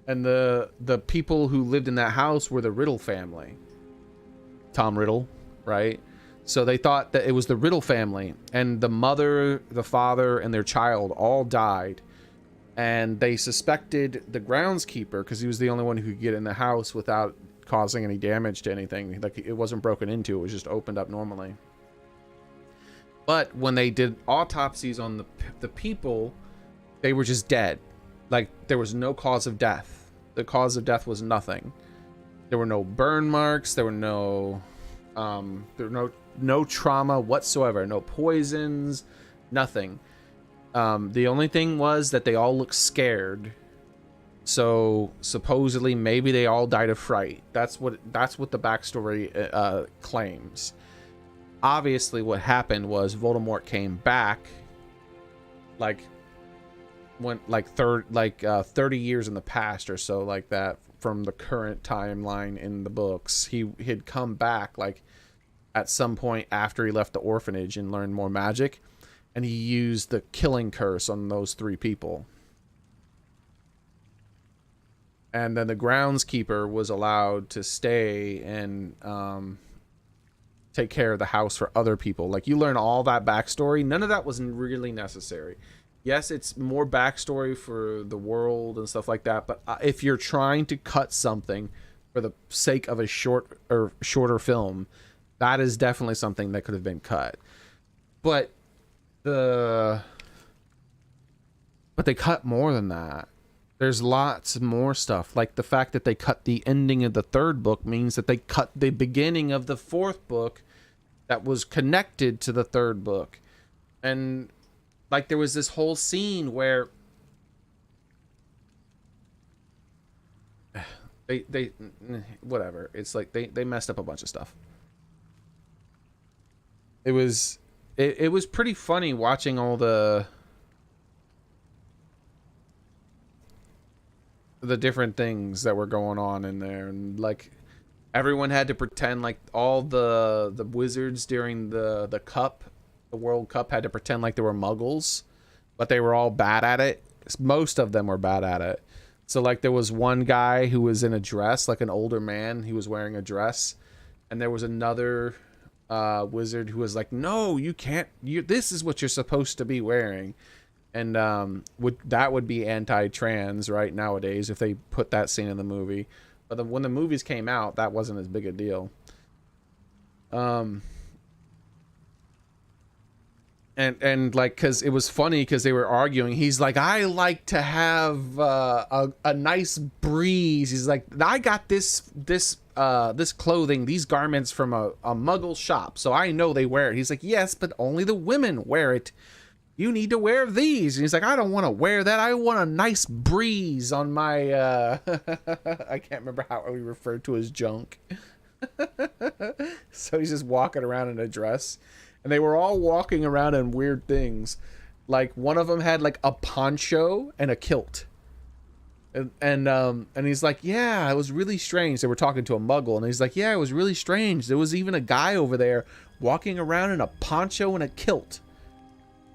And the people who lived in that house were the Riddle family. Tom Riddle, right? So they thought that it was the Riddle family, and the mother, the father, and their child all died. And they suspected the groundskeeper, because he was the only one who could get in the house without causing any damage to anything. Like, it wasn't broken into, it was just opened up normally. But when they did autopsies on the people, they were just dead. Like, there was no cause of death. The cause of death was nothing. There were no burn marks. There were no trauma whatsoever. No poisons. Nothing. The only thing was that they all looked scared. So supposedly maybe they all died of fright. That's what the backstory claims. Obviously, what happened was Voldemort came back, like 30 years in the past or so, like that, from the current timeline in the books. He had come back like at some point after he left the orphanage and learned more magic, and he used the killing curse on those 3 people. And then the groundskeeper was allowed to stay and take care of the house for other people. Like, you learn all that backstory. None of that was really necessary. Yes, it's more backstory for the world and stuff like that, but if you're trying to cut something for the sake of a shorter film, that is definitely something that could have been cut. But they cut more than that. There's lots more stuff. Like, the fact that they cut the ending of the 3rd book means that they cut the beginning of the 4th book that was connected to the 3rd book. And like, there was this whole scene where they whatever. It's like they messed up a bunch of stuff. It was pretty funny watching all the different things that were going on in there, and like everyone had to pretend, like all the wizards during the World Cup had to pretend like they were muggles, but they were all bad at it. Most of them were bad at it. So like, there was one guy who was in a dress, like an older man, he was wearing a dress, and there was another wizard who was like, no, you can't, this is what you're supposed to be wearing. And that would be anti-trans right nowadays if they put that scene in the movie. But when the movies came out, that wasn't as big a deal. And like, because it was funny because they were arguing. He's like, I like to have a nice breeze. He's like, I got this clothing, these garments from a muggle shop, so I know they wear it. He's like, yes, but only the women wear it. You need to wear these. And he's like, I don't want to wear that. I want a nice breeze on my I can't remember how we referred to his junk. So he's just walking around in a dress. And they were all walking around in weird things. Like, one of them had like a poncho and a kilt. And he's like, yeah, it was really strange. They were talking to a muggle, and he's like, yeah, it was really strange. There was even a guy over there walking around in a poncho and a kilt.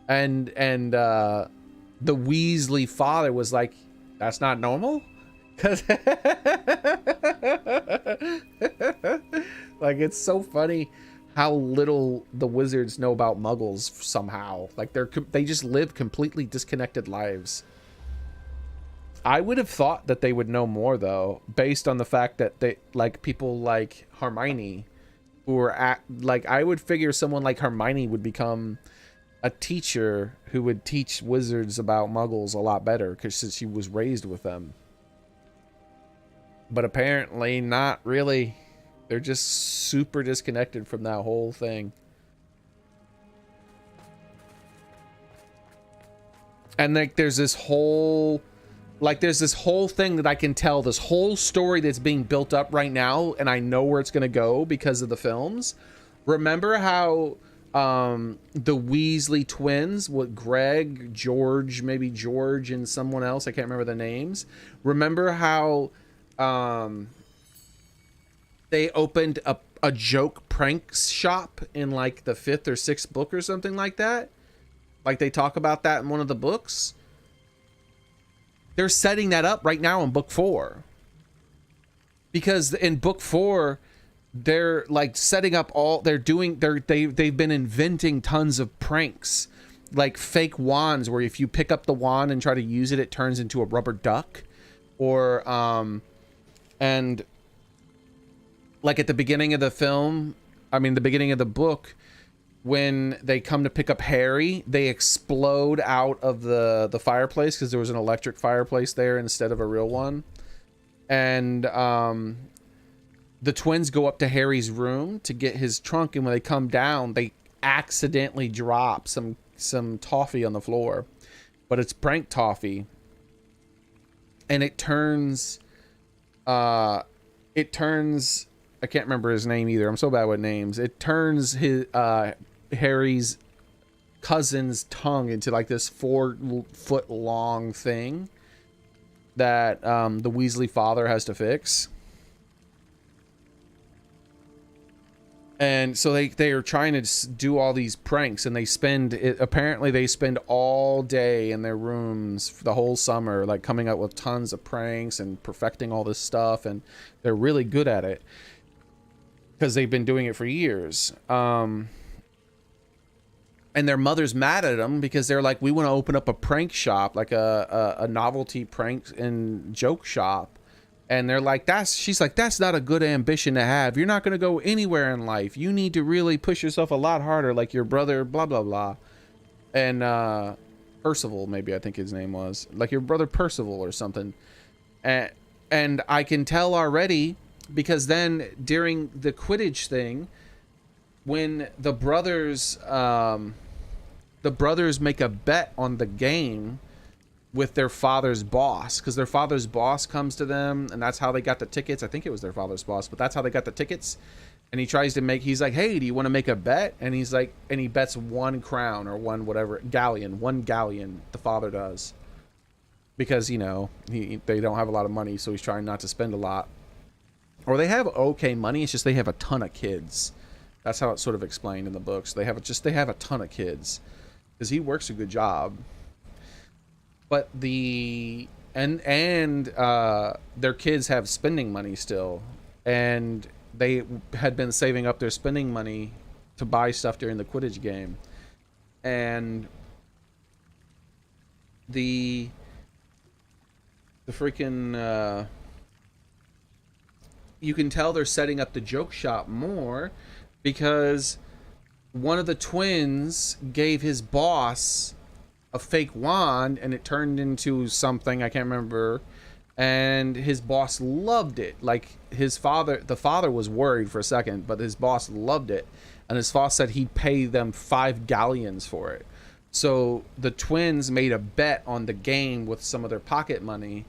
And the Weasley father was like, that's not normal? 'Cause like, it's so funny how little the wizards know about muggles somehow. Like, they just live completely disconnected lives. I would have thought that they would know more, though, based on the fact that they, like, people like Hermione who are like, I would figure someone like Hermione would become a teacher who would teach wizards about muggles a lot better because she was raised with them. But apparently not really. They're just super disconnected from that whole thing. And like there's this whole thing that I can tell, this whole story that's being built up right now, and I know where it's gonna go because of the films. Remember how the Weasley twins, what, Greg, George, maybe George and someone else, I can't remember the names. Remember how they opened a joke pranks shop in like the 5th or 6th book or something like that? Like they talk about that in one of the books. They're setting that up right now in book 4. Because in book 4, they're like setting up they've been inventing tons of pranks, like fake wands where if you pick up the wand and try to use it, it turns into a rubber duck. Or and like at the beginning of the film, the beginning of the book, when they come to pick up Harry, they explode out of the fireplace because there was an electric fireplace there instead of a real one. And the twins go up to Harry's room to get his trunk, and when they come down, they accidentally drop some toffee on the floor. But it's prank toffee. And it turns I can't remember his name either. I'm so bad with names. It turns his Harry's cousin's tongue into like this 4-foot long thing that the Weasley father has to fix. And so they are trying to do all these pranks, and apparently they spend all day in their rooms for the whole summer, like coming up with tons of pranks and perfecting all this stuff, and they're really good at it because they've been doing it for years. And their mother's mad at them because they're like, we want to open up a prank shop, like a novelty prank and joke shop. And they're like, she's like, that's not a good ambition to have. You're not going to go anywhere in life. You need to really push yourself a lot harder, like your brother, blah, blah, blah. And Percival, maybe I think his name was. Like your brother Percival or something. And I can tell already, because then during the Quidditch thing, when the brothers make a bet on the game with their father's boss, because their father's boss comes to them, and that's how they got the tickets. I think it was their father's boss, but that's how they got the tickets. And he tries to he's like, hey, do you want to make a bet? And he's like, and he bets 1 crown or 1 galleon, the father does, because they don't have a lot of money, so he's trying not to spend a lot. Or they have okay money, it's just they have a ton of kids. That's how it's sort of explained in the books. They have a ton of kids because he works a good job. But their kids have spending money still, and they had been saving up their spending money to buy stuff during the Quidditch game. And the freaking you can tell they're setting up the joke shop more because one of the twins gave his boss a fake wand, and it turned into something I can't remember, and his boss loved it. Like the father was worried for a second, but his boss loved it, and his boss said he'd pay them 5 galleons for it. So the twins made a bet on the game with some of their pocket money,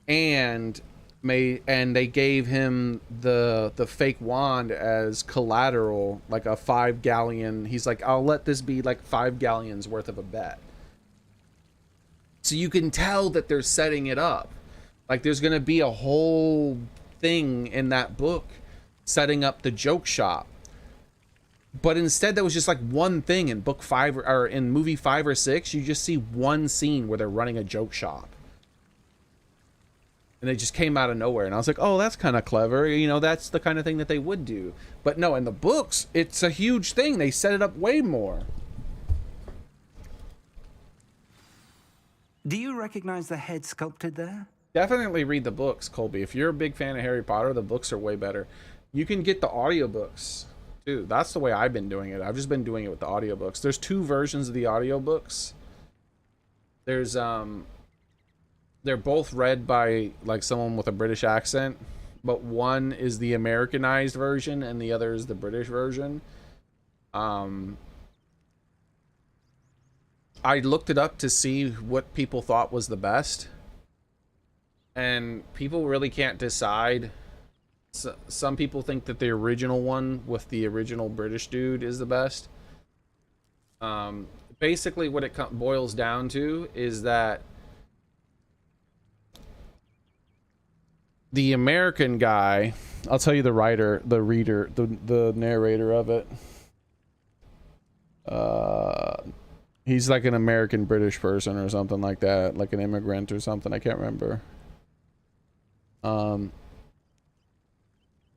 and they gave him the fake wand as collateral, like a 5 galleon. He's like, I'll let this be like 5 galleons worth of a bet. So you can tell that they're setting it up. Like there's going to be a whole thing in that book setting up the joke shop. But instead that was just like one thing in book 5 or in movie 5 or 6. You just see one scene where they're running a joke shop. And they just came out of nowhere. And I was like, oh, that's kind of clever. That's the kind of thing that they would do. But no, in the books, it's a huge thing. They set it up way more. Do you recognize the head sculpted there? Definitely read the books, Colby. If you're a big fan of Harry Potter, the books are way better. You can get the audiobooks too. That's the way I've been doing it. I've just been doing it with the audiobooks. There's 2 versions of the audiobooks. There's they're both read by like someone with a British accent, but one is the Americanized version and the other is the British version. I looked it up to see what people thought was the best, and people really can't decide. So, some people think that the original one with the original British dude is the best. Basically what it boils down to is that the American guy, I'll tell you the writer, the reader, the narrator of it. He's like an American British person or something like that, like an immigrant or something. I can't remember.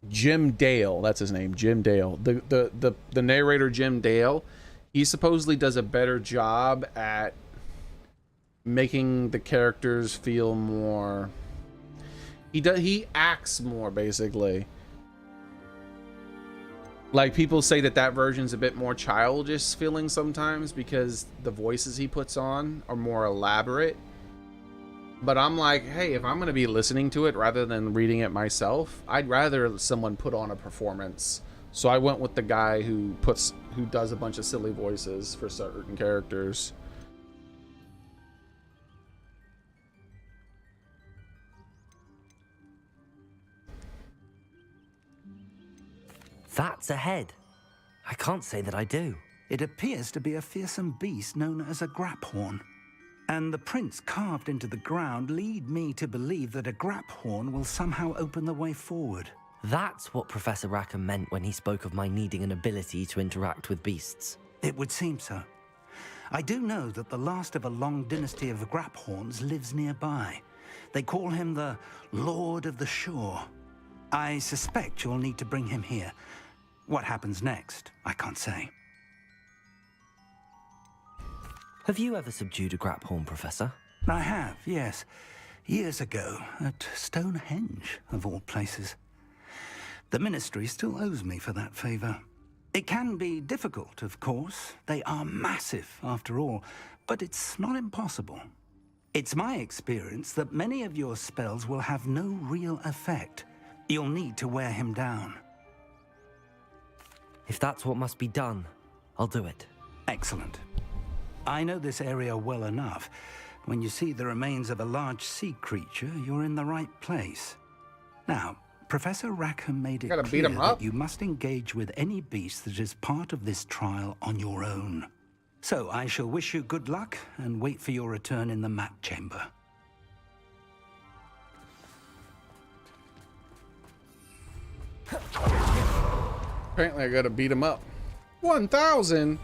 Jim Dale, that's his name, Jim Dale. The narrator, Jim Dale, he supposedly does a better job at making the characters feel more. He acts more, basically. Like, people say that version's a bit more childish feeling sometimes because the voices he puts on are more elaborate. But I'm like, hey, if I'm going to be listening to it rather than reading it myself, I'd rather someone put on a performance. So I went with the guy who does a bunch of silly voices for certain characters. That's a head. I can't say that I do. It appears to be a fearsome beast known as a graphorn. And the prints carved into the ground lead me to believe that a graphorn will somehow open the way forward. That's what Professor Rackham meant when he spoke of my needing an ability to interact with beasts. It would seem so. I do know that the last of a long dynasty of graphorns lives nearby. They call him the Lord of the Shore. I suspect you'll need to bring him here. What happens next, I can't say. Have you ever subdued a graphorn, Professor? I have, yes. Years ago, at Stonehenge, of all places. The Ministry still owes me for that favor. It can be difficult, of course. They are massive, after all, but it's not impossible. It's my experience that many of your spells will have no real effect. You'll need to wear him down. If that's what must be done, I'll do it. Excellent. I know this area well enough. When you see the remains of a large sea creature, you're in the right place. Now, Professor Rackham made it clear that you must engage with any beast that is part of this trial on your own. So I shall wish you good luck and wait for your return in the map chamber. Apparently I gotta beat him up. 1,000?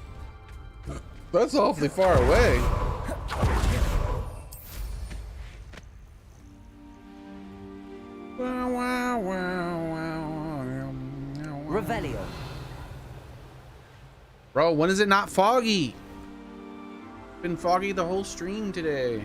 That's awfully far away. Revelio. Bro, when is it not foggy? Been foggy the whole stream today.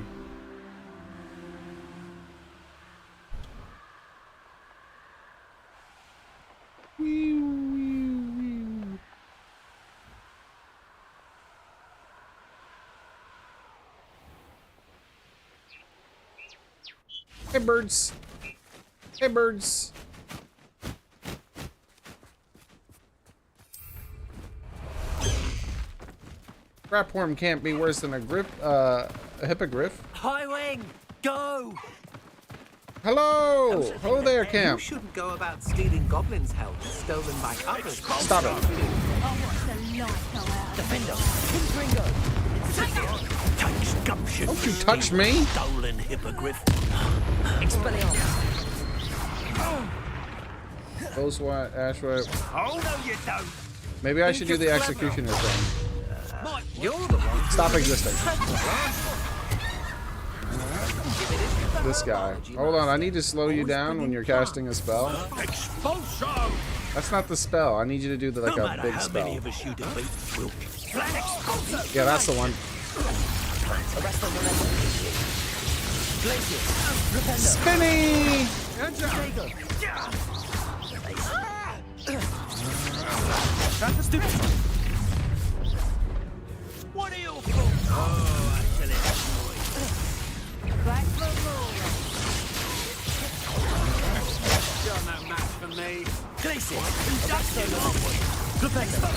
Hey birds. Hey birds. Graphorn can't be worse than a hippogriff. High wing, go! Hello! Hello there, Camp. You shouldn't go about stealing goblins' help stolen by others. Stop it. Defender, Ringo. Takes gumption. Don't you touch me. Stolen hippogriff. Expelliarmus. Close one, Ashray. Oh no, you don't. Maybe I should do the executioner thing. You're the one. Stop existing. This guy. Hold on, I need to slow you down when you're casting a spell. That's not the spell. I need you to do like a big spell. Yeah, that's the one. Spinny! Stupid. What are your thoughts? Oh, actually, Back the rule. You're no match for me. Glacier. Glupexo.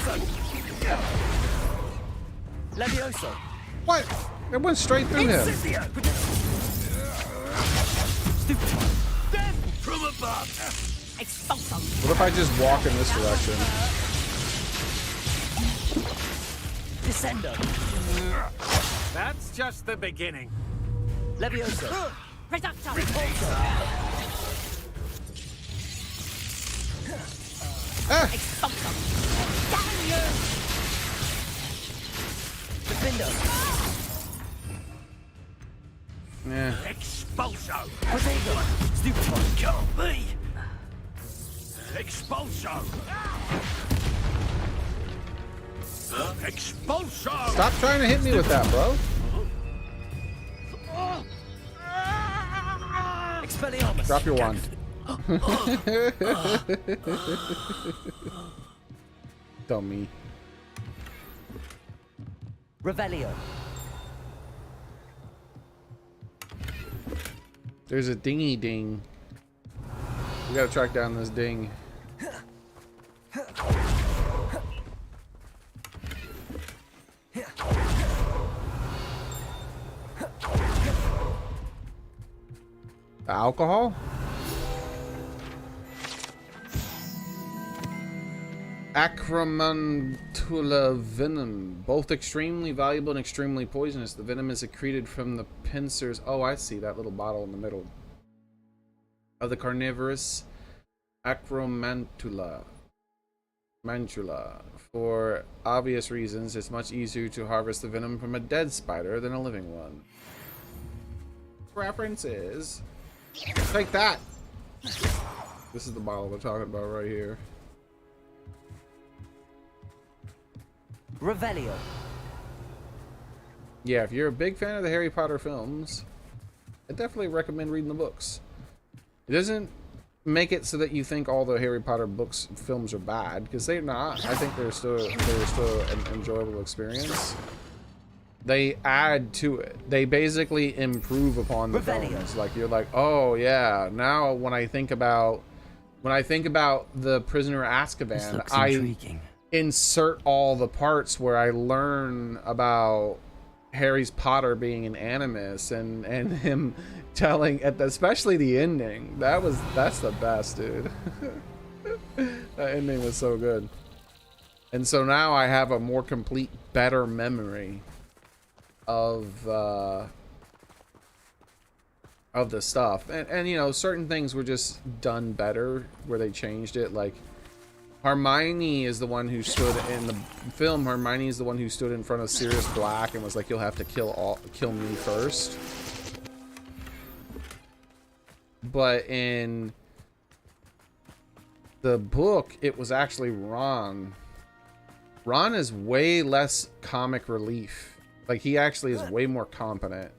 Levioso. What? It went straight through him. Incendio. Stupid. Then From above. Expulso. What if I just walk in this direction? Descendo. That's just the beginning. Levioso. Reducto. Expulso. Damn you. Defendo. Yeah. Expulso. Protego. Stupid. Can't be. Expulso. Expulso. Stop trying to hit me with that, bro. Expelliarmus. Drop your wand. Dummy. Revelio. There's a dingy ding. We gotta track down this ding. Alcohol? Acromantula venom. Both extremely valuable and extremely poisonous. The venom is secreted from the pincers. Oh, I see that little bottle in the middle. Of the carnivorous Acromantula. Mantula. For obvious reasons, it's much easier to harvest the venom from a dead spider than a living one. References. Take that! This is the bottle we're talking about right here. Revelio. Yeah, if you're a big fan of the Harry Potter films, I definitely recommend reading the books. It doesn't make it so that you think all the Harry Potter books films are bad, because they're not. I think they're still an enjoyable experience. They add to it. They basically improve upon the films. Like, you're like, oh yeah, now when I think about the Prisoner of Azkaban, I insert all the parts where I learn about Harry Potter being an animus and him telling especially the ending. That's the best, dude. That ending was so good. And so now I have a more complete, better memory of the stuff, and you know, certain things were just done better where they changed it. Like Hermione is the one who stood in the film. Hermione is the one who stood in front of Sirius Black and was like, "You'll have to kill me first." But in the book, it was actually Ron. Ron is way less comic relief. Like, he actually is way more competent.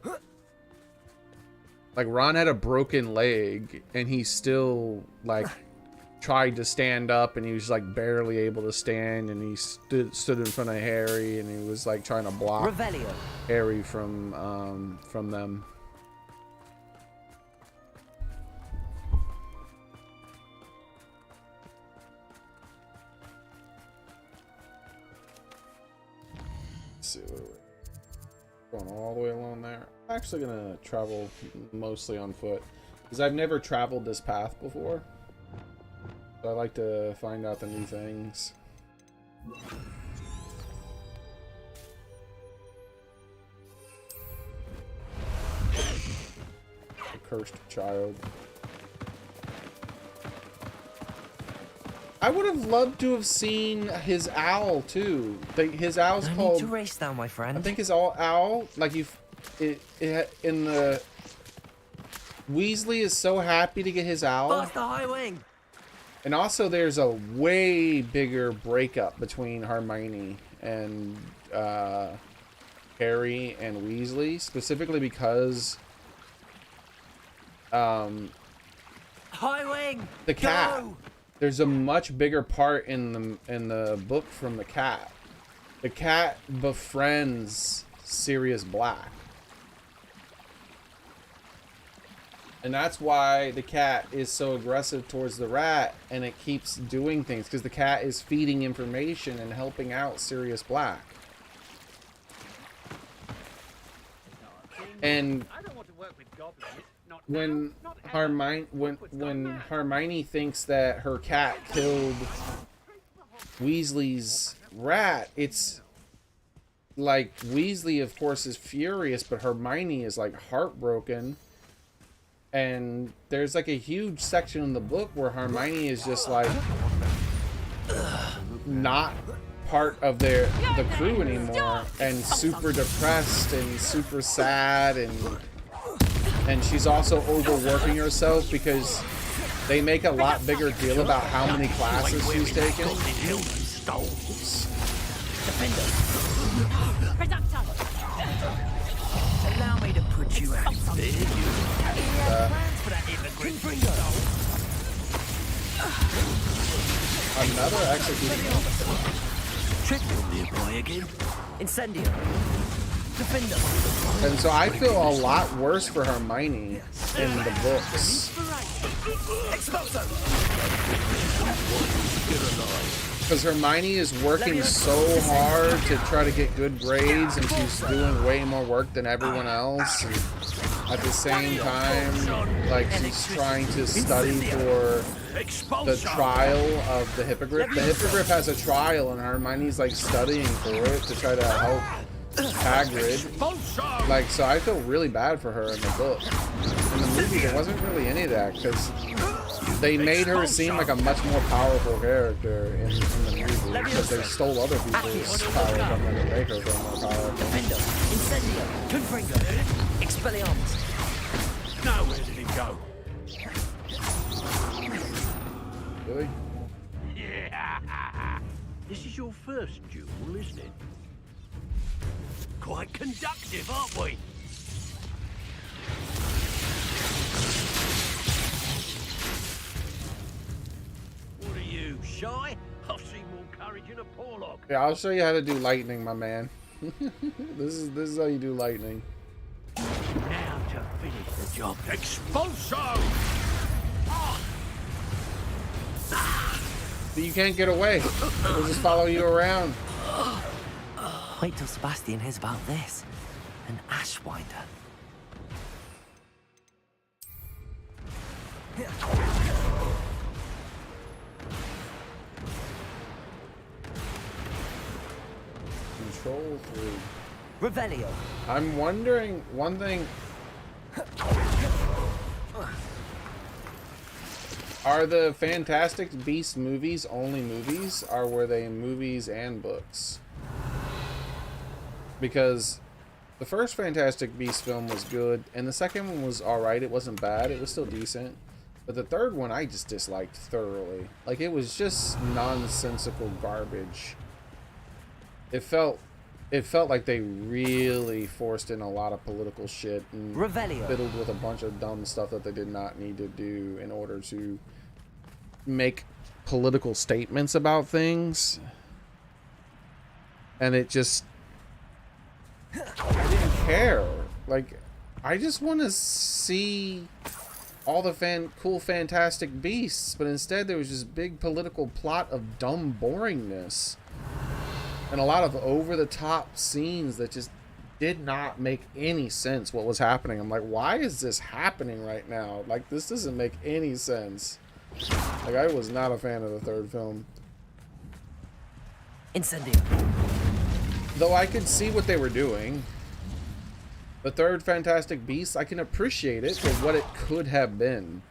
Like, Ron had a broken leg, and he still, like, tried to stand up, and he was, like, barely able to stand, and he stood in front of Harry, and he was, like, trying to block Harry from them. Let's see, going all the way along there. I'm actually gonna travel mostly on foot because I've never traveled this path before, so I like to find out the new things. The cursed child. I would have loved to have seen his owl too. His owl's called. I need to race now, my friend. I think his owl, like in the Weasley is so happy to get his owl. Bust the high wing. And also, there's a way bigger breakup between Hermione and Harry and Weasley, specifically because high wing. The cat. Go. there's a much bigger part in the book from the cat. The cat befriends Sirius Black. And that's why the cat is so aggressive towards the rat, and it keeps doing things, because the cat is feeding information and helping out Sirius Black. And when Hermione thinks that her cat killed Weasley's rat, it's like Weasley, of course, is furious, but Hermione is like heartbroken. And there's like a huge section in the book where Hermione is just like not part of the crew anymore, and super depressed and super sad, and she's also overworking herself because they make a lot bigger deal about how many classes she's taken. Allow me to put you out. There you go. Another execution. Trick me boy again. Incendio. Defender. And so I feel a lot worse for Hermione in the books. Because Hermione is working so hard to try to get good grades, and she's doing way more work than everyone else. And at the same time, like, she's trying to study for the trial of the Hippogriff. The Hippogriff has a trial, and Hermione's like studying for it to try to help Hagrid. Like, so I feel really bad for her in the book. In the movie, there wasn't really any of that, because they made her seem like a much more powerful character in the movie, because they stole other people's power from them to make her feel more powerful. Incendio. Confringo. Expelliarmus. Now where did it go? Really? Yeah. This is your first duel, isn't it? Quite conductive, aren't we? What are you, shy? I've seen more courage in a Porlock. Yeah, I'll show you how to do lightning, my man. This is how you do lightning. Now to finish the job. Expulso! But you can't get away. We'll just follow you around. Wait till Sebastian hears about this. An Ashwinder. Control 3. Revelio. I'm wondering one thing. Are the Fantastic Beasts movies only movies, or were they movies and books? Because the first Fantastic Beasts film was good, and the second one was alright. It wasn't bad. It was still decent. But the third one I just disliked thoroughly. Like, it was just nonsensical garbage. It felt like they really forced in a lot of political shit and fiddled with a bunch of dumb stuff that they did not need to do in order to make political statements about things. And it just... I didn't care. Like, I just want to see all the cool Fantastic Beasts, but instead there was this big political plot of dumb boringness. And a lot of over-the-top scenes that just did not make any sense what was happening. I'm like, why is this happening right now? Like, this doesn't make any sense. Like, I was not a fan of the third film. Incendio. Though I could see what they were doing. The third Fantastic Beasts, I can appreciate it for what it could have been.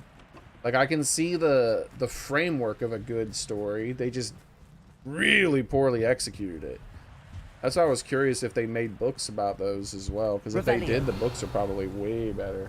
Like, I can see the framework of a good story. They just really poorly executed it. That's why I was curious if they made books about those as well, because if they did, the books are probably way better.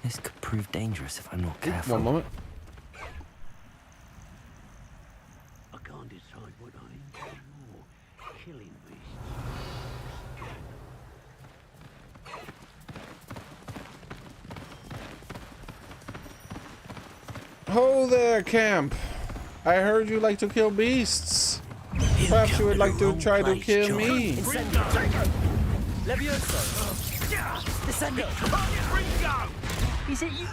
This could prove dangerous if I'm not careful. One moment. I can't decide what I enjoy more, killing beasts. Ho there, camp. I heard you like to kill beasts. Perhaps you would like to try to kill me. Levioso! Descendo! Is it you?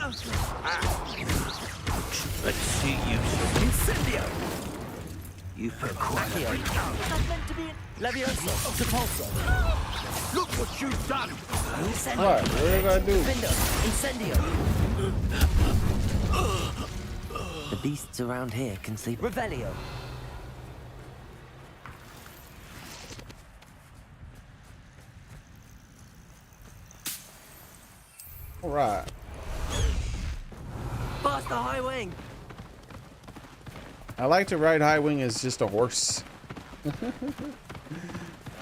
Let's see you. Incendio! You feel quite Accio! Not meant to be in... Levioso! Depulso! Look what you've done! Incendio! What? What did I do? Findo! Incendio! The beasts around here can sleep. Revelio! All right. Bust the high wing! I like to ride high wing as just a horse.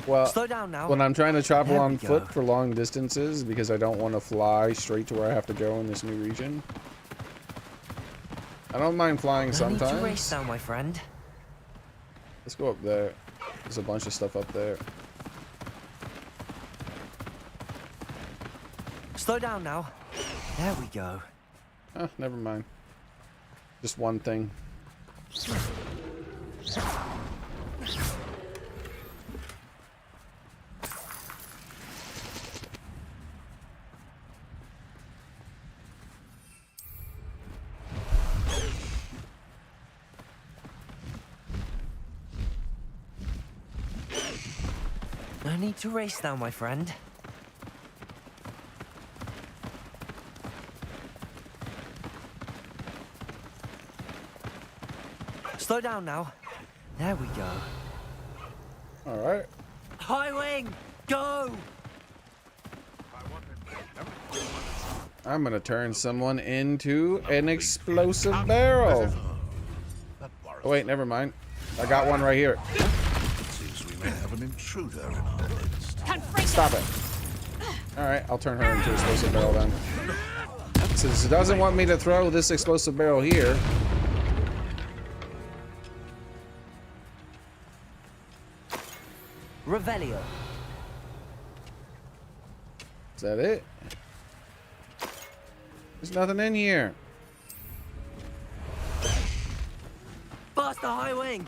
Well, Slow down now. when I'm trying to travel There on we go. foot for long distances because I don't want to fly straight to where I have to go in this new region. I don't mind flying No need to race sometimes. now, my friend. Let's go up there. There's a bunch of stuff up there. Slow down now. There we go. Oh, never mind. Just one thing. No need to race now, my friend. Slow down now. There we go. All right. High wing! Go! I'm gonna turn someone into an explosive barrel. Oh wait, never mind. I got one right here. Seems we may have an intruder in our midst. Stop it. All right, I'll turn her into an explosive barrel then. Since it doesn't want me to throw this explosive barrel here. Revelio. Is that it? There's nothing in here. Bust the high wing!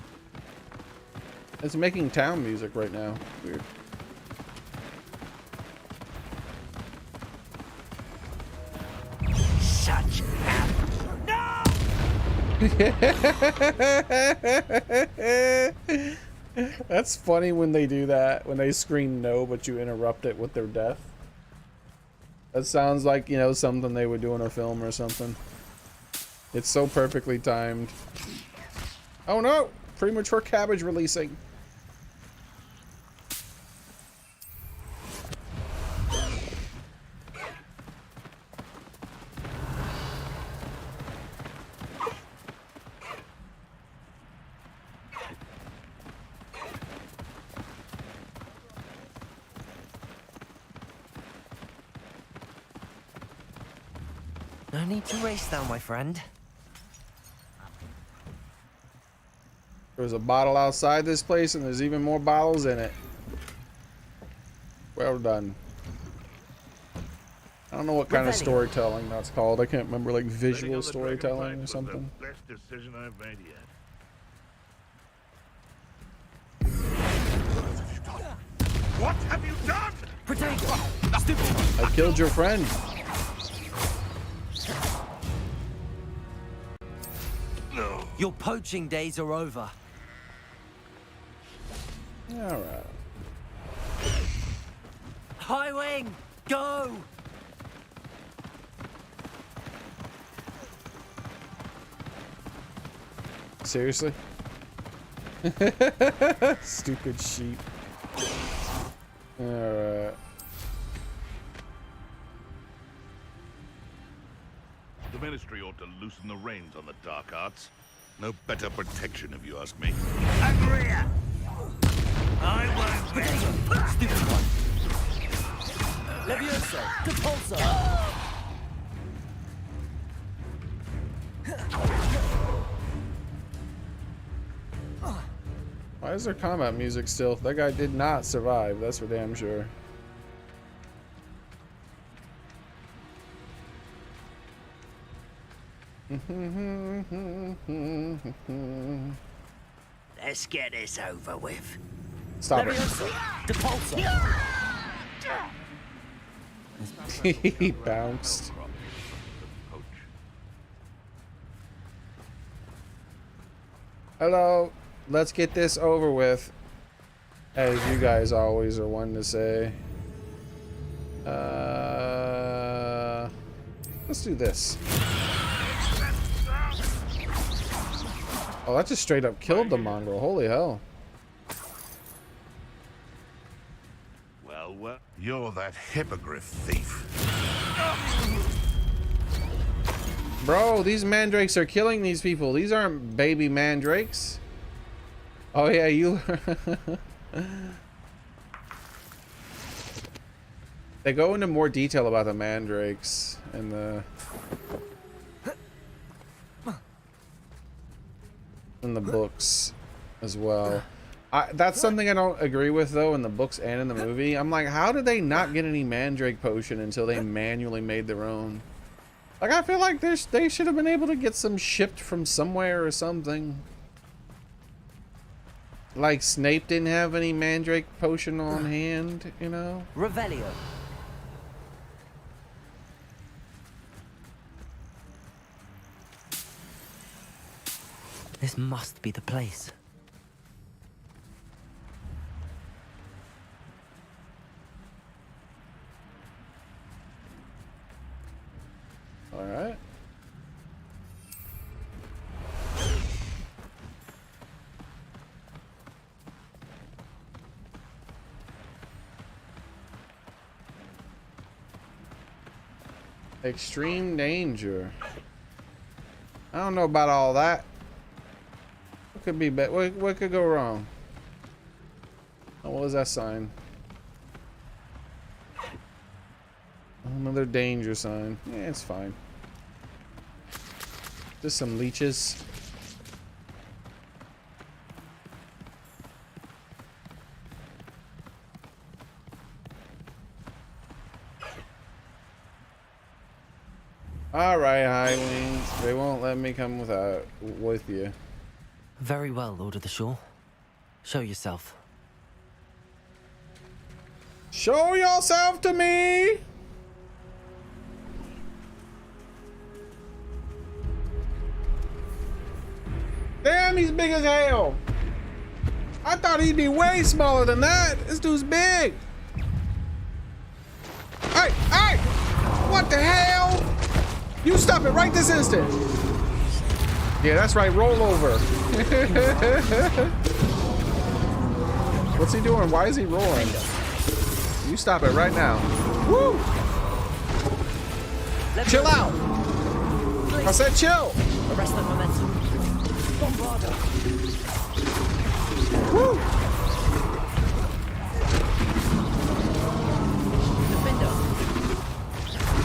It's making town music right now. Weird. Shut up! No! That's funny when they do that. When they scream no, but you interrupt it with their death. That sounds like, you know, something they would do in a film or something. It's so perfectly timed. Oh no! Premature cabbage releasing. No need to race now, my friend. There's a bottle outside this place, and there's even more bottles in it. Well done. I don't know what kind of storytelling that's called. I can't remember, like visual storytelling or something. The best decision I've made yet. What have you done? Potato! Stupid! I killed your friend. No. Your poaching days are over. All right. High wing! Go! Seriously? Stupid sheep. Alright. The Ministry ought to loosen the reins on the dark arts. No better protection, if you ask me. Agria! I won't bet. Stupid one. Levioso. Depulso. Why is there combat music still? That guy did not survive, that's for damn sure. Let's get this over with. Stop Levioso. Depulso. it. He bounced. Hello, let's get this over with, as you guys always are one to say. Let's do this. Oh, that just straight up killed the mongrel. Holy hell. Well, you're that hippogriff thief. Bro, these mandrakes are killing these people. These aren't baby mandrakes. Oh yeah, you... They go into more detail about the mandrakes in the books as well. That's something I don't agree with though in the books and in the movie. I'm like, how did they not get any mandrake potion until they manually made their own? Like, I feel like they should have been able to get some shipped from somewhere or something. Like Snape didn't have any mandrake potion on hand, you know? Revelio. This must be the place. All right. Extreme danger. I don't know about all that. What could be bad? What could go wrong? Oh, what was that sign? Another danger sign. Yeah, it's fine. Just some leeches. All right, High Wings. They won't let me come with you. Very well, Lord of the Shore. Show yourself. Show yourself to me! Damn, he's big as hell. I thought he'd be way smaller than that. This dude's big. Hey, hey! What the hell? You stop it right this instant. Yeah, that's right. Roll over. What's he doing? Why is he rolling? You stop it right now. Woo! Chill out. I said chill. Arrest the momentum. Bombardo. Woo! Defender.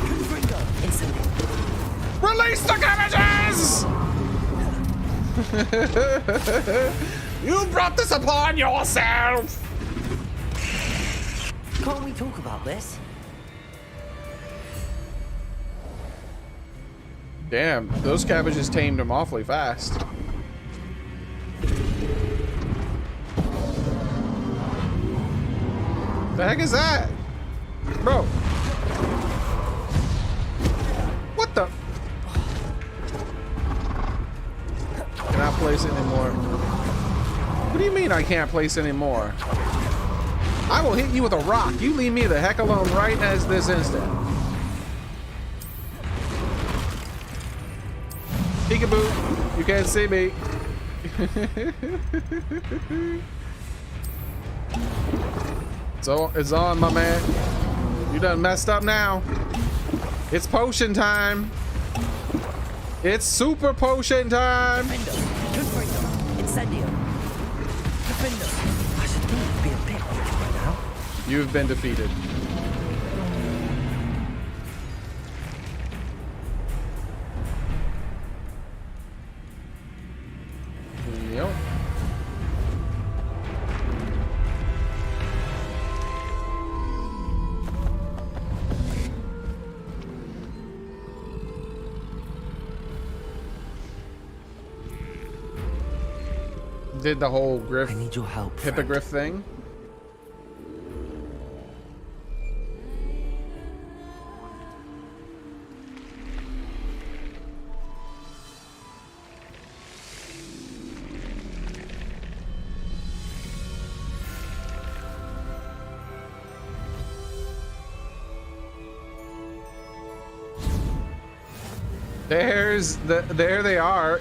Confringo. Incendio. Release the cabbages! You brought this upon yourself! Can't we talk about this? Damn, those cabbages tamed him awfully fast. The heck is that? Bro. What the? Cannot place anymore. What do you mean I can't place anymore? I will hit you with a rock. You leave me the heck alone right as this instant. Peekaboo. You can't see me. So it's on, my man. You done messed up now. It's potion time. It's super potion time. Defender. Confringo. Incendio. Defender. I should think it'd be a You've been defeated. Yep. Did the whole griff, I need your help, hippogriff thing. There they are.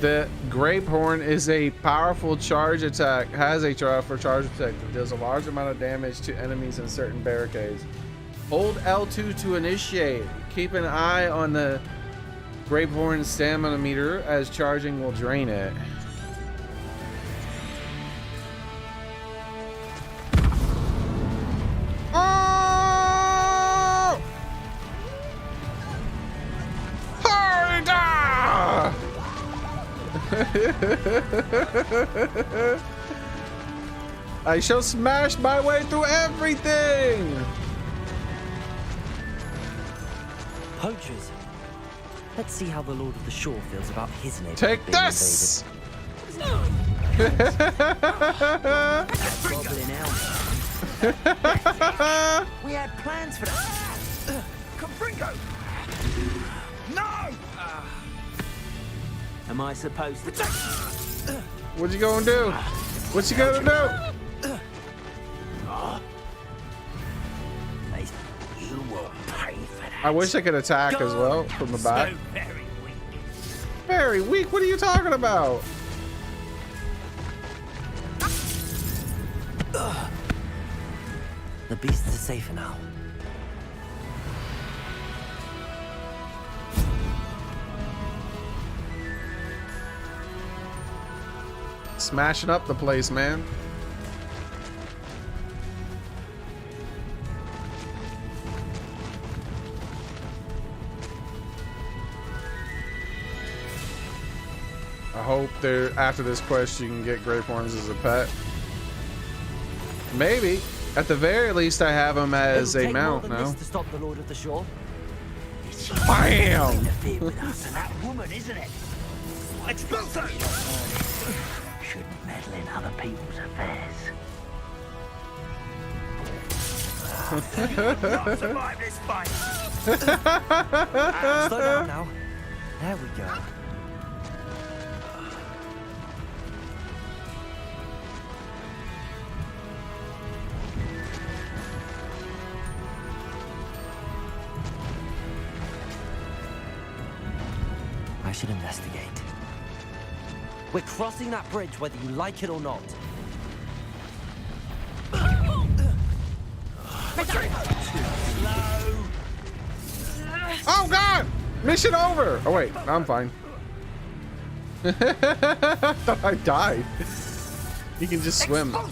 The grape horn is a powerful charge attack, has a powerful charge attack that deals a large amount of damage to enemies in certain barricades. Hold L2 to initiate. Keep an eye on the grape horn stamina meter as charging will drain it. Oh! Harda! I shall smash my way through everything. Poachers. Let's see how the Lord of the Shore feels about his neighbor. Take this! We had plans for that. Confringo! No! Am I supposed to? What you gonna do? What you gonna do? You will pay for that. I wish I could attack as well from the back. So very weak. Very weak? What are you talking about? The beasts are safer now. Smashing up the place, man. I hope there after this quest you can get grape horns as a pet. Maybe. At the very least I have them as a mount now. To stop the Lord of the Shore. Bam! With us and that woman, isn't it? Expulso! Shouldn't meddle in other people's affairs. Not survive this fight. Slow down now. There we go. I should investigate. We're crossing that bridge whether you like it or not. Oh god! Mission over! Oh wait, I'm fine. I thought I died. You can just swim. No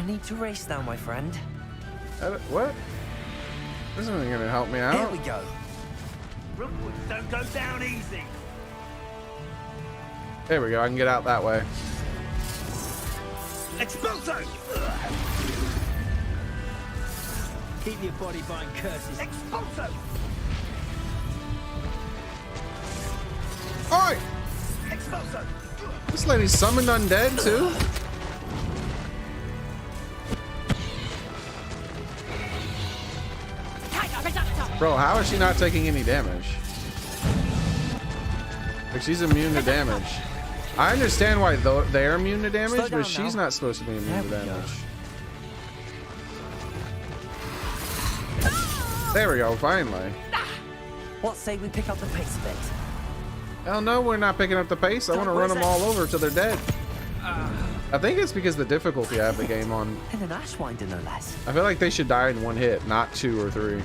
need to race now, my friend. What? This isn't gonna help me Here out. we go. Rookwood, don't go down easy. There we go, I can get out that way. Expulso! Keep your body behind curses. Expulso! Oi! Expulso! This lady's summoned undead too? Bro, how is she not taking any damage? Like, she's immune to damage. I understand why they're immune to damage, but she's not supposed to be immune to damage. There we go, finally. What say we pick up the pace a bit? Hell no, we're not picking up the pace. I want to run them all over till they're dead. I think it's because the difficulty I have the game on. And an Ashwinder, no less. I feel like they should die in one hit, not 2 or 3.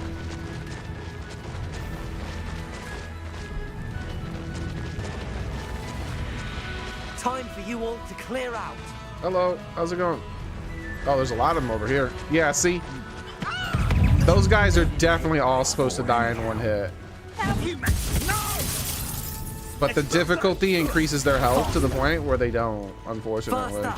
Time for you all to clear out. Hello, how's it going? Oh, there's a lot of them over here. Yeah, see? Those guys are definitely all supposed to die in one hit. But the difficulty increases their health to the point where they don't, unfortunately.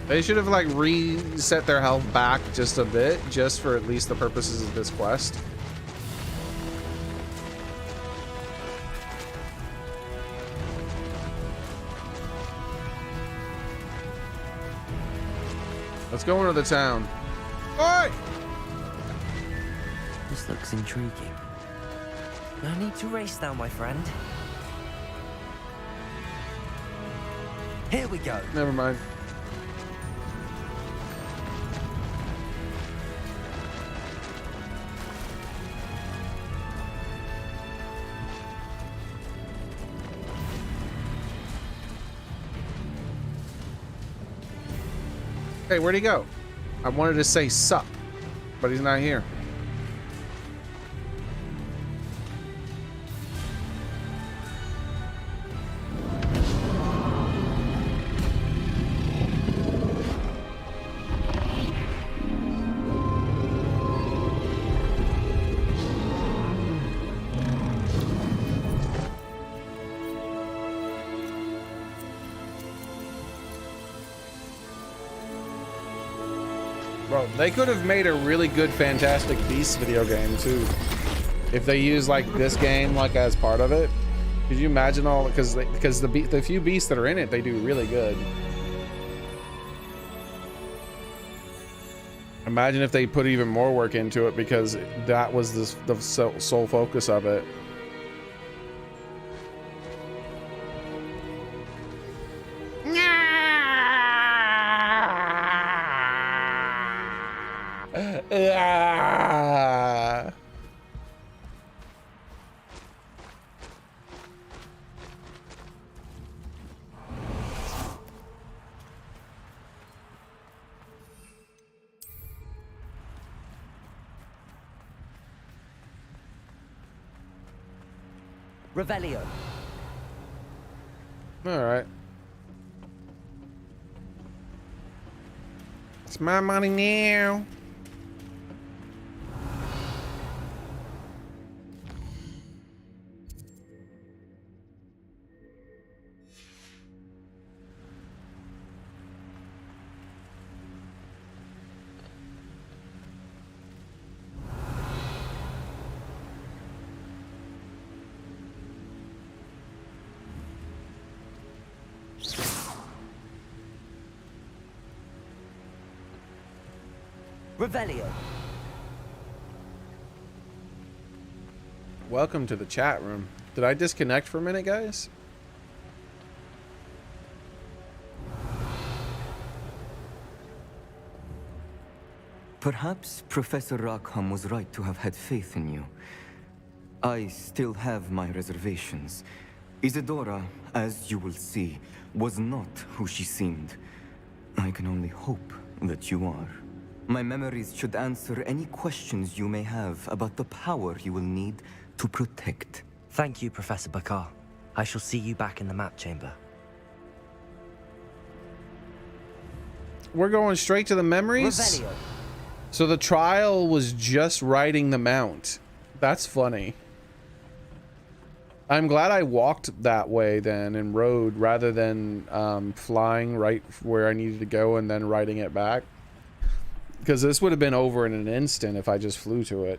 They should have like reset their health back just a bit, just for at least the purposes of this quest. Let's go into the town. Oi! This looks intriguing. No need to race now, my friend. Here we go. Never mind. Hey, where'd he go? I wanted to say sup, but he's not here. Bro, they could have made a really good Fantastic Beasts video game too, if they use like this game like as part of it. Could you imagine all? Because the few beasts that are in it, they do really good. Imagine if they put even more work into it, because that was the sole focus of it. Revelio. All right. It's my money now. Revelio. Welcome to the chat room. Did I disconnect for a minute, guys? Perhaps Professor Rackham was right to have had faith in you. I still have my reservations. Isadora, as you will see, was not who she seemed. I can only hope that you are. My memories should answer any questions you may have about the power you will need to protect. Thank you, Professor Bakar. I shall see you back in the map chamber. We're going straight to the memories? Revelio. So the trial was just riding the mount. That's funny. I'm glad I walked that way then and rode rather than flying right where I needed to go and then riding it back. Because this would have been over in an instant if I just flew to it.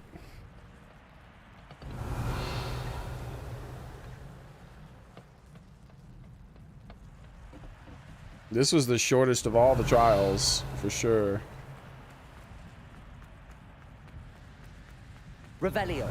This was the shortest of all the trials, for sure. Revelio.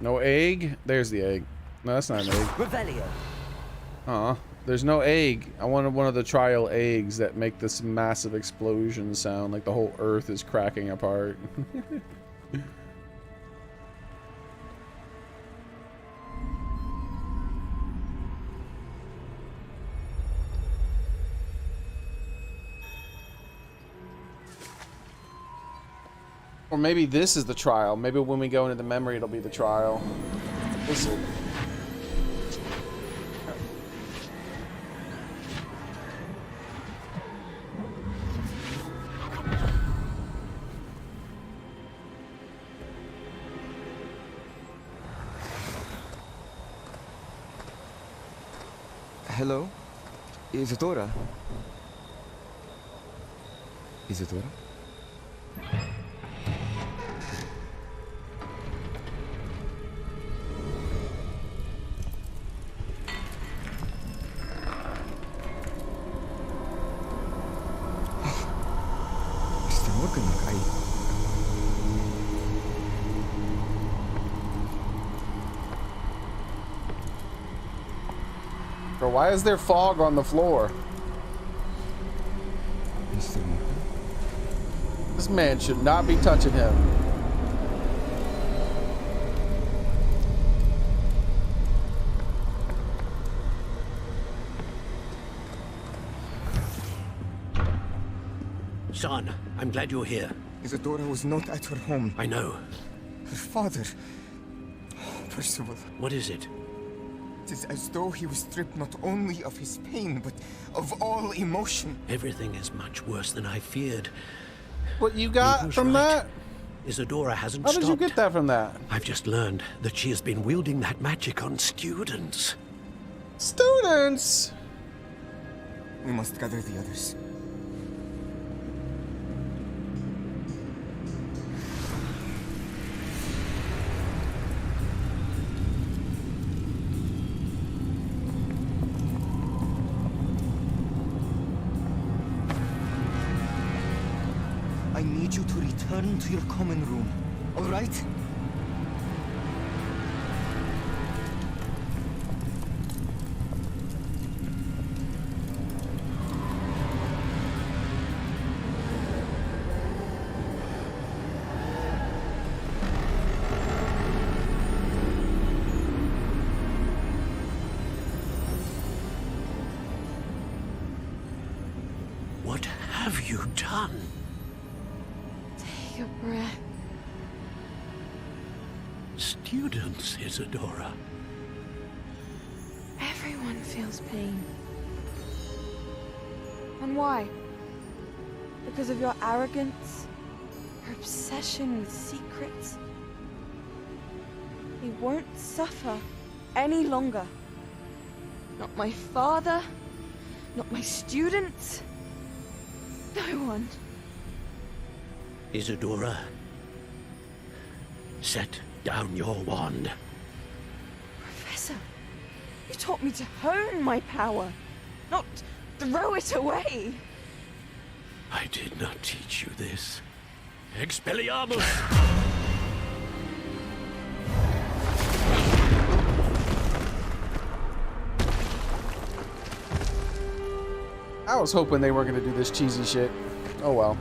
No egg? There's the egg. No, that's not an egg. Revelio. There's no egg. I wanted one of the trial eggs that make this massive explosion sound like the whole earth is cracking apart. Or maybe this is the trial. Maybe when we go into the memory, it'll be the trial. This will... Hello? Isadora? Isadora? Mr. Morgan, Bro, why is there fog on the floor? Mr. Morgan? This man should not be touching him. Son, I'm glad you're here. Isadora was not at her home. I know. Her father... Percival. What is it? It is as though he was stripped not only of his pain, but of all emotion. Everything is much worse than I feared. What you got from that? Isadora hasn't How stopped. did you get that from that? I've just learned that she has been wielding that magic on students. Students? We must gather the others. I need you to return to your common room, all right? What have you done? Take a breath. Students, Isadora. Everyone feels pain. And why? Because of your arrogance? Your obsession with secrets? We won't suffer any longer. Not my father, not my students, no one. Isadora, set down your wand. Professor, you taught me to hone my power, not throw it away. I did not teach you this. Expelliarmus! I was hoping they weren't going to do this cheesy shit. Oh well.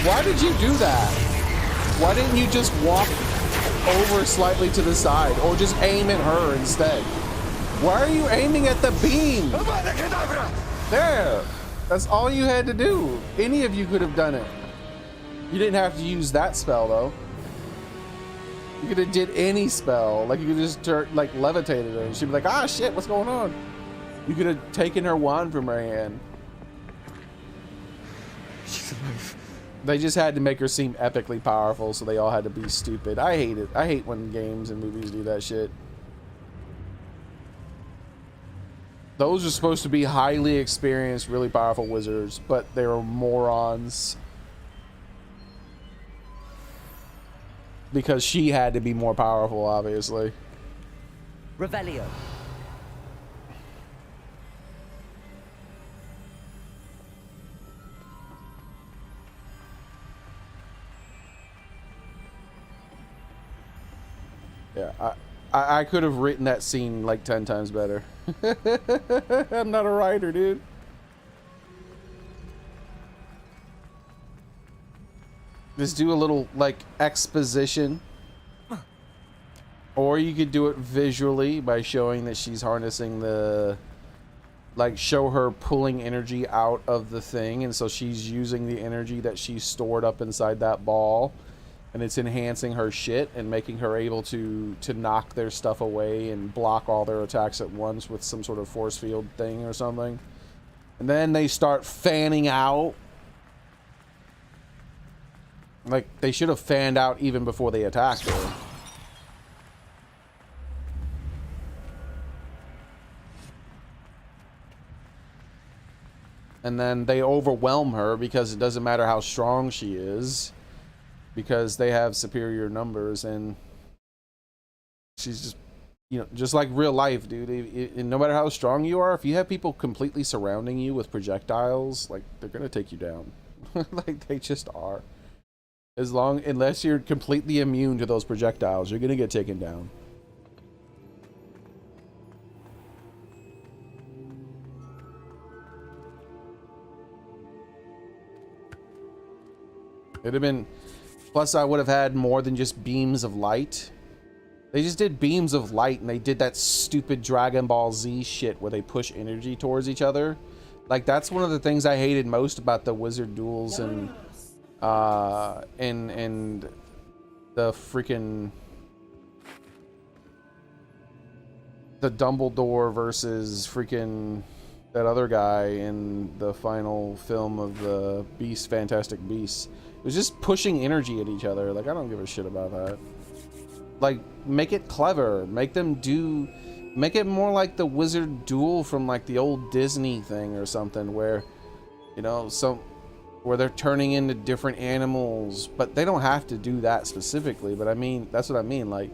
Why did you do that? Why didn't you just walk over slightly to the side or just aim at her instead? Why are you aiming at the beam? There. That's all you had to do. Any of you could have done it. You didn't have to use that spell though. You could have did any spell. Like you could just like levitated her and she'd be like, ah shit, what's going on? You could have taken her wand from her hand. She's alive. They just had to make her seem epically powerful, so they all had to be stupid. I hate it. I hate when games and movies do that shit. Those are supposed to be highly experienced, really powerful wizards, but they were morons. Because she had to be more powerful, obviously. Revelio. Yeah, I could have written that scene like 10 times better. I'm not a writer, dude. Just do a little like exposition Or you could do it visually by showing that she's harnessing the... Like, show her pulling energy out of the thing, and so she's using the energy that she's stored up inside that ball, and it's enhancing her shit and making her able to knock their stuff away and block all their attacks at once with some sort of force field thing or something. And then they start fanning out. Like, they should have fanned out even before they attacked her. And then they overwhelm her because it doesn't matter how strong she is, because they have superior numbers, and she's just, you know, just like real life, dude. No matter how strong you are, if you have people completely surrounding you with projectiles, like, they're gonna take you down. Like, they just are. Unless you're completely immune to those projectiles, you're gonna get taken down. It'd have been... Plus, I would have had more than just beams of light. They just did beams of light, and they did that stupid Dragon Ball Z shit where they push energy towards each other. Like, that's one of the things I hated most about the Wizard duels and the freaking... The Dumbledore versus freaking... that other guy in the final film of the Fantastic Beasts. It was just pushing energy at each other. Like, I don't give a shit about that. Like, make it clever. Make it more like the Wizard duel from, like, the old Disney thing or something, where, you know, where they're turning into different animals. But they don't have to do that specifically. But I mean, that's what I mean. Like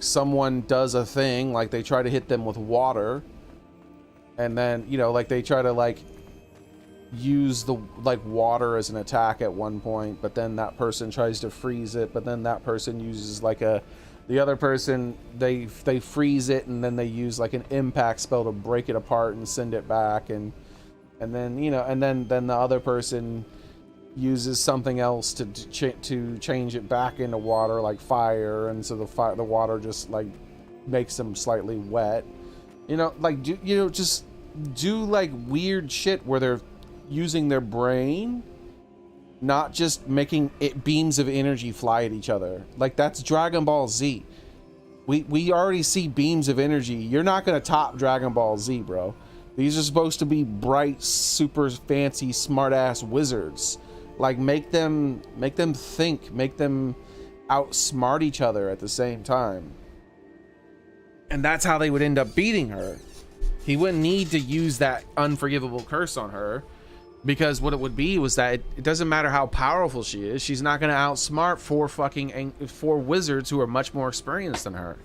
someone does a thing, like they try to hit them with water, and then, you know, like they try to, like, use the, like, water as an attack at one point, but then that person tries to freeze it, but then that person uses, like, the other person, they freeze it, and then they use, like, an impact spell to break it apart and send it back, and then, you know, and then the other person uses something else to change it back into water, like fire, and so the water just, like, makes them slightly wet. You know, like, just do, like, weird shit where they're using their brain, not just making beams of energy fly at each other. Like, that's Dragon Ball Z. We already see beams of energy. You're not gonna top Dragon Ball Z, bro. These are supposed to be bright, super fancy, smart-ass wizards. Like, make them think, make them outsmart each other at the same time. And that's how they would end up beating her. He wouldn't need to use that unforgivable curse on her, because what it would be was that it doesn't matter how powerful she is, she's not going to outsmart four wizards who are much more experienced than her.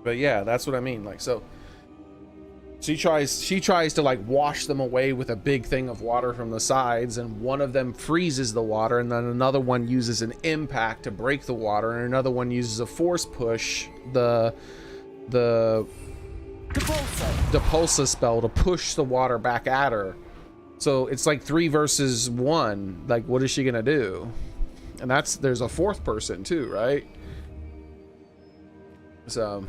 But yeah, that's what I mean. Like, so she tries to, like, wash them away with a big thing of water from the sides, and one of them freezes the water, and then another one uses an impact to break the water, and another one uses a force push, the Depulsa spell, to push the water back at her. So it's like 3 versus 1. Like, what is she gonna do? And there's a fourth person too, right? So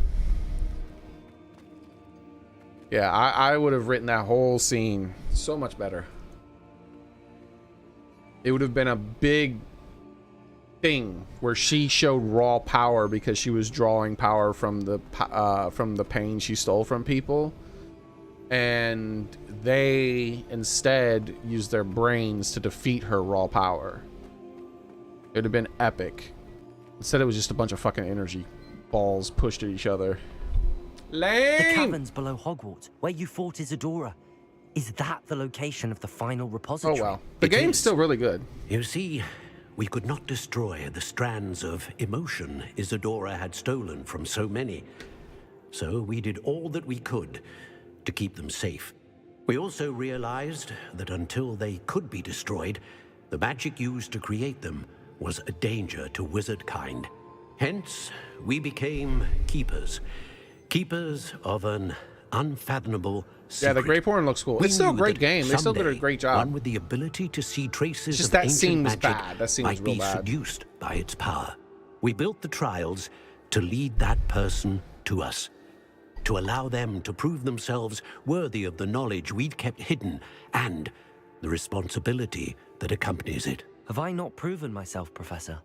yeah, I would have written that whole scene so much better. It would have been a big thing where she showed raw power because she was drawing power from the pain she stole from people, and they instead used their brains to defeat her raw power. It would have been epic. Instead, it was just a bunch of fucking energy balls pushed at each other. Lame! The caverns below Hogwarts, where you fought Isadora. Is that the location of the final repository? Oh, well. The game's still really good. You see, we could not destroy the strands of emotion Isadora had stolen from so many. So we did all that we could to keep them safe. We also realized that until they could be destroyed, the magic used to create them was a danger to wizard kind. Hence, we became keepers, Keepers of an unfathomable secret. Yeah, the Grape Horn looks cool. We It's still a knew great that game. They still did a someday great job. One with the ability to see traces Just of that ancient seems magic bad. That seems might real be bad. seduced by its power. We built the trials to lead that person to us, to allow them to prove themselves worthy of the knowledge we'd kept hidden and the responsibility that accompanies it. Have I not proven myself, Professor?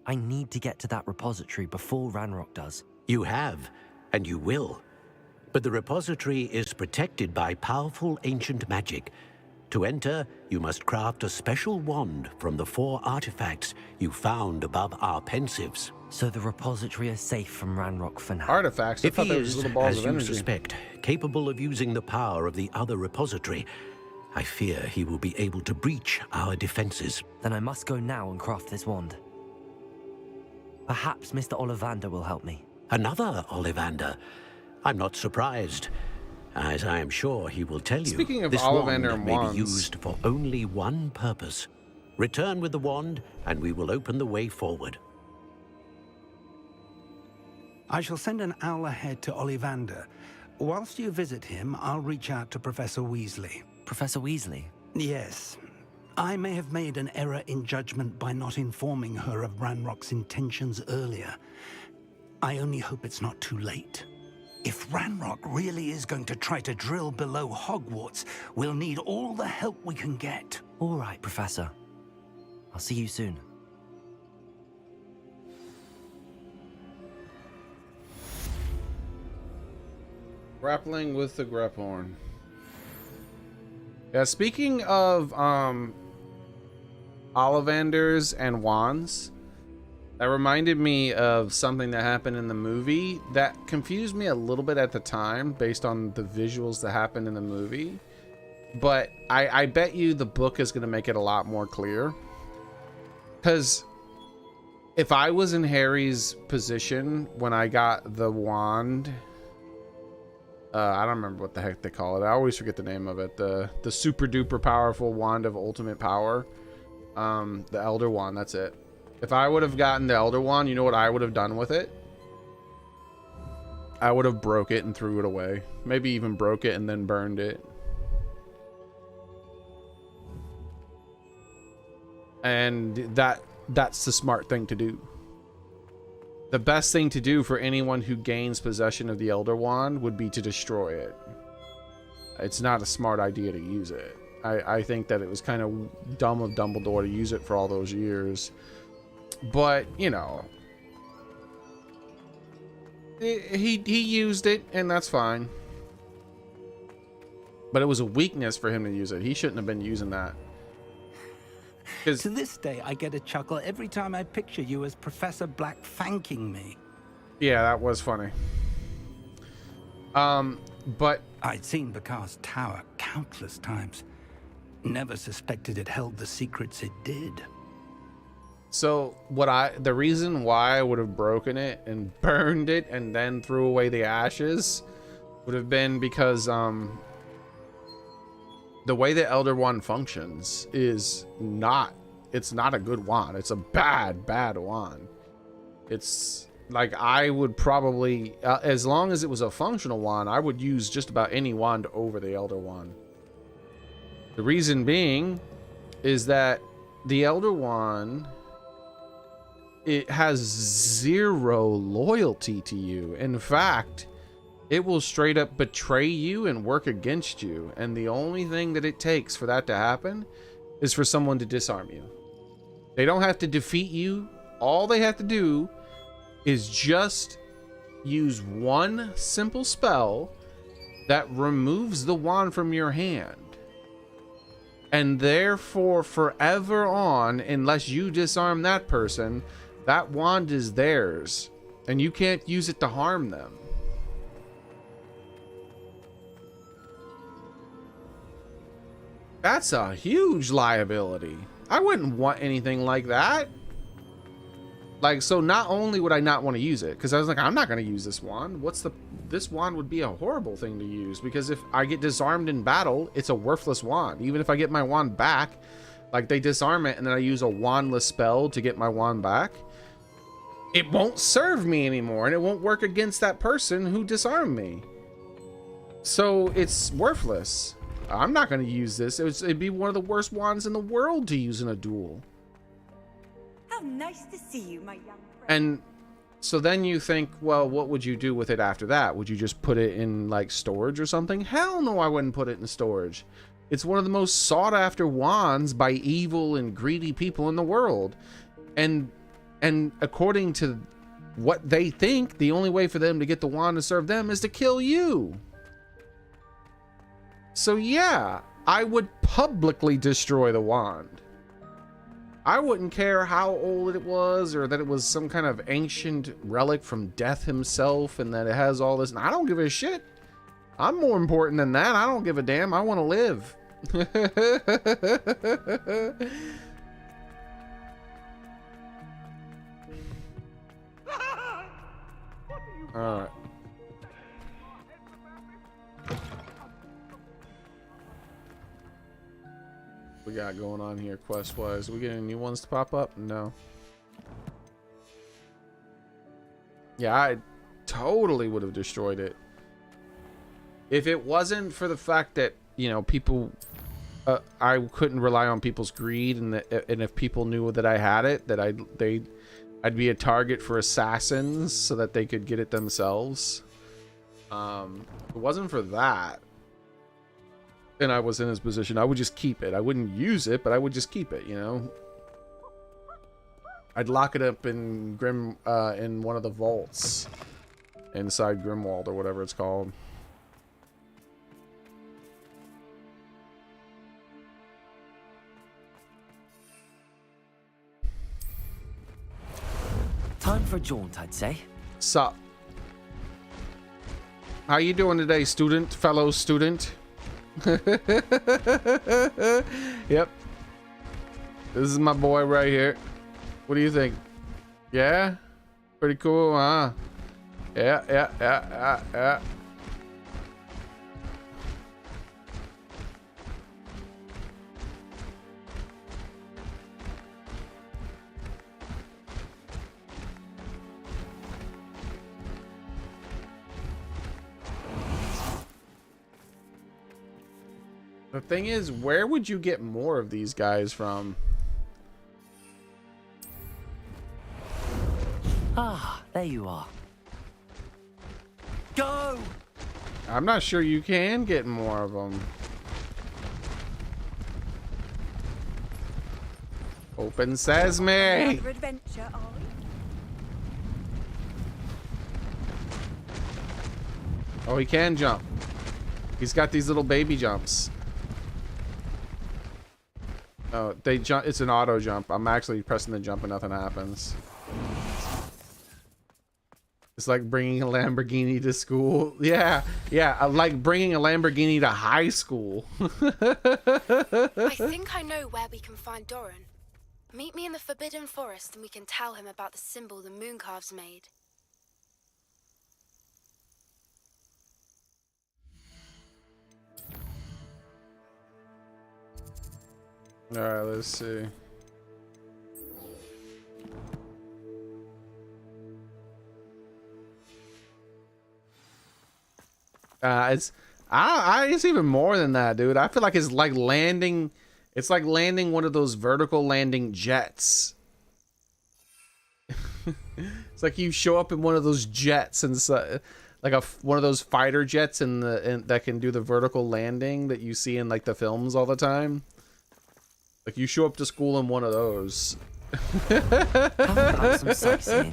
I need to get to that repository before Ranrock does. You have, and you will. But the repository is protected by powerful ancient magic. To enter, you must craft a special wand from the 4 artifacts you found above our pensives. So the repository is safe from Ranrock for now. Artifacts? I If thought he there was is, little balls as of you energy. suspect, capable of using the power of the other repository, I fear he will be able to breach our defenses. Then I must go now and craft this wand. Perhaps Mr. Ollivander will help me. Another Ollivander? I'm not surprised, as I am sure he will tell you. Speaking of this Ollivander wand and may wands. be used for only one purpose. Return with the wand, and we will open the way forward. I shall send an owl ahead to Ollivander. Whilst you visit him, I'll reach out to Professor Weasley. Professor Weasley? Yes. I may have made an error in judgment by not informing her of Ranrock's intentions earlier. I only hope it's not too late. If Ranrock really is going to try to drill below Hogwarts, we'll need all the help we can get. All right, Professor. I'll see you soon. Grappling with the Graphorn. Yeah, speaking of Ollivanders and wands, that reminded me of something that happened in the movie that confused me a little bit at the time based on the visuals that happened in the movie. But I bet you the book is going to make it a lot more clear. Because if I was in Harry's position when I got the wand, I don't remember what the heck they call it. I always forget the name of it. The super duper powerful wand of ultimate power. The Elder Wand, that's it. If I would have gotten the Elder Wand, you know what I would have done with it? I would have broke it and threw it away. Maybe even broke it and then burned it. And that's the smart thing to do. The best thing to do for anyone who gains possession of the Elder Wand would be to destroy it. It's not a smart idea to use it. I think that it was kind of dumb of Dumbledore to use it for all those years. But, you know, he used it, and that's fine. But it was a weakness for him to use it. He shouldn't have been using that. To this day, I get a chuckle every time I picture you as Professor Black thanking me. Yeah, that was funny. But I'd seen Bakar's tower countless times. Never suspected it held the secrets it did. So the reason why I would have broken it and burned it and then threw away the ashes would have been because the way the Elder Wand functions is it's not a good wand. It's a bad wand. It's like, I would probably, as long as it was a functional wand, I would use just about any wand over the Elder Wand. The reason being is that the Elder Wand, it has 0 loyalty to you. In fact, it will straight up betray you and work against you. And the only thing that it takes for that to happen is for someone to disarm you. They don't have to defeat you. All they have to do is just use one simple spell that removes the wand from your hand. And therefore, forever on, unless you disarm that person, that wand is theirs. And you can't use it to harm them. That's a huge liability. I wouldn't want anything like that. Like, so not only would I not want to use it, because I was like, I'm not going to use this wand. This wand would be a horrible thing to use, because if I get disarmed in battle, it's a worthless wand. Even if I get my wand back, like, they disarm it and then I use a wandless spell to get my wand back, it won't serve me anymore, and it won't work against that person who disarmed me. So it's worthless. I'm not going to use this. It'd be one of the worst wands in the world to use in a duel. How nice to see you, my young friend. And so then you think, well, what would you do with it after that? Would you just put it in like storage or something? Hell no, I wouldn't put it in storage. It's one of the most sought after wands by evil and greedy people in the world. And according to what they think, the only way for them to get the wand to serve them is to kill you. So yeah, I would publicly destroy the wand. I wouldn't care how old it was or that it was some kind of ancient relic from Death himself and that it has all this. I don't give a shit. I'm more important than that. I don't give a damn. I want to live. All right. We got going on here quest wise? We getting new ones to pop up? No. Yeah, I totally would have destroyed it if it wasn't for the fact that, you know, people I couldn't rely on people's greed, and if people knew that I had it, that I'd be a target for assassins so that they could get it themselves. If it wasn't for that, and I was in his position, I would just keep it. I wouldn't use it, but I would just keep it, you know. I'd lock it up in in one of the vaults inside Grimwald or whatever it's called. Time for a jaunt, I'd say. Sup? How you doing today, student? Fellow student? Yep. This is my boy right here. What do you think? Yeah? Pretty cool, huh? Yeah. The thing is, where would you get more of these guys from? Ah, there you are. Go! I'm not sure you can get more of them. Open sesame! Another adventure, are we? Oh, he can jump. He's got these little baby jumps. Oh, they jump. It's an auto jump. I'm actually pressing the jump and nothing happens. It's like bringing a Lamborghini to school. Yeah, like bringing a Lamborghini to high school. I think I know where we can find Doran. Meet me in the Forbidden Forest and we can tell him about the symbol the Mooncalves made. Alright, let's see. It's even more than that, dude. I feel like it's like landing one of those vertical landing jets. It's like you show up in one of those jets and like one of those fighter jets that can do the vertical landing that you see in like the films all the time. Like you show up to school in one of those. How about some sightseeing?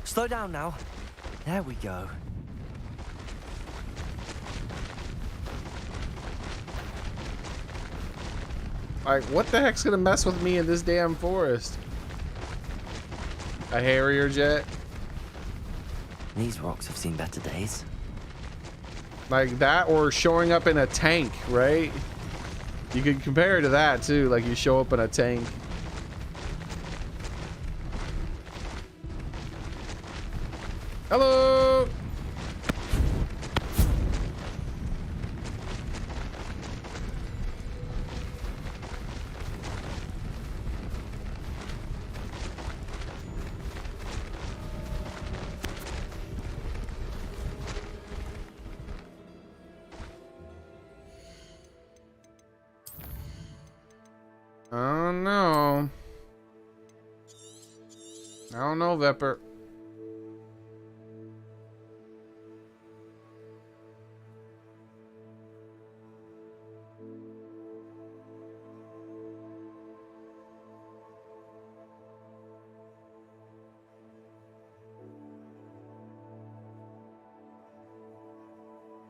Slow down now. There we go. Like, what the heck's gonna mess with me in this damn forest? A Harrier jet? These rocks have seen better days. Like that, or showing up in a tank, right? You could compare it to that too, like you show up in a tank. Hello! Oh no. I don't know, Vepper.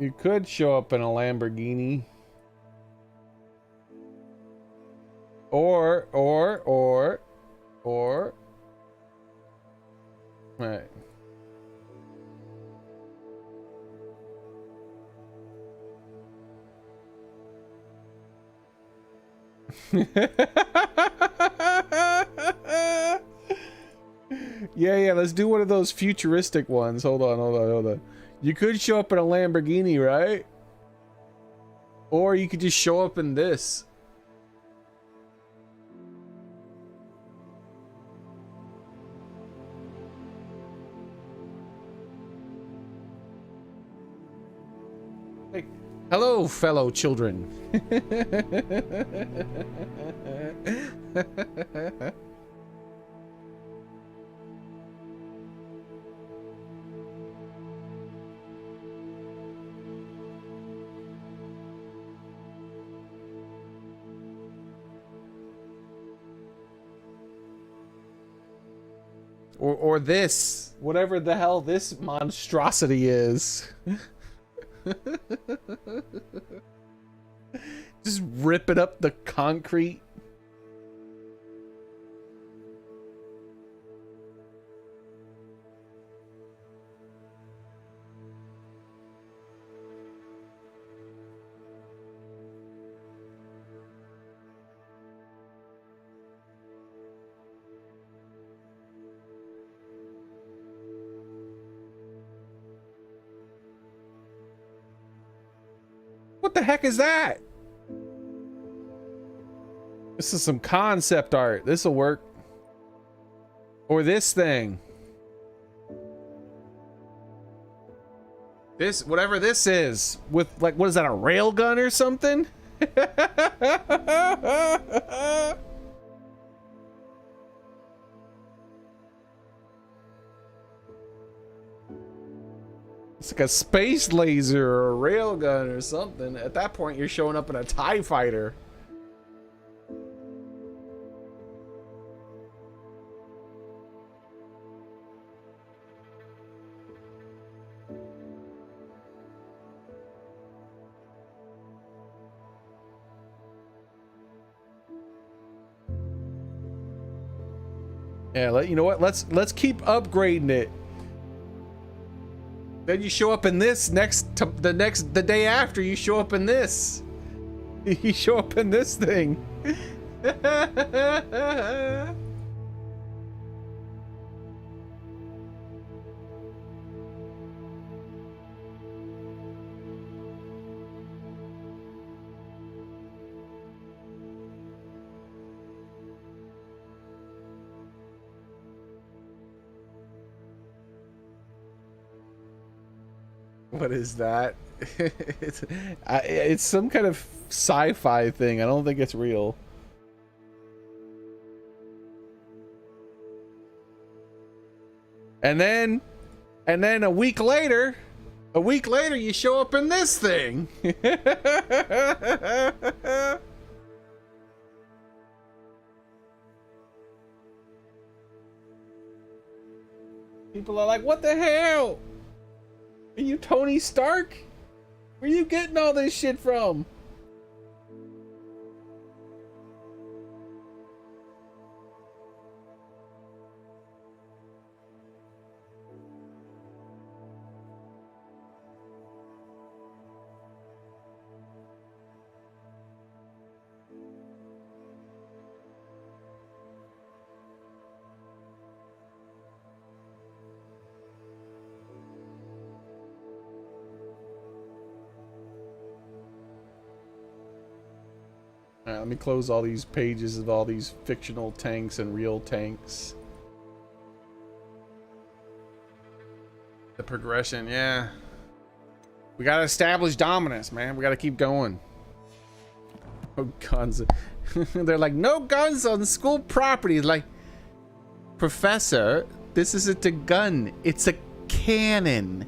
You could show up in a Lamborghini. Or. Right. Yeah, let's do one of those futuristic ones. Hold on. You could show up in a Lamborghini, right? Or you could just show up in this. Hey, hello, fellow children. Or this, whatever the hell this monstrosity is. Just ripping up the concrete. What the heck is that? This is some concept art. This'll work. Or this thing. This, whatever this is, with like, what is that, a rail gun or something? It's like a space laser or a rail gun or something. At that point, you're showing up in a TIE fighter. Yeah, you know what? Let's keep upgrading it. Then you show up in this the day after you show up in this. You show up in this thing. What is that? It's some kind of sci-fi thing. I don't think it's real. And then a week later, you show up in this thing. People are like, what the hell? Are you Tony Stark? Where are you getting all this shit from? Alright, let me close all these pages of all these fictional tanks and real tanks. The progression, yeah. We gotta establish dominance, man. We gotta keep going. Oh, guns. They're like, no guns on school property. Like, Professor, this isn't a gun. It's a cannon.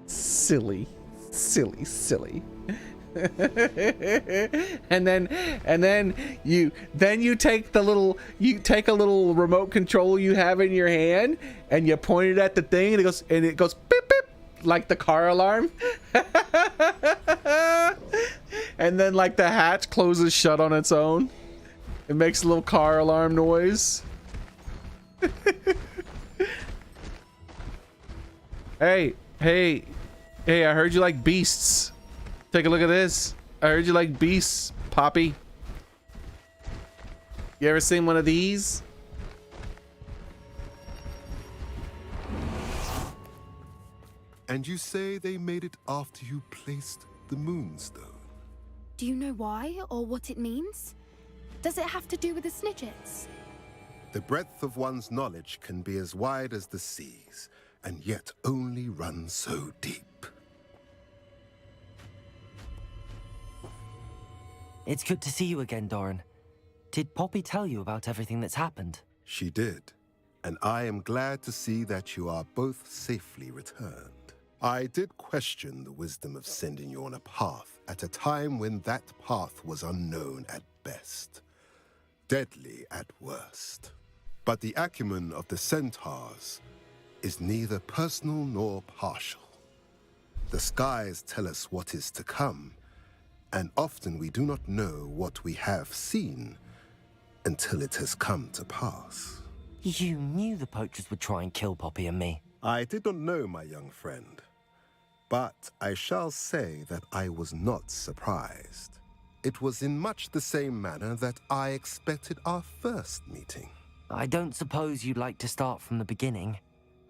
Silly. Silly, silly. and then you take a little remote control you have in your hand and you point it at the thing and it goes beep beep like the car alarm. And then like the hatch closes shut on its own. It makes a little car alarm noise. Hey, I heard you like beasts. Take a look at this. I heard you like beasts, Poppy. You ever seen one of these? And you say they made it after you placed the moonstone? Do you know why or what it means? Does it have to do with the Snidgets? The breadth of one's knowledge can be as wide as the seas, and yet only run so deep. It's good to see you again, Doran. Did Poppy tell you about everything that's happened? She did, and I am glad to see that you are both safely returned. I did question the wisdom of sending you on a path at a time when that path was unknown at best, deadly at worst. But the acumen of the centaurs is neither personal nor partial. The skies tell us what is to come, and often we do not know what we have seen until it has come to pass. You knew the poachers would try and kill Poppy and me. I did not know, my young friend, but I shall say that I was not surprised. It was in much the same manner that I expected our first meeting. I don't suppose you'd like to start from the beginning.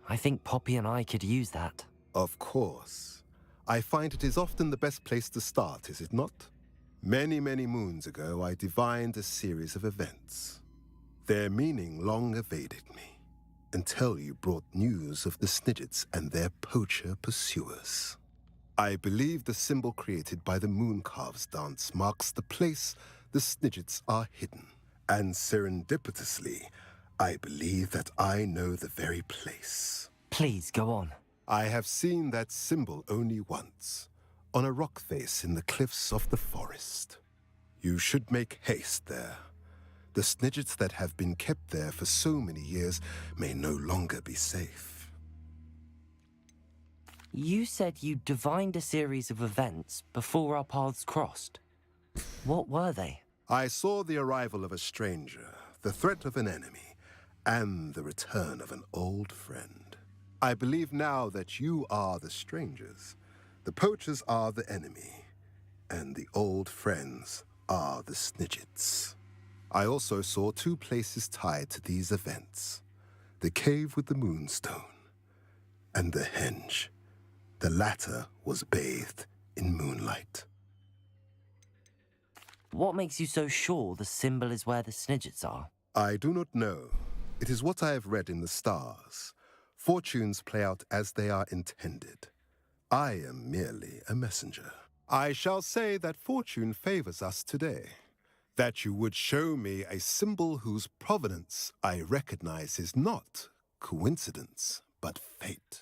I think Poppy and I could use that. Of course. I find it is often the best place to start, is it not? Many, many moons ago, I divined a series of events. Their meaning long evaded me, until you brought news of the Snidgets and their poacher pursuers. I believe the symbol created by the Mooncalves dance marks the place the Snidgets are hidden. And serendipitously, I believe that I know the very place. Please, go on. I have seen that symbol only once, on a rock face in the cliffs of the forest. You should make haste there. The Snidgets that have been kept there for so many years may no longer be safe. You said you divined a series of events before our paths crossed. What were they? I saw the arrival of a stranger, the threat of an enemy, and the return of an old friend. I believe now that you are the strangers, the poachers are the enemy, and the old friends are the Snidgets. I also saw two places tied to these events, the cave with the moonstone and the henge. The latter was bathed in moonlight. What makes you so sure the symbol is where the Snidgets are? I do not know. It is what I have read in the stars. Fortunes play out as they are intended. I am merely a messenger. I shall say that fortune favors us today. That you would show me a symbol whose provenance I recognize is not coincidence, but fate.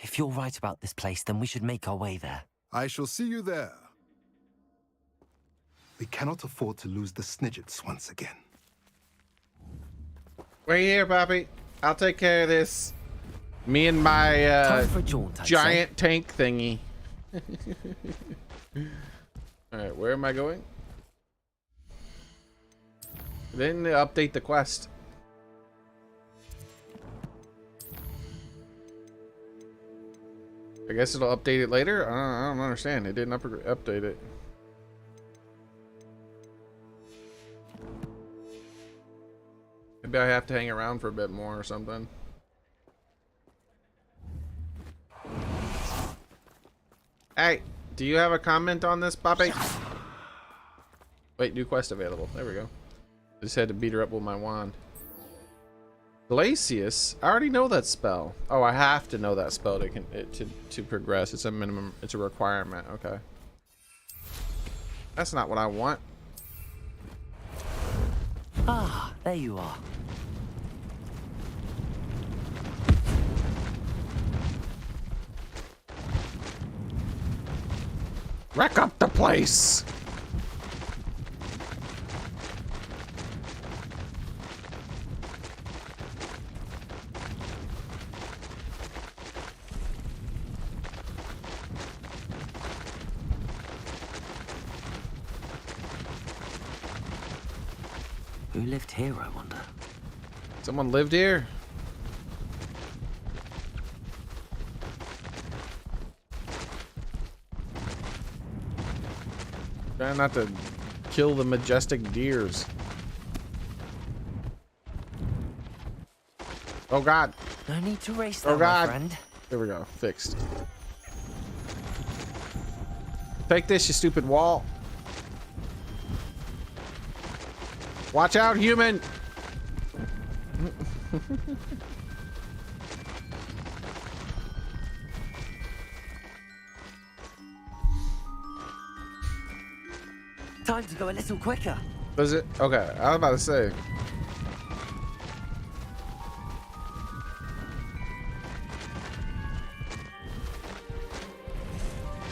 If you're right about this place, then we should make our way there. I shall see you there. We cannot afford to lose the Snidgets once again. Wait here, Poppy. I'll take care of this. Me and my giant tank thingy. Alright, where am I going? Then update the quest. I guess it'll update it later? I don't understand. It didn't update it. Maybe I have to hang around for a bit more or something. Hey, do you have a comment on this, Poppy? Wait, new quest available. There we go. I just had to beat her up with my wand. Glacius? I already know that spell. Oh, I have to know that spell to progress. It's a minimum. It's a requirement. Okay. That's not what I want. Ah, there you are. Wreck up the place! Who lived here, I wonder? Someone lived here? Trying not to kill the majestic deers. Oh God. No need to race that, Oh God. my friend. There we go. Fixed. Take this, you stupid wall. Watch out, human. Time to go a little quicker. Was it? Okay, I was about to say.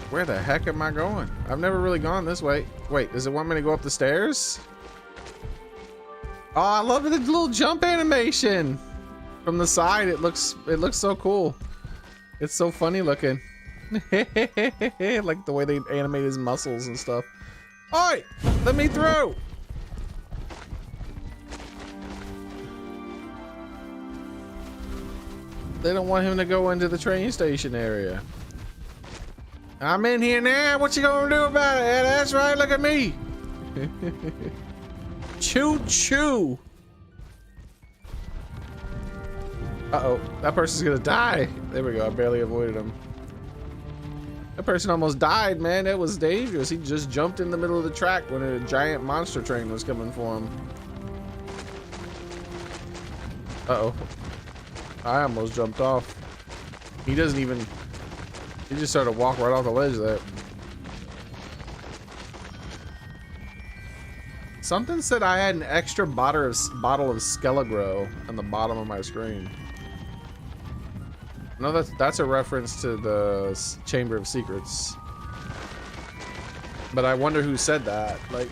Where the heck am I going? I've never really gone this way. Wait, does it want me to go up the stairs? Oh, I love the little jump animation from the side. It looks so cool. It's so funny looking. Like the way they animate his muscles and stuff. Oi! Let me through! They don't want him to go into the train station area. I'm in here now. What you gonna do about it? Yeah, that's right. Look at me. Choo choo. Uh-oh. That person's gonna die. There we go. I barely avoided him. That person almost died, man. That was dangerous. He just jumped in the middle of the track when a giant monster train was coming for him. Uh-oh. I almost jumped off. He doesn't even... He just started to walk right off the ledge there. Something said I had an extra bottle of Skelegro on the bottom of my screen. No, that's a reference to the Chamber of Secrets. But I wonder who said that. Like...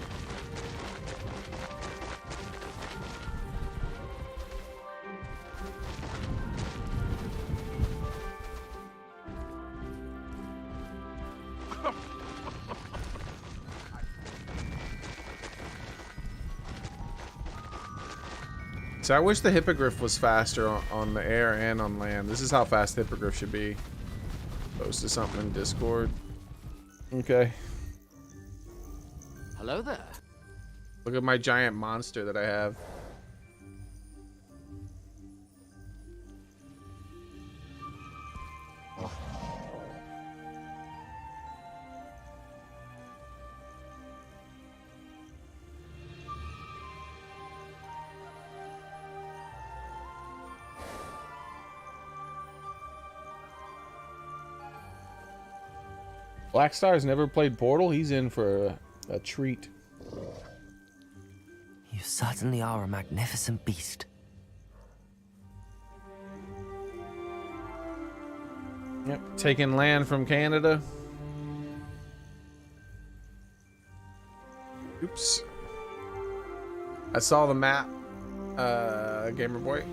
So I wish the Hippogriff was faster on the air and on land. This is how fast the Hippogriff should be. Posted something in Discord. Okay. Hello there. Look at my giant monster that I have. Black Star's never played Portal. He's in for a treat. You certainly are a magnificent beast. Yep, taking land from Canada. Oops. I saw the map, Gamer Boy.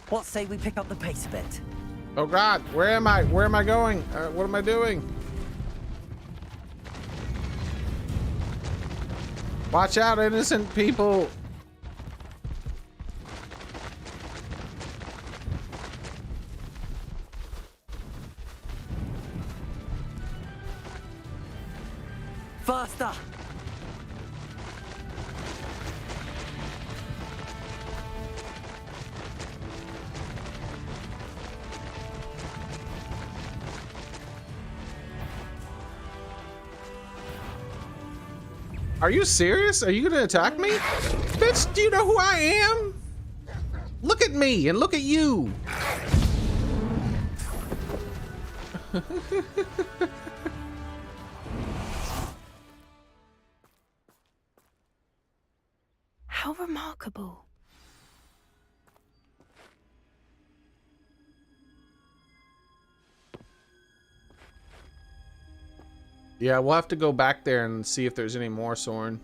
What say we pick up the pace a bit? Oh God, where am I? Where am I going? What am I doing? Watch out, innocent people. Faster! Are you serious? Are you gonna attack me? Bitch, do you know who I am? Look at me and look at you. How remarkable. Yeah, we'll have to go back there and see if there's any more, Soren.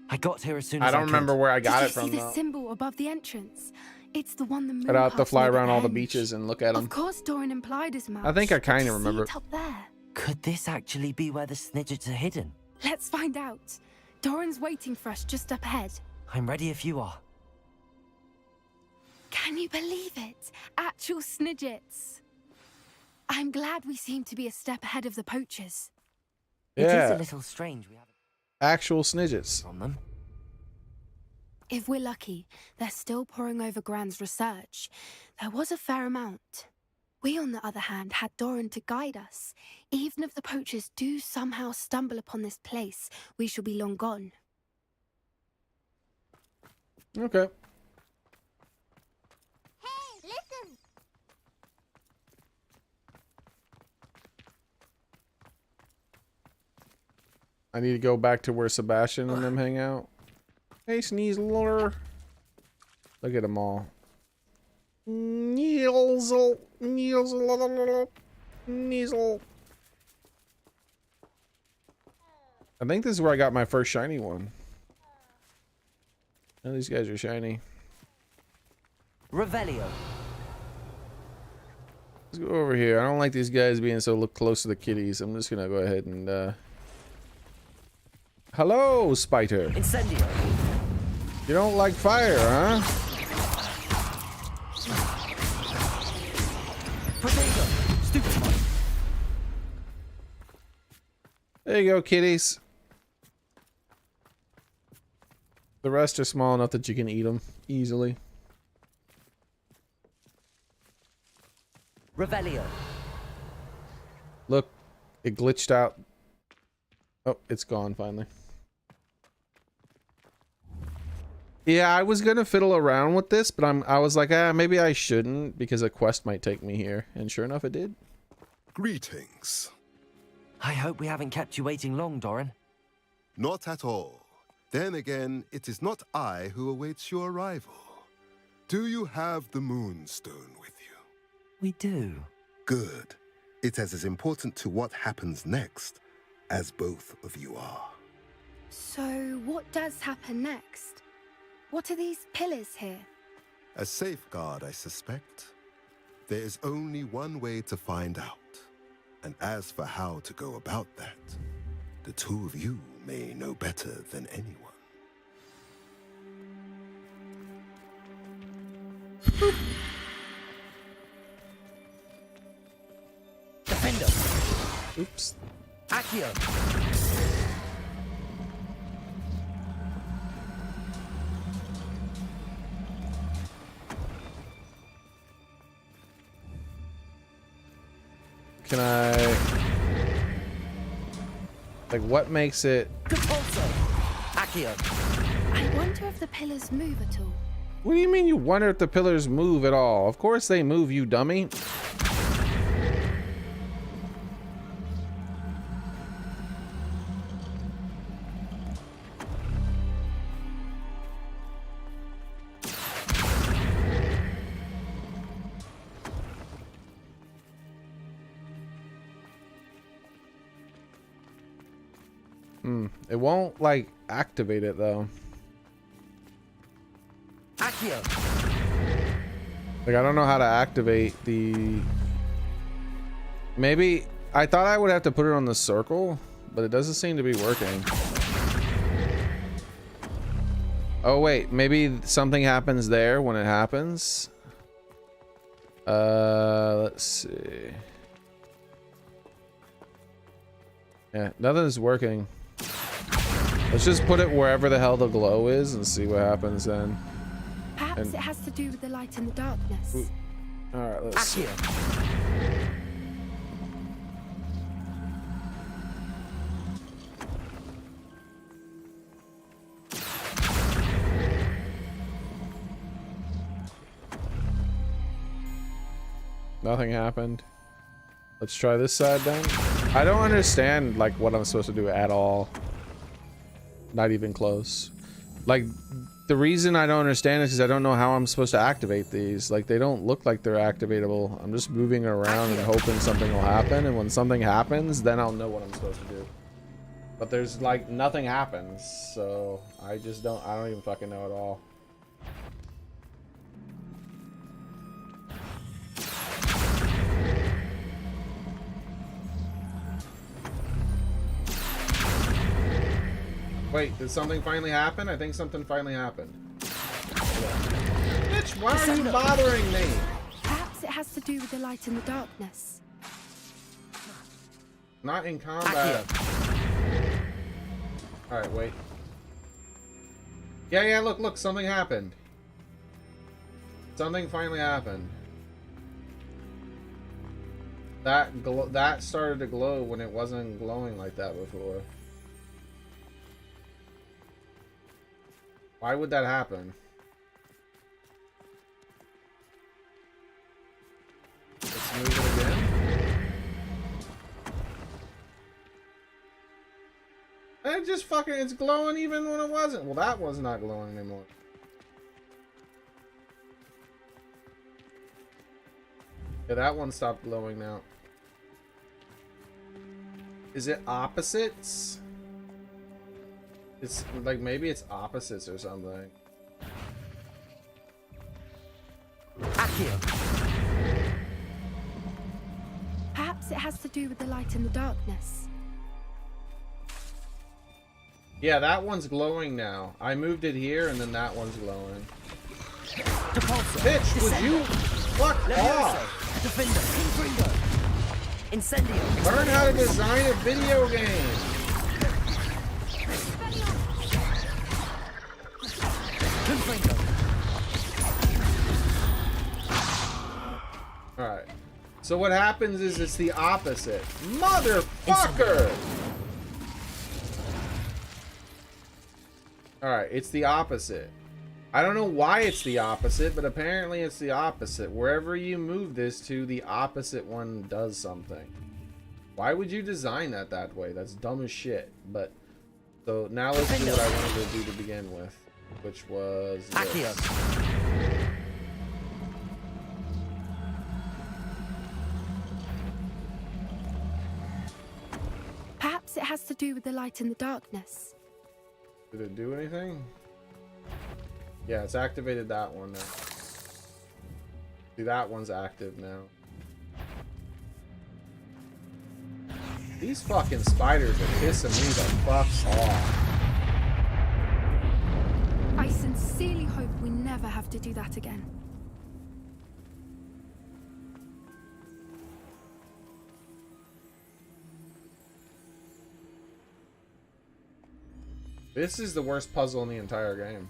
I got here as soon as I don't remember where I got it from, Did you see though. the symbol above the entrance? It's the one the moon. I'd have to calves fly made at around all the end. beaches and look at them. Of course, Doran implied as much. I think I kind Just of remember. See it up there. Could this actually be where the Snidgets are hidden? Let's find out. Doran's waiting for us just up ahead. I'm ready if you are. Can you believe it? Actual Snidgets. I'm glad we seem to be a step ahead of the poachers. It is Yeah. a little strange we haven't Actual Snidgets. on them. If we're lucky, they're still poring over Gran's research. There was a fair amount. We, on the other hand, had Doran to guide us. Even if the poachers do somehow stumble upon this place, we shall be long gone. Okay. Hey, listen! I need to go back to where Sebastian and them hang out. Hey, Sneasler. Look at them all. Niesel. I think this is where I got my first shiny one. Oh, these guys are shiny. Revelio. Let's go over here. I don't like these guys being so close to the kitties. I'm just gonna go ahead and hello, Spider. Incendio. You don't like fire, huh? Protego. Stupid. There you go, kitties. The rest are small enough that you can eat them easily. Revelio. Look, it glitched out. Oh, it's gone finally. Yeah, I was gonna fiddle around with this, but I was like, maybe I shouldn't because a quest might take me here, and sure enough, it did. Greetings. I hope we haven't kept you waiting long, Doran. Not at all. Then again, it is not I who awaits your arrival. Do you have the Moonstone with you? We do. Good. It is as important to what happens next as both of you are. So, what does happen next? What are these pillars here? A safeguard, I suspect. There is only one way to find out. And as for how to go about that, the two of you may know better than anyone. Defender. Oops. Accio. Can I... Like, what makes it... Compulso. Accio. I wonder if the pillars move at all. What do you mean you wonder if the pillars move at all? Of course they move, you dummy. It won't, like, activate it, though. Accio. Like, I don't know how to activate the... Maybe... I thought I would have to put it on the circle, but it doesn't seem to be working. Oh, wait. Maybe something happens there when it happens. Let's see. Yeah, nothing's working. Let's just put it wherever the hell the glow is and see what happens then. Perhaps it has to do with the light and the darkness. Alright, let's see. Nothing happened. Let's try this side then. I don't understand like what I'm supposed to do at all. Not even close. Like the reason I don't understand is because I don't know how I'm supposed to activate these. Like they don't look like they're activatable. I'm just moving around and hoping something will happen, and when something happens, then I'll know what I'm supposed to do. But there's like nothing happens, so I don't even fucking know at all. Wait, did something finally happen? I think something finally happened. Bitch, why are you bothering me? Perhaps it has to do with the light and the darkness. Not in combat. Alright, wait. Yeah, look, something happened. Something finally happened. That started to glow when it wasn't glowing like that before. Why would that happen? Let's move it again. And it just fucking, it's glowing even when it wasn't. Well, that was not glowing anymore. Yeah, that one stopped glowing now. Is it opposites? It's like maybe it's opposites or something. Perhaps it has to do with the light and the darkness. Yeah, that one's glowing now. I moved it here and then that one's glowing. Bitch, would you fuck off? Defender, Incendio. Learn how to design a video game. Alright. So what happens is it's the opposite. Motherfucker! Alright, it's the opposite. I don't know why it's the opposite, but apparently it's the opposite. Wherever you move this to, the opposite one does something. Why would you design that way? That's dumb as shit. But, so now let's do what I wanted to do to begin with. Which was this. Perhaps it has to do with the light and the darkness. Did it do anything? Yeah, it's activated that one now. See, that one's active now. These fucking spiders are pissing me the fuck off. I sincerely hope we never have to do that again. This is the worst puzzle in the entire game.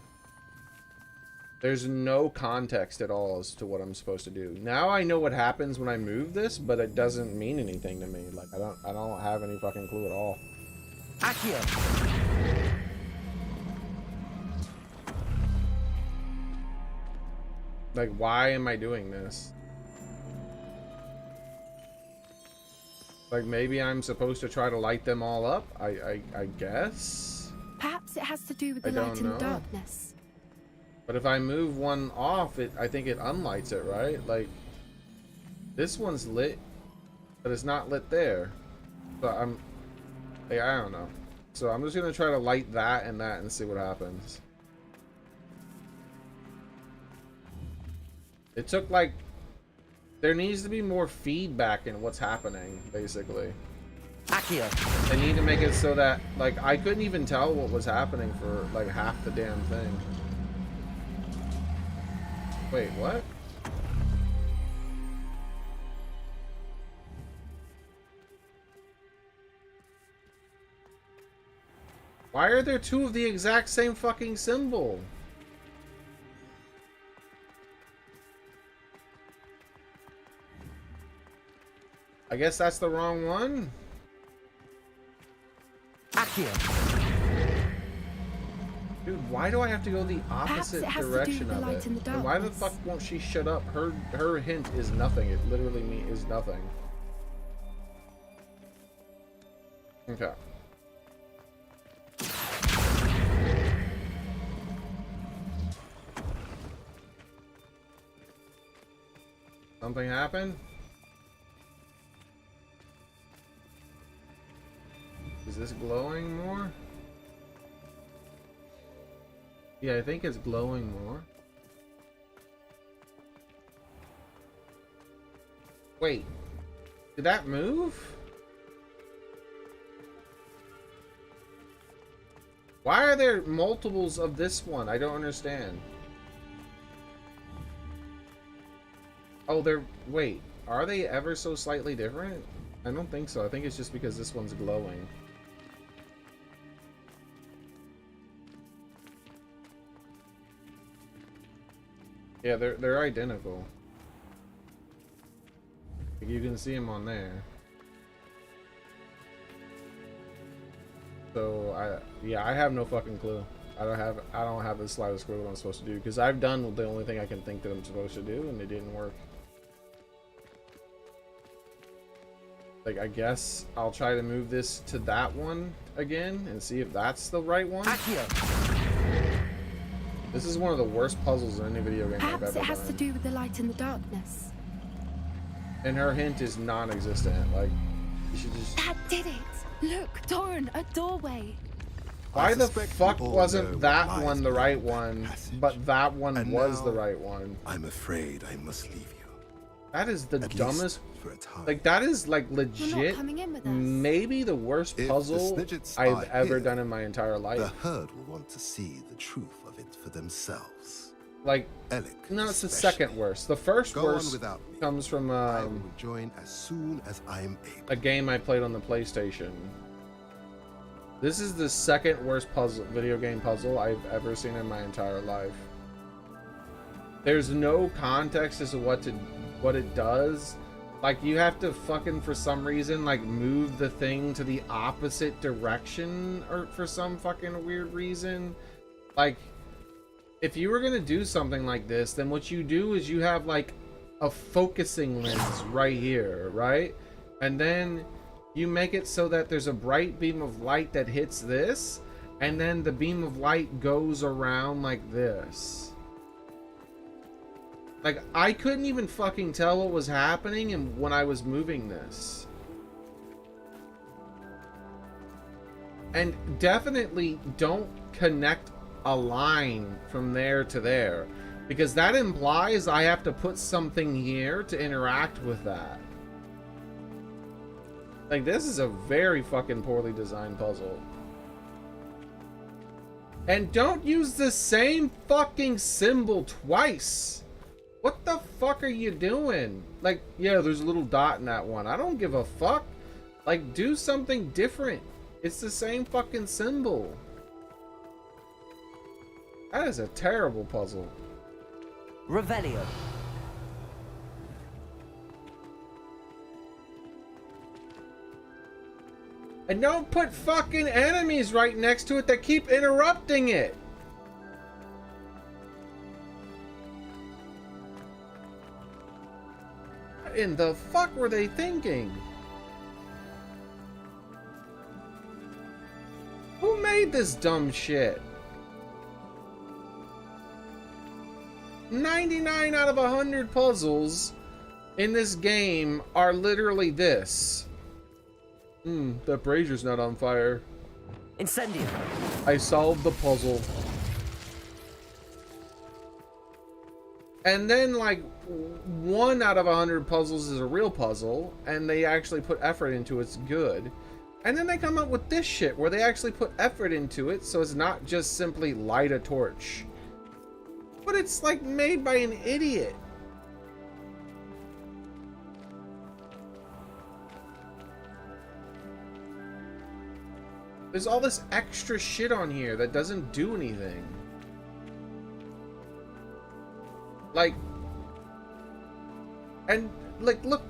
There's no context at all as to what I'm supposed to do. Now I know what happens when I move this, but it doesn't mean anything to me. Like I don't have any fucking clue at all. Like, why am I doing this? Like, maybe I'm supposed to try to light them all up? I guess? Perhaps it has to do with the light and the darkness. But if I move one off, I think it unlights it, right? Like, this one's lit, but it's not lit there. So I don't know. So I'm just gonna try to light that and see what happens. It took like, there needs to be more feedback in what's happening, basically. They need to make it so that, like, I couldn't even tell what was happening for like half the damn thing. Wait, what? Why are there two of the exact same fucking symbol? I guess that's the wrong one. Dude, why do I have to go the opposite direction of it? And why the fuck won't she shut up? Her hint is nothing. It literally is nothing. Okay. Something happened? Is this glowing more? Yeah, I think it's glowing more. Wait, did that move? Why are there multiples of this one? I don't understand. Oh, wait, are they ever so slightly different? I don't think so. I think it's just because this one's glowing. Yeah, they're identical. You can see them on there. So I have no fucking clue. I don't have the slightest clue what I'm supposed to do, because I've done the only thing I can think that I'm supposed to do and it didn't work. Like, I guess I'll try to move this to that one again and see if that's the right one. This is one of the worst puzzles in any video game I've ever done. Perhaps it has to do with the light and the darkness. And her hint is non-existent. Like, you should just... That did it! Look, Doran, a doorway. Why the fuck wasn't that one the right one, but that one was the right one? I'm afraid I must leave you. That is the dumbest... for a time. Like, that is, like, legit maybe the worst puzzle I've ever done in my entire life. The herd will want to see the truth of it for themselves. Like, no, it's the second worst. The first worst comes from I will join as soon as I am able. a game I played on the PlayStation. This is the second worst video game puzzle I've ever seen in my entire life. There's no context as to what it does. Like, you have to fucking, for some reason, like, move the thing to the opposite direction, or for some fucking weird reason. Like, if you were gonna do something like this, then what you do is you have, like, a focusing lens right here, right? And then you make it so that there's a bright beam of light that hits this, and then the beam of light goes around like this. Like, I couldn't even fucking tell what was happening and when I was moving this. And definitely don't connect a line from there to there, because that implies I have to put something here to interact with that. Like, this is a very fucking poorly designed puzzle. And don't use the same fucking symbol twice. What the fuck are you doing? Like, yeah, there's a little dot in that one. I don't give a fuck. Like, do something different. It's the same fucking symbol. That is a terrible puzzle. Revelio. And don't put fucking enemies right next to it that keep interrupting it. What in the fuck were they thinking? Who made this dumb shit? 99 out of 100 puzzles in this game are literally this. That brazier's not on fire. Incendio. I solved the puzzle. And then, like, 1 out of 100 puzzles is a real puzzle, and they actually put effort into it. It's good. And then they come up with this shit where they actually put effort into it, so it's not just simply light a torch. But it's, like, made by an idiot. There's all this extra shit on here that doesn't do anything. Like, and, like, look.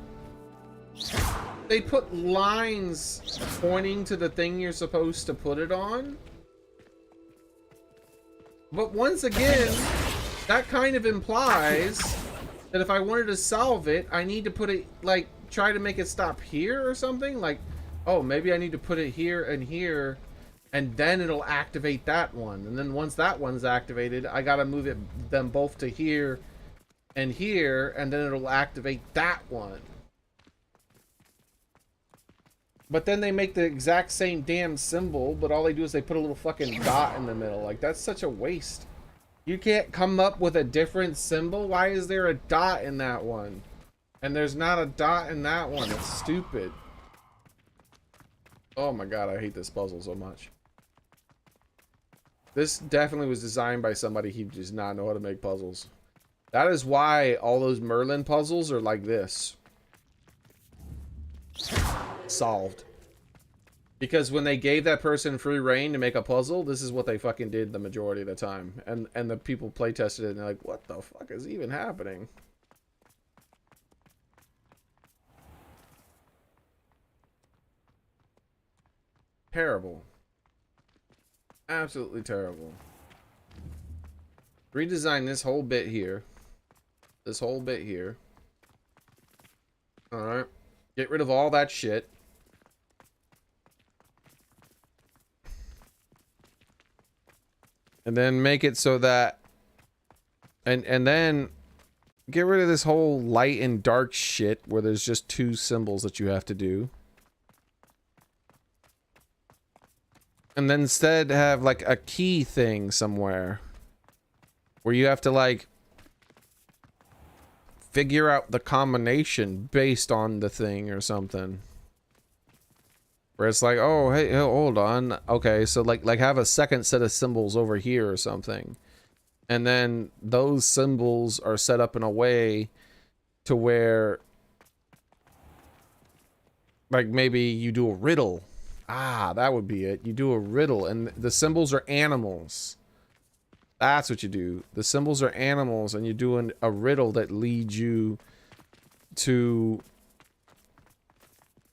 They put lines pointing to the thing you're supposed to put it on. But once again, that kind of implies that if I wanted to solve it, I need to put it, like, try to make it stop here or something. Like, oh, maybe I need to put it here and here, and then it'll activate that one. And then once that one's activated, I gotta move them both to here and here, and then it'll activate that one. But then they make the exact same damn symbol, but all they do is they put a little fucking dot in the middle. Like, that's such a waste. You can't come up with a different symbol? Why is there a dot in that one? And there's not a dot in that one. It's stupid. Oh my god, I hate this puzzle so much. This definitely was designed by somebody who does not know how to make puzzles. That is why all those Merlin puzzles are like this. Solved. Because when they gave that person free reign to make a puzzle, this is what they fucking did the majority of the time. And the people play tested it and they're like, what the fuck is even happening? Terrible. Absolutely terrible. Redesign this whole bit here. This whole bit here. Alright. Get rid of all that shit. And then make it so that... And then... Get rid of this whole light and dark shit where there's just two symbols that you have to do. And then instead have like a key thing somewhere. Where you have to like... figure out the combination based on the thing or something. Where it's like, oh, hey, hold on. Okay, so like have a second set of symbols over here or something. And then those symbols are set up in a way to where like maybe you do a riddle. Ah, that would be it. You do a riddle and the symbols are animals. That's what you do. The symbols are animals and you're doing a riddle that leads you to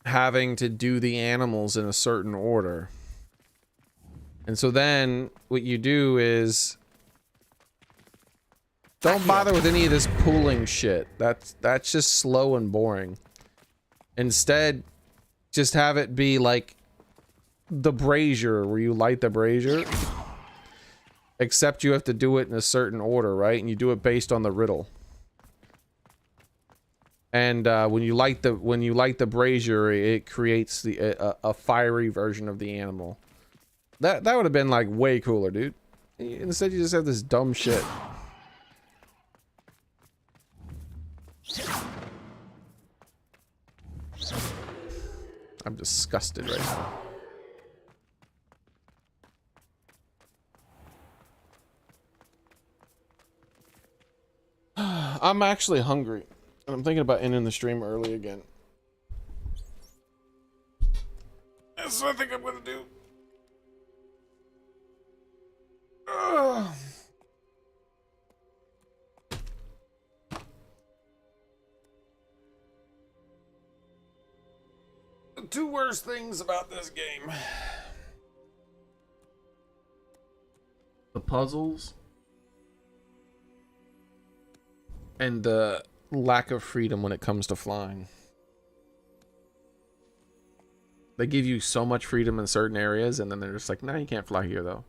having to do the animals in a certain order. And so then what you do is don't bother with any of this pooling shit. That's just slow and boring. Instead, just have it be like the brazier where you light the brazier. Except you have to do it in a certain order, right? And you do it based on the riddle. And when you light the brazier, it creates a fiery version of the animal. That would have been like way cooler, dude. Instead, you just have this dumb shit. I'm disgusted right now. I'm actually hungry. And I'm thinking about ending the stream early again. That's what I think I'm gonna do. Ugh. The two worst things about this game. The puzzles. And the lack of freedom when it comes to flying. They give you so much freedom in certain areas and then they're just like, no, you can't fly here though.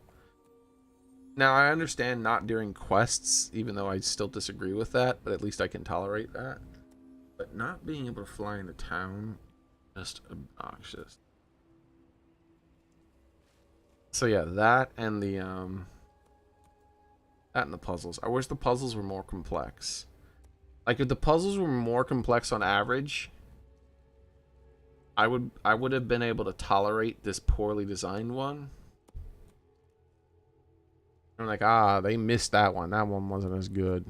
Now I understand not during quests, even though I still disagree with that, but at least I can tolerate that. But not being able to fly into town, just obnoxious. So yeah, that and the puzzles. I wish the puzzles were more complex. Like if the puzzles were more complex on average, I would have been able to tolerate this poorly designed one. I'm like, ah, they missed that one. That one wasn't as good.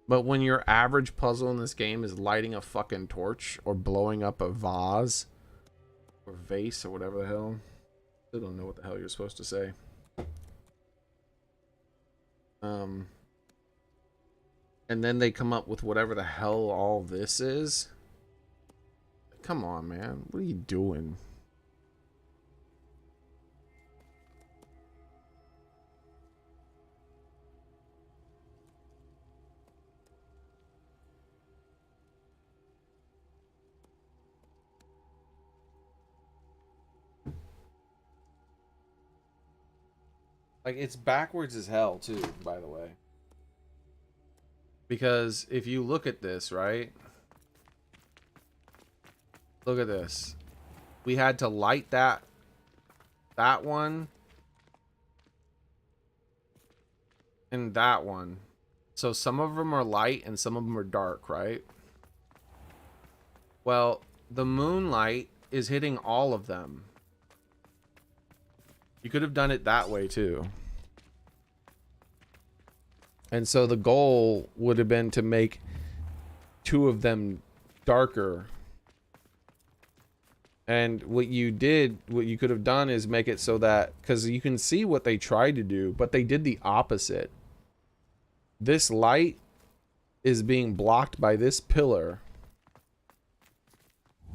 But when your average puzzle in this game is lighting a fucking torch or blowing up a vase or vase or whatever the hell, I don't know what the hell you're supposed to say. And then they come up with whatever the hell all this is. Come on, man. What are you doing? Like, it's backwards as hell, too, by the way. Because if you look at this, right? Look at this. We had to light that one and that one. So some of them are light and some of them are dark, right? Well, the moonlight is hitting all of them. You could have done it that way too. And so the goal would have been to make two of them darker. And what you could have done is make it so that, because you can see what they tried to do, but they did the opposite. This light is being blocked by this pillar.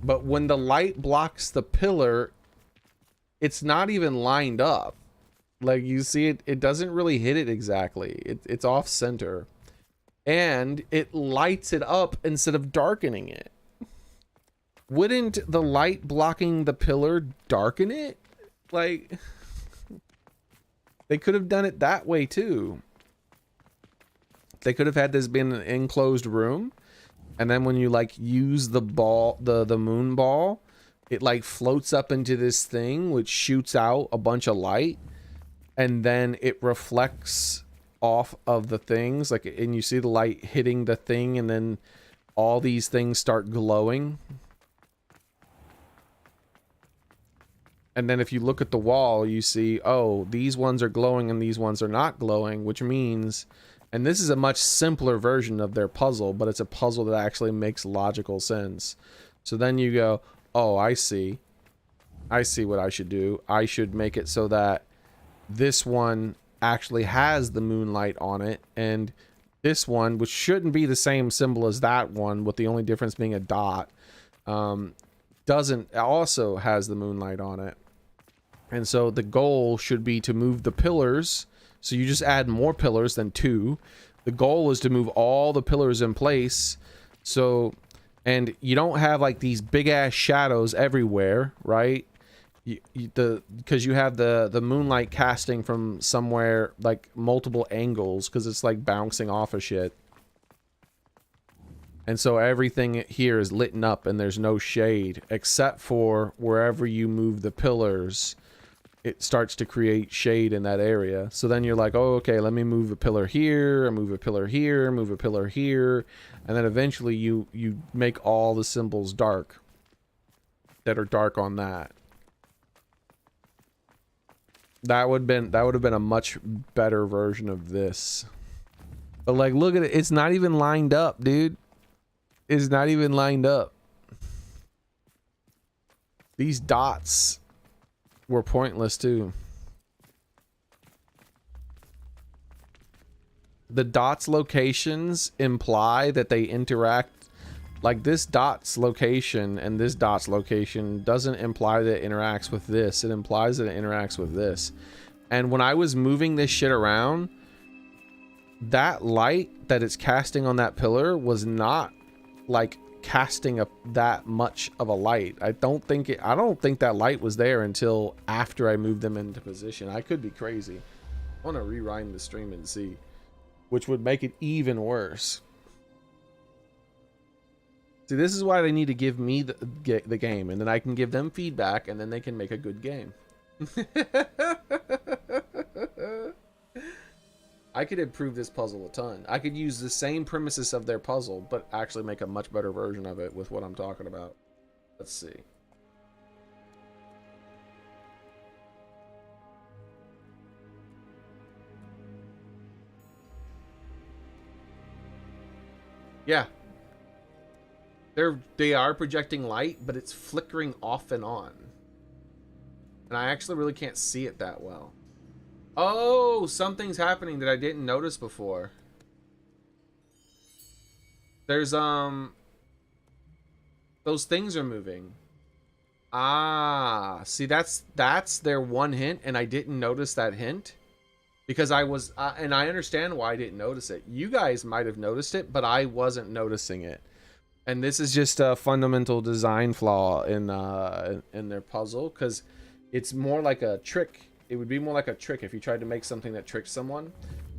But when the light blocks the pillar, it's not even lined up. Like, you see it doesn't really hit it exactly. It's off center. And it lights it up instead of darkening it. Wouldn't the light blocking the pillar darken it? Like, they could have done it that way too. They could have had this been an enclosed room, and then when you like use the ball, the moon ball, it like floats up into this thing which shoots out a bunch of light, and then it reflects off of the things, like, and you see the light hitting the thing, and then all these things start glowing. And then if you look at the wall, you see, oh, these ones are glowing and these ones are not glowing, which means, and this is a much simpler version of their puzzle, but it's a puzzle that actually makes logical sense. So then you go, oh, I see. I see what I should do. I should make it so that this one actually has the moonlight on it, and this one, which shouldn't be the same symbol as that one, with the only difference being a dot, also has the moonlight on it. And so the goal should be to move the pillars. So you just add more pillars than 2. The goal is to move all the pillars in place. So, and you don't have like these big ass shadows everywhere, right? Because you have the moonlight casting from somewhere, like multiple angles, because it's like bouncing off of shit. And so everything here is lit up and there's no shade, except for wherever you move the pillars, it starts to create shade in that area. So then you're like, oh, okay, let me move a pillar here, move a pillar here, move a pillar here. And then eventually you make all the symbols dark that are dark on that. That would have been a much better version of this. But like, look at it. It's not even lined up, dude. It's not even lined up. These dots were pointless too. The dots locations imply that they interact. Like, this dot's location and this dot's location doesn't imply that it interacts with this. It implies that it interacts with this. And when I was moving this shit around, that light that it's casting on that pillar was not like casting that much of a light. I don't think that light was there until after I moved them into position. I could be crazy. I want to rewind the stream and see, which would make it even worse. See, this is why they need to give me the game, and then I can give them feedback, and then they can make a good game. I could improve this puzzle a ton. I could use the same premises of their puzzle, but actually make a much better version of it with what I'm talking about. Let's see. Yeah. They are projecting light, but it's flickering off and on. And I actually really can't see it that well. Oh, something's happening that I didn't notice before. There's those things are moving. Ah, see, that's their one hint, and I didn't notice that hint because I was and I understand why I didn't notice it. You guys might have noticed it, but I wasn't noticing it. And this is just a fundamental design flaw in their puzzle, because it's more like a trick It would be more like a trick if you tried to make something that tricks someone.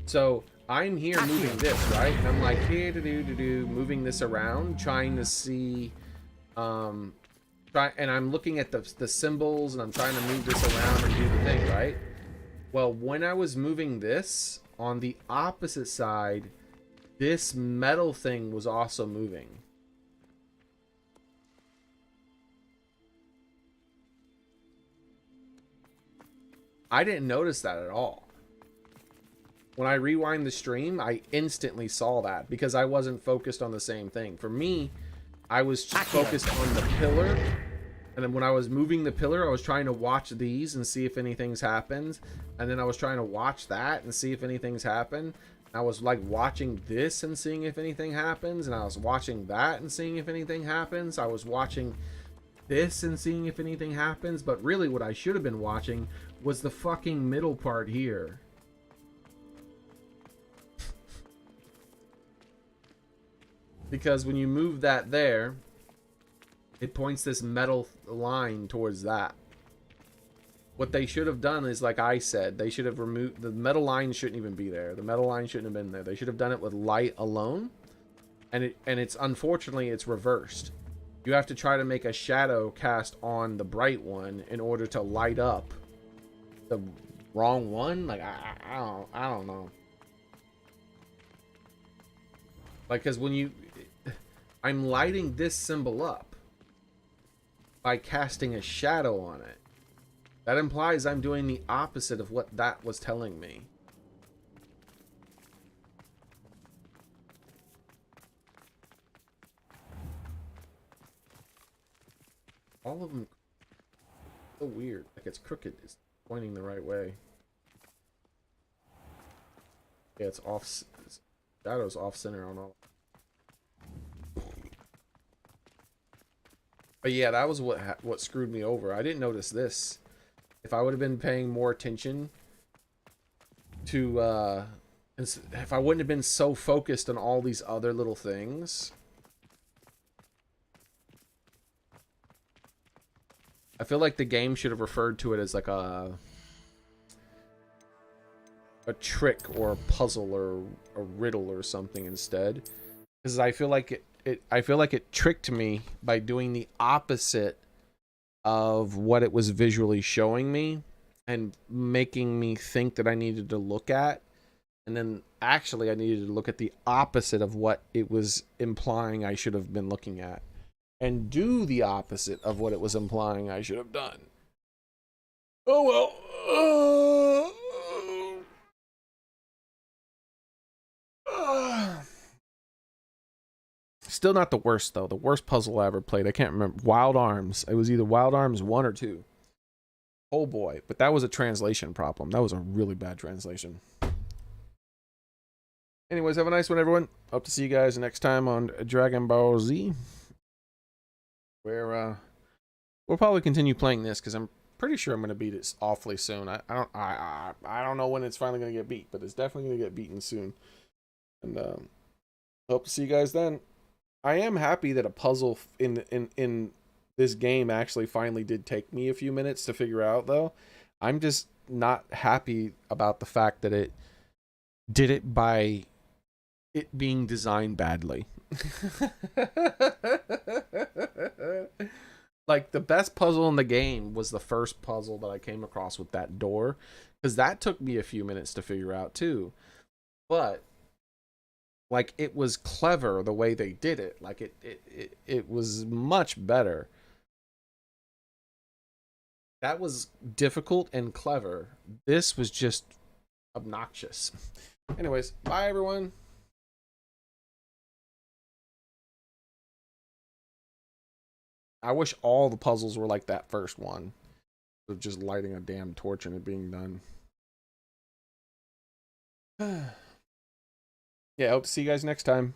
So I'm here moving this, right? And I'm like here to do moving this around, trying to see, and I'm looking at the symbols, and I'm trying to move this around and do the thing, right? Well, when I was moving this on the opposite side, this metal thing was also moving. I didn't notice that at all. When I rewind the stream, I instantly saw that because I wasn't focused on the same thing. For me, I was just focused on the pillar. And then when I was moving the pillar, I was trying to watch these and see if anything's happened. And then I was trying to watch that and see if anything's happened. I was like watching this and seeing if anything happens. And I was watching that and seeing if anything happens. I was watching this and seeing if anything happens. But really what I should have been watching was the fucking middle part here. Because when you move that there, it points this metal line towards that. What they should have done is, like I said, they should have removed the metal line. Shouldn't even be there. The metal line shouldn't have been there. They should have done it with light alone. And it's unfortunately it's reversed. You have to try to make a shadow cast on the bright one in order to light up the wrong one. Like I don't know. Like, because when I'm lighting this symbol up by casting a shadow on it. That implies I'm doing the opposite of what that was telling me. All of them so weird. Like it's crooked. It's pointing the right way. Yeah, it's off. Shadow's off center on all. But yeah, that was what screwed me over. I didn't notice this. If I would have been paying more attention to, if I wouldn't have been so focused on all these other little things, I feel like the game should have referred to it as like a trick or a puzzle or a riddle or something instead, because I feel like it tricked me by doing the opposite of what it was visually showing me and making me think that I needed to look at, and then actually I needed to look at the opposite of what it was implying I should have been looking at and do the opposite of what it was implying I should have done. Oh well. Still not the worst though. The worst puzzle I ever played, I can't remember. Wild Arms. It was either Wild Arms 1 or 2. Oh boy, but that was a translation problem. That was a really bad translation. Anyways, have a nice one, everyone. Hope to see you guys next time on Dragon Ball Z, where we'll probably continue playing this because I'm pretty sure I'm going to beat it awfully soon. I don't know when it's finally going to get beat, but it's definitely going to get beaten soon. And hope to see you guys then. I am happy that a puzzle in this game actually finally did take me a few minutes to figure out, though. I'm just not happy about the fact that it did it by it being designed badly. Like, the best puzzle in the game was the first puzzle that I came across with that door, because that took me a few minutes to figure out too. But like, it was clever the way they did it. Like, it was much better. That was difficult and clever. This was just obnoxious. Anyways, bye everyone. I wish all the puzzles were like that first one, of just lighting a damn torch and it being done. Yeah, I hope to see you guys next time.